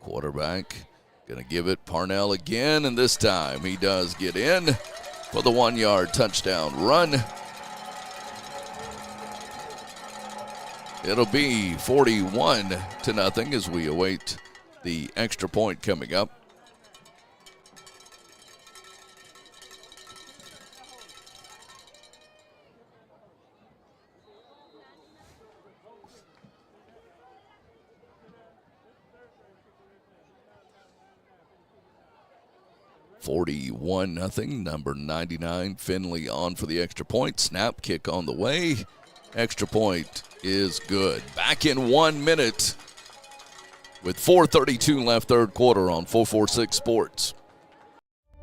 Quarterback going to give it Parnell again, and this time he does get in for the 1-yard touchdown run. It'll be 41-0 as we await the extra point coming up. $41-0. Number 99, Finley on for the extra point. Snap, kick on the way. Extra point is good. Back in 1 minute with 4:32 left third quarter on 446 Sports.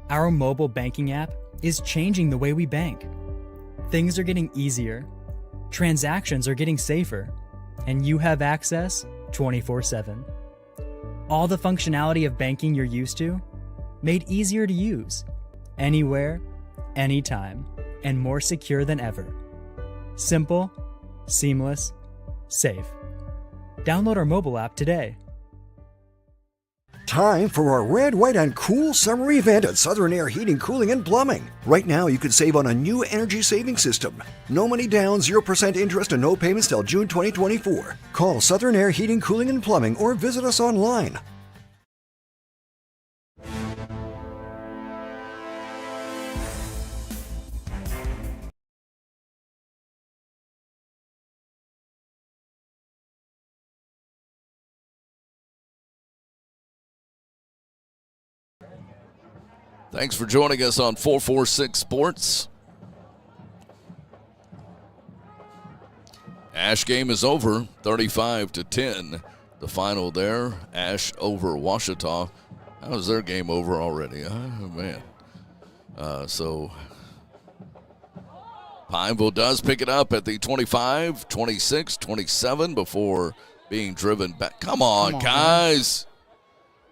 Our mobile banking app is changing the way we bank. Things are getting easier, transactions are getting safer, and you have access 24/7. All the functionality of banking you're used to, made easier to use, anywhere, anytime, and more secure than ever. Simple, seamless, safe. Download our mobile app today. Time for our red, white, and cool summer event at Southern Air Heating, Cooling, and Plumbing. Right now, you can save on a new energy saving system. No money down, 0% interest, and no payments till June 2024. Call Southern Air Heating, Cooling, and Plumbing or visit us online. Thanks for joining us on 446 Sports. Ash game is over, 35-10. The final there, Ash over Ouachita. How is their game over already? Oh, man. So Pineville does pick it up at the 25, 26, 27 before being driven back. Come on, guys.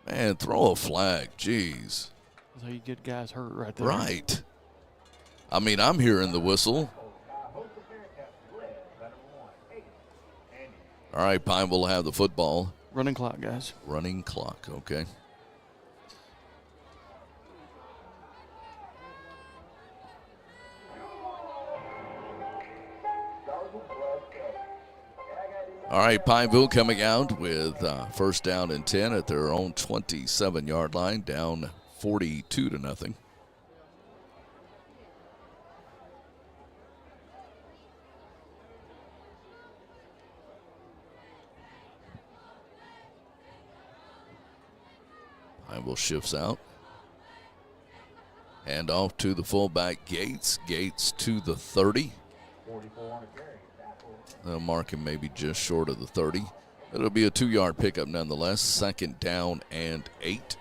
Man, throw a flag. Jeez. That's how you get guys hurt right there. Right. I mean, I'm hearing the whistle. All right, Pineville will have the football. Running clock, guys. Running clock, okay. All right, Pineville coming out with first down and 10 at their own 27-yard line, down 42-0. Pineville shifts out. Hand off to the fullback, Gates. Gates to the 30. They'll mark him maybe just short of the 30. It'll be a 2-yard pickup nonetheless. Second down and 8.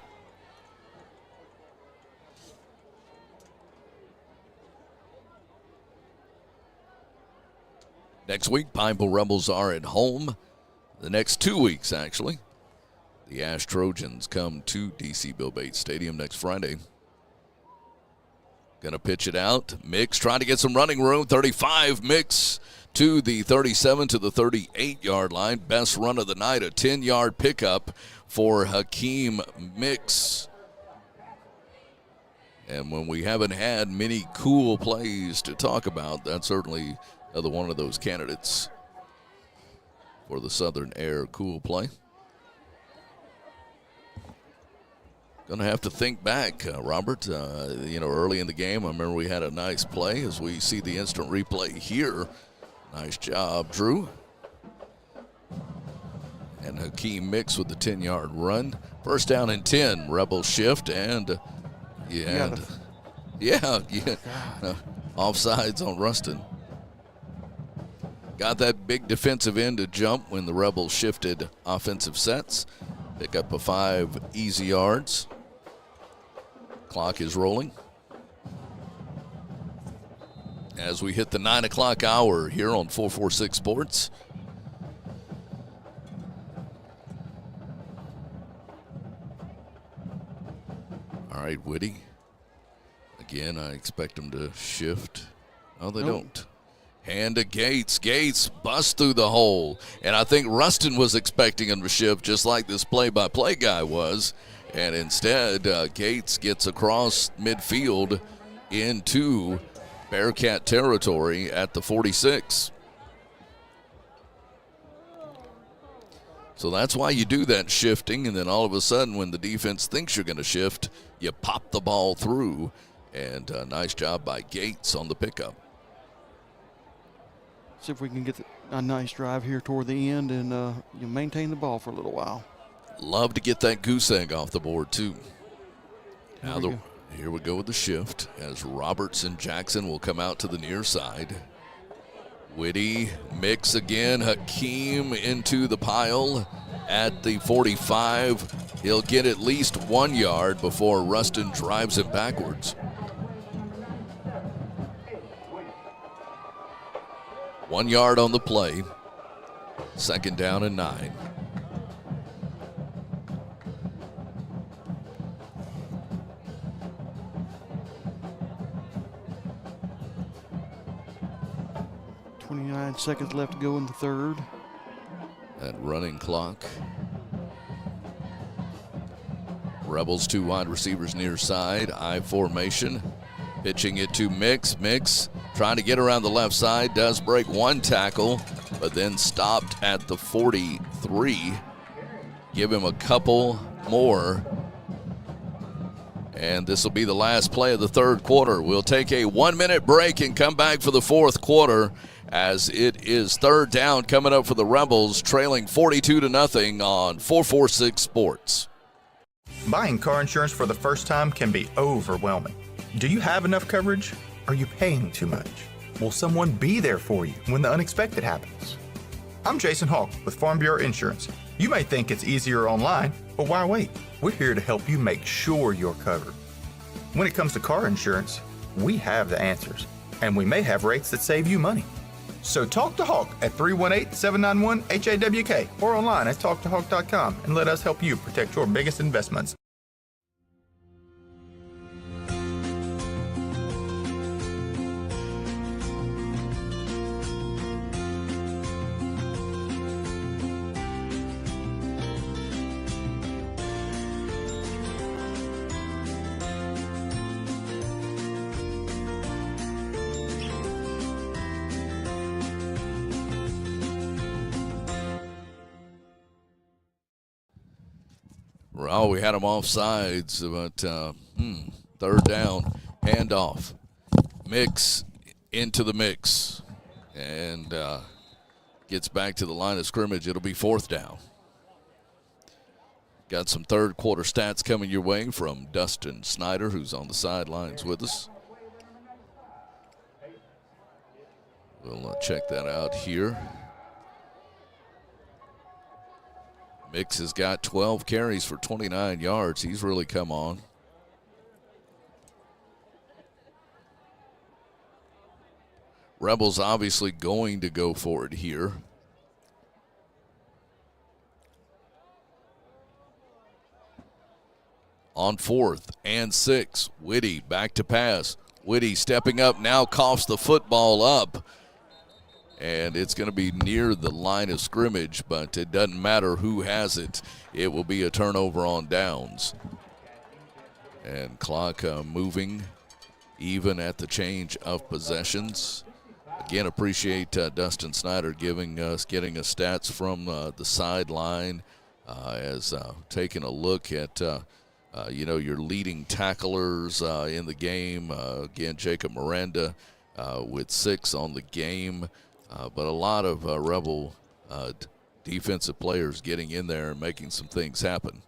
Next week, Pineville Rebels are at home. The next 2 weeks, actually. The Ash Trojans come to DC Bill Bates Stadium next Friday. Going to pitch it out. Mix trying to get some running room. 35, Mix to the 37 to the 38-yard line. Best run of the night, a 10-yard pickup for Hakeem Mix. And when we haven't had many cool plays to talk about, that's certainly one of those candidates for the Southern Air cool play. Going to have to think back, Robert. Early in the game, I remember we had a nice play as we see the instant replay here. Nice job, Drew. And Hakeem Mix with the 10-yard run. First down and 10. Rebels shift and offsides on Ruston. Got that big defensive end to jump when the Rebels shifted offensive sets. Pick up a 5 easy yards. Clock is rolling as we hit the 9 o'clock hour here on 446 Sports. All right, Whitty. Again, I expect him to shift. Oh, they don't. Hand to Gates. Gates busts through the hole. And I think Ruston was expecting him to shift just like this play-by-play guy was. And instead, Gates gets across midfield into Bearcat territory at the 46. So that's why you do that shifting, and then all of a sudden when the defense thinks you're going to shift, you pop the ball through. And a nice job by Gates on the pickup. See if we can get a nice drive here toward the end and you maintain the ball for a little while. Love to get that goose egg off the board, too. Here we go with the shift as Roberts and Jackson will come out to the near side. Whitty, Mix again, Hakeem into the pile at the 45. He'll get at least 1 yard before Ruston drives him backwards. 1 yard on the play. Second down and 9. Seconds left to go in the third. That running clock. Rebels 2 wide receivers near side. I formation. Pitching it to Mix. Mix trying to get around the left side. Does break 1 tackle, but then stopped at the 43. Give him a couple more. And this will be the last play of the third quarter. We'll take a 1-minute break and come back for the fourth quarter, as it is third down coming up for the Rebels, trailing 42-0 on 446 Sports. Buying car insurance for the first time can be overwhelming. Do you have enough coverage? Are you paying too much? Will someone be there for you when the unexpected happens? I'm Jason Hawk with Farm Bureau Insurance. You may think it's easier online, but why wait? We're here to help you make sure you're covered. When it comes to car insurance, we have the answers, and we may have rates that save you money. So talk to Hawk at 318-791-HAWK or online at talktohawk.com and let us help you protect your biggest investments. Oh, we had him off sides, but third down, handoff. Mix into the mix and gets back to the line of scrimmage. It'll be fourth down. Got some third quarter stats coming your way from Dustin Snyder, who's on the sidelines with us. We'll check that out here. Mix has got 12 carries for 29 yards. He's really come on. Rebels obviously going to go for it here. On 4th and 6, Whitty back to pass. Whitty stepping up, now coughs the football up. And it's going to be near the line of scrimmage, but it doesn't matter who has it. It will be a turnover on downs. And clock moving even at the change of possessions. Again, appreciate Dustin Snyder getting us stats from the sideline as taking a look at your leading tacklers in the game. Again, Jacob Miranda with 6 on the game. But a lot of Rebel defensive players getting in there and making some things happen.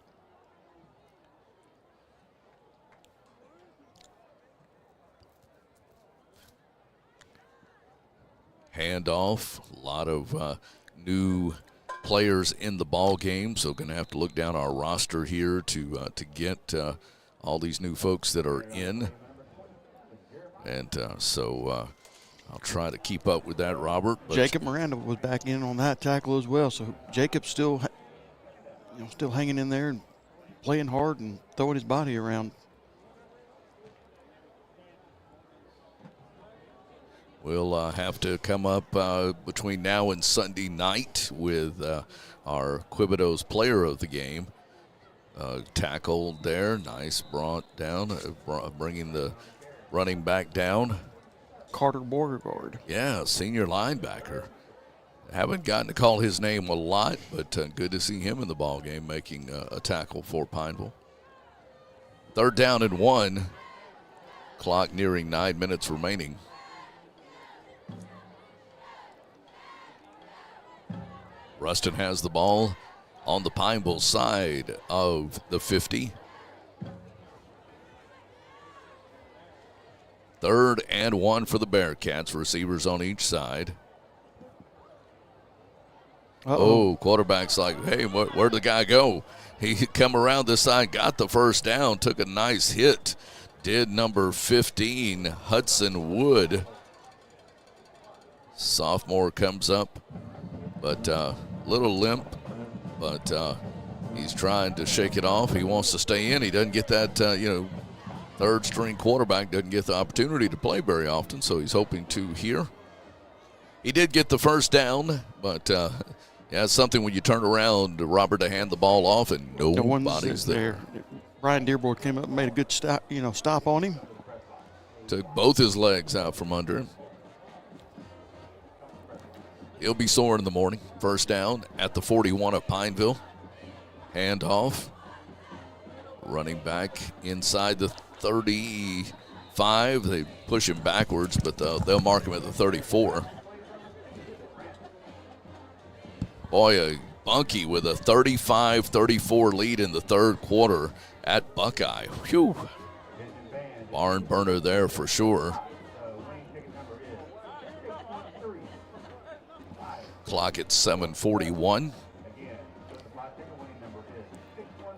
Handoff, a lot of new players in the ball game, so going to have to look down our roster here to get all these new folks that are in. And so I'll try to keep up with that, Robert. But Jacob Miranda was back in on that tackle as well, so Jacob's still hanging in there and playing hard and throwing his body around. We'll have to come up between now and Sunday night with our Quibido's player of the game. Tackled there, nice, brought down, bringing the running back down. Carter Beauregard. Yeah, senior linebacker. Haven't gotten to call his name a lot, but good to see him in the ball game making a tackle for Pineville. 3rd down and 1. Clock nearing 9 minutes remaining. Ruston has the ball on the Pineville side of the 50. 3rd and 1 for the Bearcats. Receivers on each side. Quarterback's like, hey, where'd the guy go? He come around this side, got the first down, took a nice hit. Did number 15, Hudson Wood. Sophomore comes up, but little limp, but he's trying to shake it off. He wants to stay in. He doesn't get that, 3rd-string quarterback doesn't get the opportunity to play very often, so he's hoping to here. He did get the first down, but it's something when you turn around, Robert, to hand the ball off and nobody's there. Brian Dearborn came up and made a good stop on him. Took both his legs out from under him. He'll be sore in the morning. First down at the 41 of Pineville. Handoff. Running back inside the 35. They push him backwards, but they'll mark him at the 34. Boy, a Bunky with a 35-34 lead in the 3rd quarter at Buckeye. Whew. Barn burner there for sure. Clock at 7:41.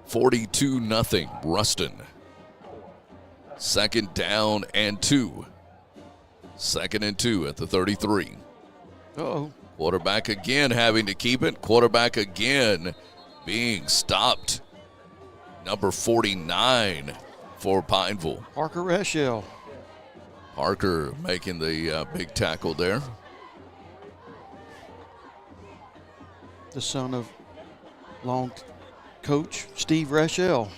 42-0 Ruston. 2nd down and 2. 2nd and 2 at the 33. Uh-oh. Quarterback again having to keep it. Quarterback again being stopped. Number 49 for Pineville. Parker Reschel. Parker making the big tackle there. The son of long coach Steve Reschel.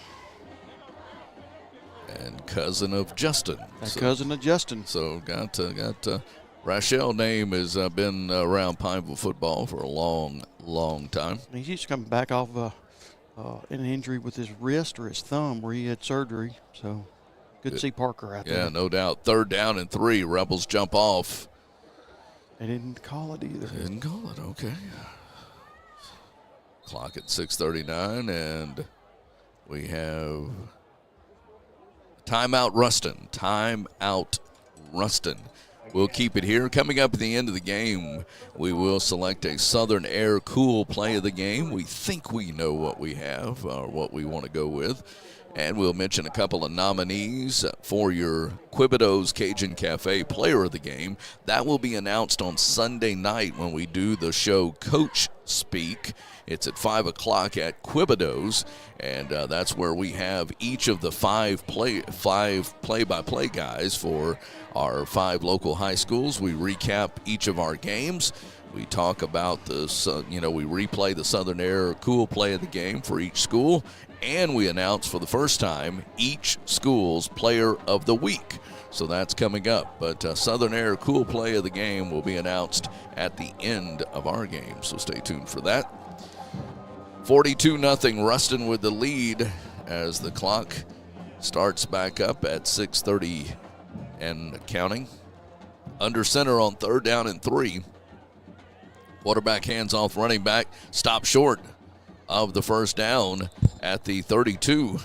And cousin of Justin. Cousin of Justin. So got Rachel name has been around Pineville football for a long, long time. He's just coming back off an injury with his wrist or his thumb where he had surgery. So good to see Parker out there. Yeah, no doubt. 3rd down and 3. Rebels jump off. They didn't call it either. They didn't call it, okay. Clock at 6:39, and we have timeout Ruston. Timeout Ruston. We'll keep it here. Coming up at the end of the game, we will select a Southern Air Cool play of the game. We think we know what we have or what we want to go with. And we'll mention a couple of nominees for your Quibido's Cajun Cafe player of the game. That will be announced on Sunday night when we do the show Coach Speak. It's at 5 o'clock at Quibido's, and that's where we have each of the five play-by-play guys for our 5 local high schools. We recap each of our games. We talk about we replay the Southern Air Cool play of the game for each school, and we announce for the first time each school's player of the week. So that's coming up. But Southern Air Cool play of the game will be announced at the end of our game, so stay tuned for that. 42-0 Ruston with the lead as the clock starts back up at 6:30 and counting. Under center on 3rd down and 3. Quarterback hands off running back. Stop short of the first down at the 32.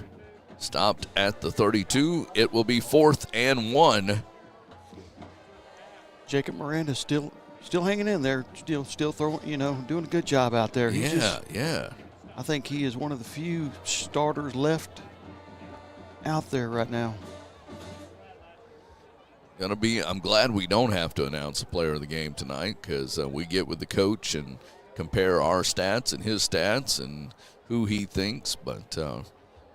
Stopped at the 32. It will be 4th and 1. Jacob Miranda's still hanging in there, still throwing, doing a good job out there. Yeah. I think he is one of the few starters left out there right now. I'm glad we don't have to announce the player of the game tonight, because we get with the coach and compare our stats and his stats and who he thinks. But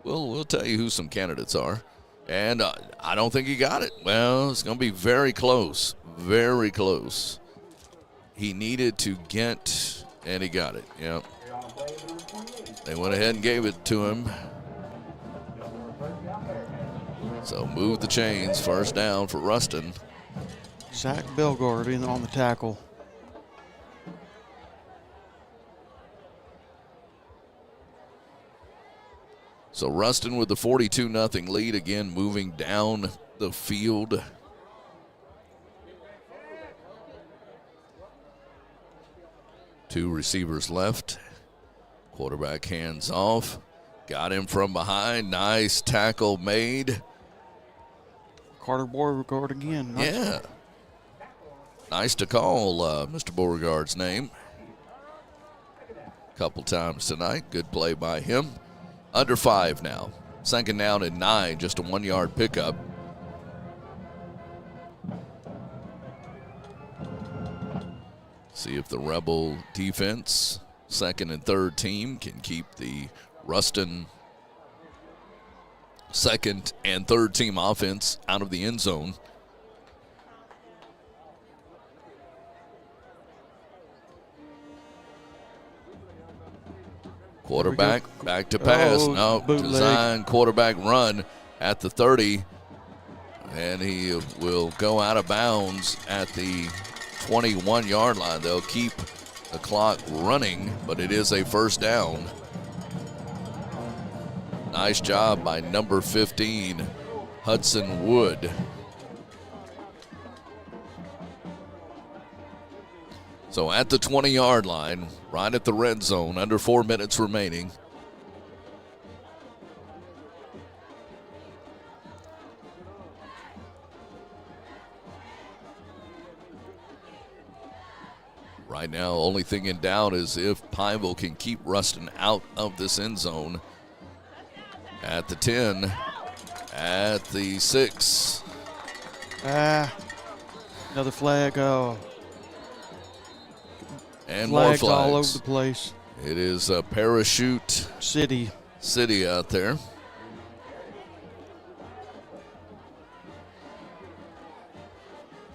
we'll tell you who some candidates are. And I don't think he got it. Well, it's going to be very close. Very close. He needed to get, and he got it. Yep. They went ahead and gave it to him. So move the chains. First down for Ruston. Zach Belgard in on the tackle. So Ruston with the 42-0 lead, again moving down the field. Two receivers left. Quarterback hands off. Got him from behind. Nice tackle made. Carter Beauregard again. Nice. Yeah. Nice to call Mr. Beauregard's name. Couple times tonight. Good play by him. Under 5 now. 2nd down and 9. Just a 1-yard pickup. See if the Rebel defense, 2nd and 3rd team, can keep the Ruston 2nd and 3rd team offense out of the end zone. Quarterback back to pass. Design quarterback run at the 30. And he will go out of bounds at the 21-yard line. They'll keep the clock running, but it is a first down. Nice job by number 15, Hudson Wood. So at the 20-yard line, right at the red zone, under 4 minutes remaining. Right now, only thing in doubt is if Pineville can keep Ruston out of this end zone. At the 10, at the 6. Another flag. Oh. And more flags all over the place. It is a Parachute City out there.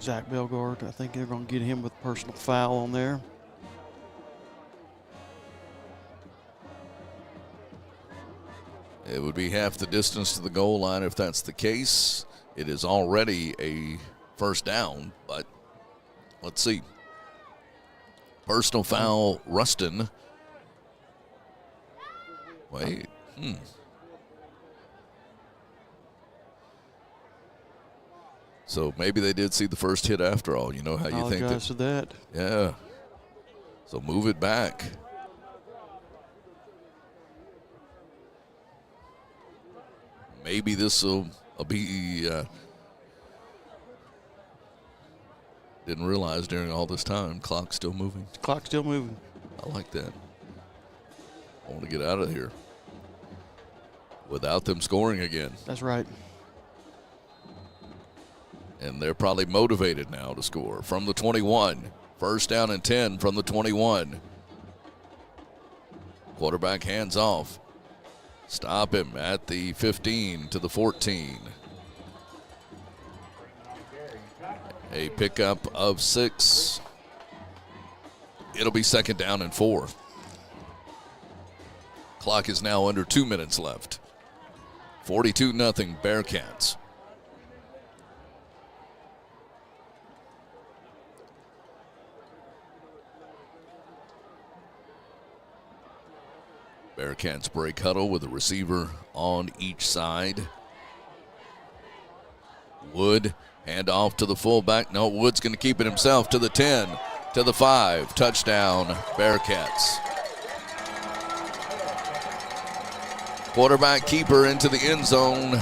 Zach Belgard, I think they're going to get him with personal foul on there. It would be half the distance to the goal line if that's the case. It is already a first down, but let's see. Personal foul, Ruston. Wait. So maybe they did see the first hit after all. You know how you think to that. Yeah. So move it back. Maybe this will be. Didn't realize during all this time, clock's still moving. Clock's still moving. I like that. I want to get out of here without them scoring again. That's right. And they're probably motivated now to score from the 21. First down and 10 from the 21. Quarterback hands off. Stop him at the 15 to the 14. A pickup of 6. It'll be 2nd down and 4. Clock is now under 2 minutes left. 42-0 Bearcats. Bearcats break huddle with a receiver on each side. Wood, hand off to the fullback. No, Wood's going to keep it himself to the 10, to the 5. Touchdown, Bearcats. Quarterback keeper into the end zone.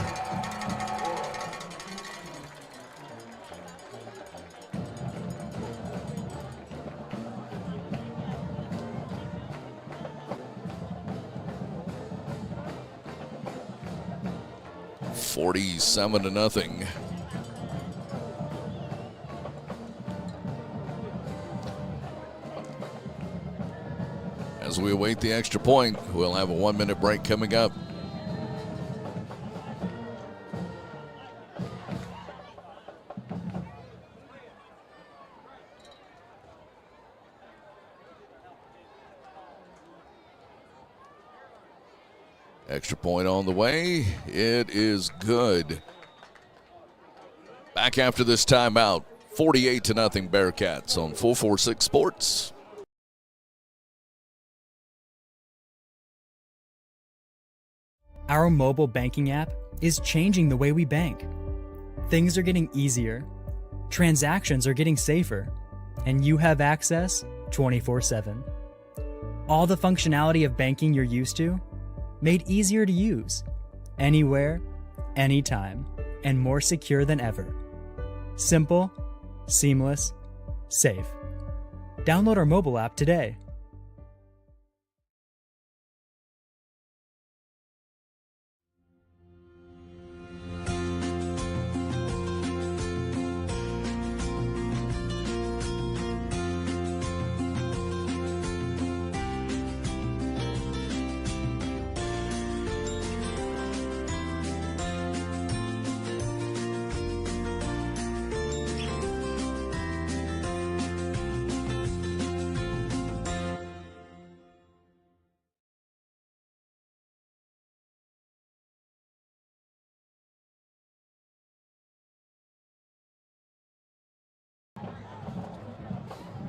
$47-0. As we await the extra point, we'll have a 1-minute break coming up. Extra point on the way. It is good. Back after this timeout, 48-0 Bearcats on 446 Sports. Our mobile banking app is changing the way we bank. Things are getting easier, transactions are getting safer, and you have access 24/7. All the functionality of banking you're used to, made easier to use, anywhere, anytime, and more secure than ever. Simple, seamless, safe. Download our mobile app today.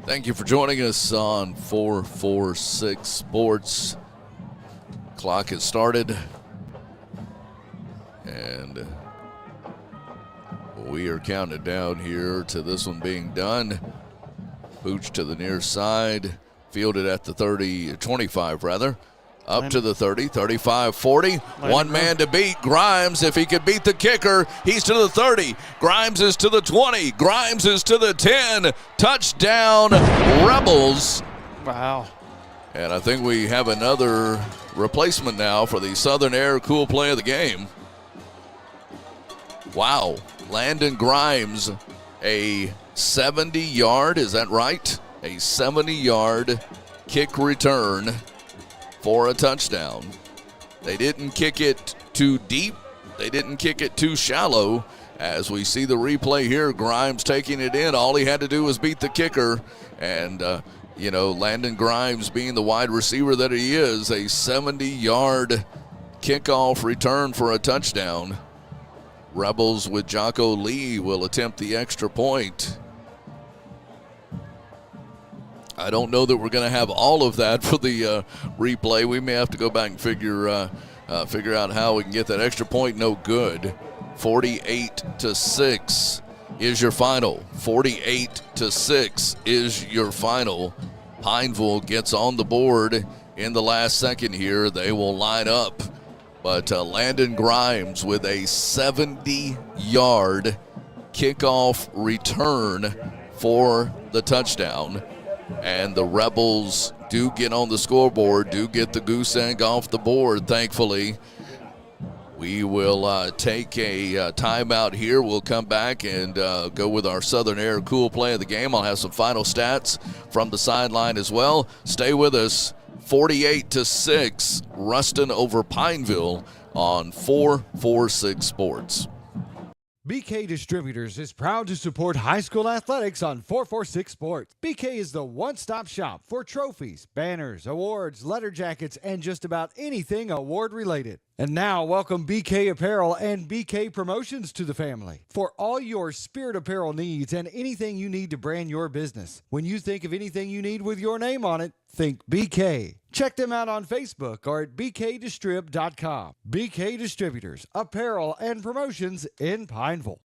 Thank you for joining us on 446 Sports. Clock has started, and we are counting down here to this one being done. Pooch to the near side, fielded at the 25 rather. Up to the 30, 35, 40. One man to beat. Grimes, if he could beat the kicker, he's to the 30. Grimes is to the 20. Grimes is to the 10. Touchdown, Rebels. Wow. And I think we have another replacement now for the Southern Air cool play of the game. Wow. Landon Grimes, a 70-yard, is that right? A 70-yard kick return for a touchdown. They didn't kick it too deep. They didn't kick it too shallow. As we see the replay here, Grimes taking it in. All he had to do was beat the kicker. And, Landon Grimes, being the wide receiver that he is, a 70-yard kickoff return for a touchdown. Rebels with Jocko Lee will attempt the extra point. I don't know that we're going to have all of that for the replay. We may have to go back and figure out how we can get that extra point no good. 48-6 is your final. 48-6 is your final. Pineville gets on the board in the last second here. They will line up. But Landon Grimes with a 70-yard kickoff return for the touchdown. And the Rebels do get on the scoreboard, do get the goose egg off the board, thankfully. We will take a timeout here. We'll come back and go with our Southern Air cool play of the game. I'll have some final stats from the sideline as well. Stay with us. 48-6, Ruston over Pineville on 446 Sports. BK Distributors is proud to support high school athletics on 446 Sports. BK is the one-stop shop for trophies, banners, awards, letter jackets, and just about anything award-related. And now, welcome BK Apparel and BK Promotions to the family. For all your spirit apparel needs and anything you need to brand your business. When you think of anything you need with your name on it, think BK. Check them out on Facebook or at bkdistrib.com. BK Distributors, apparel and promotions in Pineville.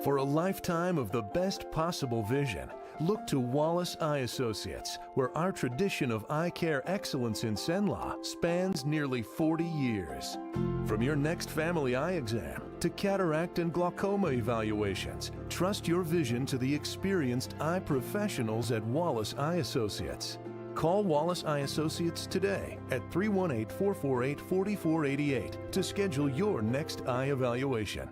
For a lifetime of the best possible vision, look to Wallace Eye Associates, where our tradition of eye care excellence in Cenla spans nearly 40 years. From your next family eye exam to cataract and glaucoma evaluations, trust your vision to the experienced eye professionals at Wallace Eye Associates. Call Wallace Eye Associates today at 318-448-4488 to schedule your next eye evaluation.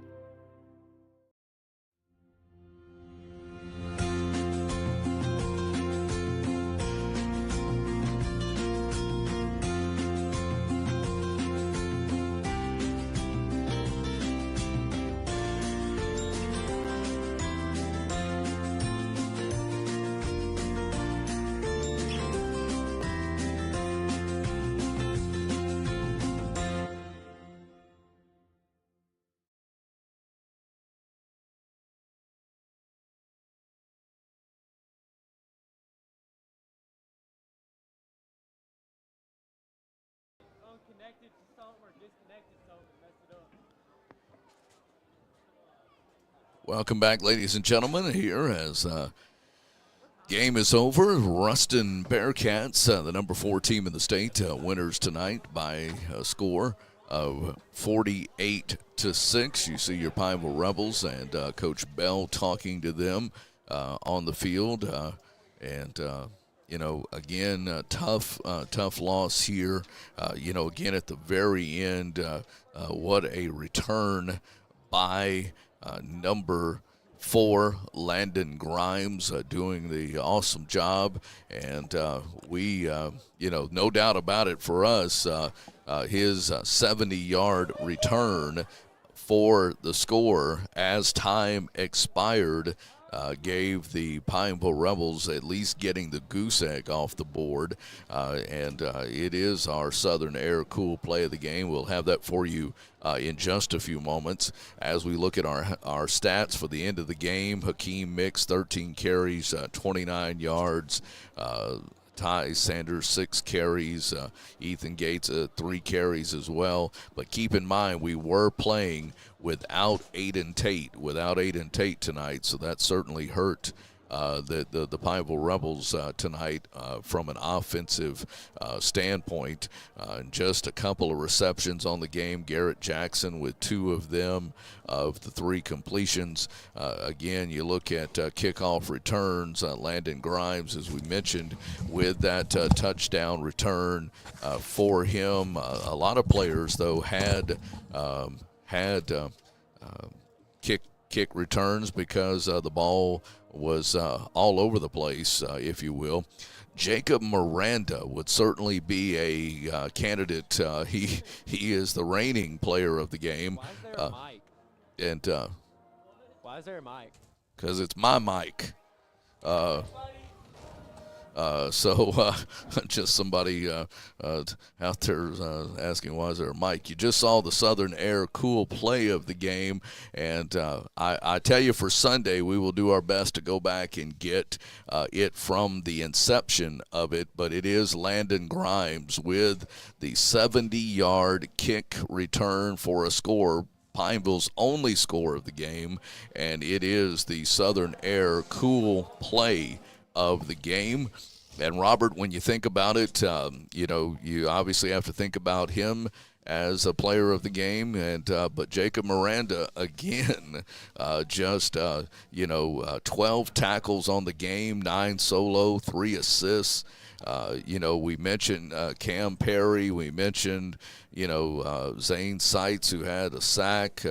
Welcome back, ladies and gentlemen, here as game is over. Ruston Bearcats, the number 4 team in the state, winners tonight by a score of 48-6. You see your Pineville Rebels and Coach Bell talking to them on the field. Again, tough loss here. Again, at the very end, what a return by number 4, Landon Grimes, doing the awesome job. And we, no doubt about it for us, his 70-yard return for the score as time expired gave the Pineville Rebels at least getting the goose egg off the board. It is our Southern Air cool play of the game. We'll have that for you in just a few moments. As we look at our stats for the end of the game, Hakeem Mix, 13 carries, 29 yards. Ty Sanders, 6 carries. Ethan Gates, 3 carries as well. But keep in mind, we were playing without Aiden Tate tonight, so that certainly hurt the Pineville Rebels tonight from an offensive standpoint. Just a couple of receptions on the game. Garrett Jackson with 2 of them of the 3 completions. Again, you look at kickoff returns. Landon Grimes, as we mentioned, with that touchdown return for him. A lot of players, though, had kick returns because the ball was all over the place, if you will. Jacob Miranda would certainly be a candidate. He is the reigning player of the game. Why is there a mic? Why is there a mic? Because it's my mic. Just somebody out there asking, why is there a mic? You just saw the Southern Air cool play of the game, and I tell you, for Sunday, we will do our best to go back and get it from the inception of it, but it is Landon Grimes with the 70-yard kick return for a score, Pineville's only score of the game, and it is the Southern Air cool play of the game. And Robert, when you think about it, you obviously have to think about him as a player of the game, but Jacob Miranda again, 12 tackles on the game, 9 solo, 3 assists. We mentioned Cam Perry, we mentioned Zane Seitz, who had a sack.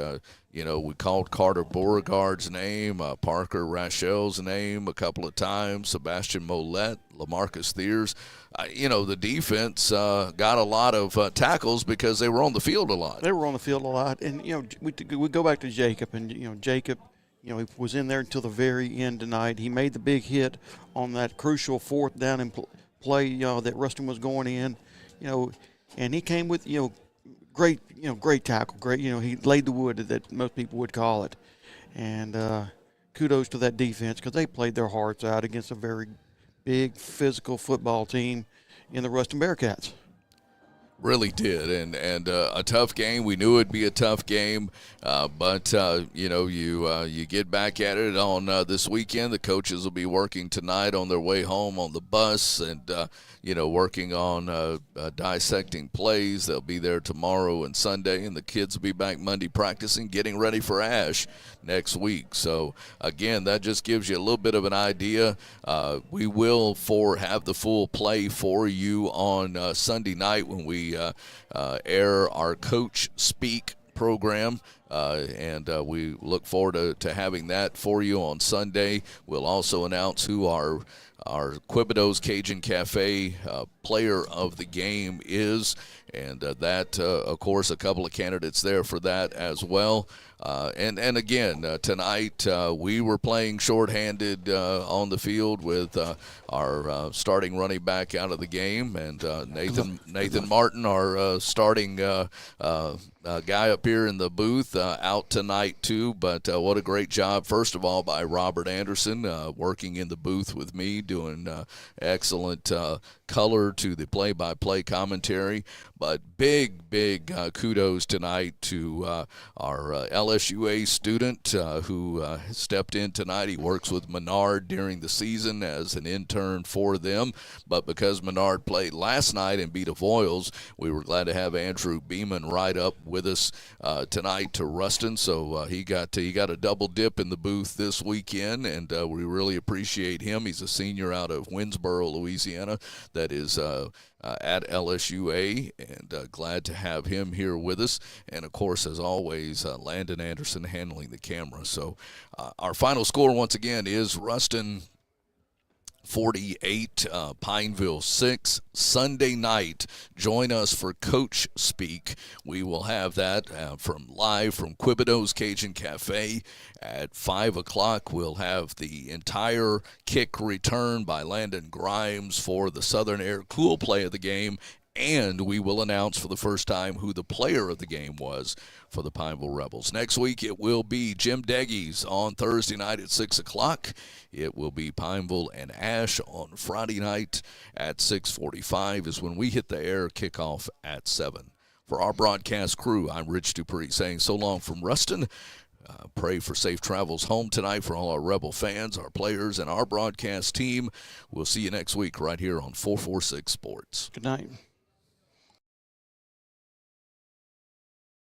We called Carter Beauregard's name, Parker Rachel's name a couple of times, Sebastian Mollett, LaMarcus Thiers. The defense got a lot of tackles because they were on the field a lot. They were on the field a lot. And, we go back to Jacob. And, Jacob, he was in there until the very end tonight. He made the big hit on that crucial 4th down and play that Ruston was going in, and he came with, great tackle. Great, he laid the wood that most people would call it. And kudos to that defense because they played their hearts out against a very big physical football team in the Ruston Bearcats. Really did, and a tough game. We knew it'd be a tough game, but you get back at it on this weekend. The coaches will be working tonight on their way home on the bus, and working on dissecting plays. They'll be there tomorrow and Sunday, and the kids will be back Monday practicing, getting ready for Ash next week. So again, that just gives you a little bit of an idea. We will have the full play for you on Sunday night when we air our Coach Speak program, and we look forward to having that for you on Sunday. We'll also announce who our Quibido's Cajun Cafe player of the game is, and that, of course, a couple of candidates there for that as well. And again, tonight we were playing shorthanded on the field with our starting running back out of the game, and Nathan Martin, our starting guy up here in the booth, out tonight too. But what a great job, first of all, by Robert Anderson, working in the booth with me, doing excellent color to the play-by-play commentary. But big kudos tonight to our LSUA student who stepped in tonight. He works with Menard during the season as an intern for them. But because Menard played last night and beat Avoyles, we were glad to have Andrew Beeman ride up with us tonight to Ruston. So he got a double dip in the booth this weekend, and we really appreciate him. He's a senior out of Winsboro, Louisiana, that is at LSUA, and glad to have him here with us. And, of course, as always, Landon Anderson handling the camera. So our final score, once again, is Ruston 48, Pineville 6. Sunday night, join us for Coach Speak. We will have that live from Quibido's Cajun Cafe at 5 o'clock. We'll have the entire kick return by Landon Grimes for the Southern Air Cool play of the game, and we will announce for the first time who the player of the game was for the Pineville Rebels. Next week, it will be Jim Deggy's on Thursday night at 6 o'clock. It will be Pineville and Ash on Friday night at 6:45 is when we hit the air, kickoff at 7. For our broadcast crew, I'm Rich Dupree saying so long from Ruston. Pray for safe travels home tonight for all our Rebel fans, our players, and our broadcast team. We'll see you next week right here on 446 Sports. Good night.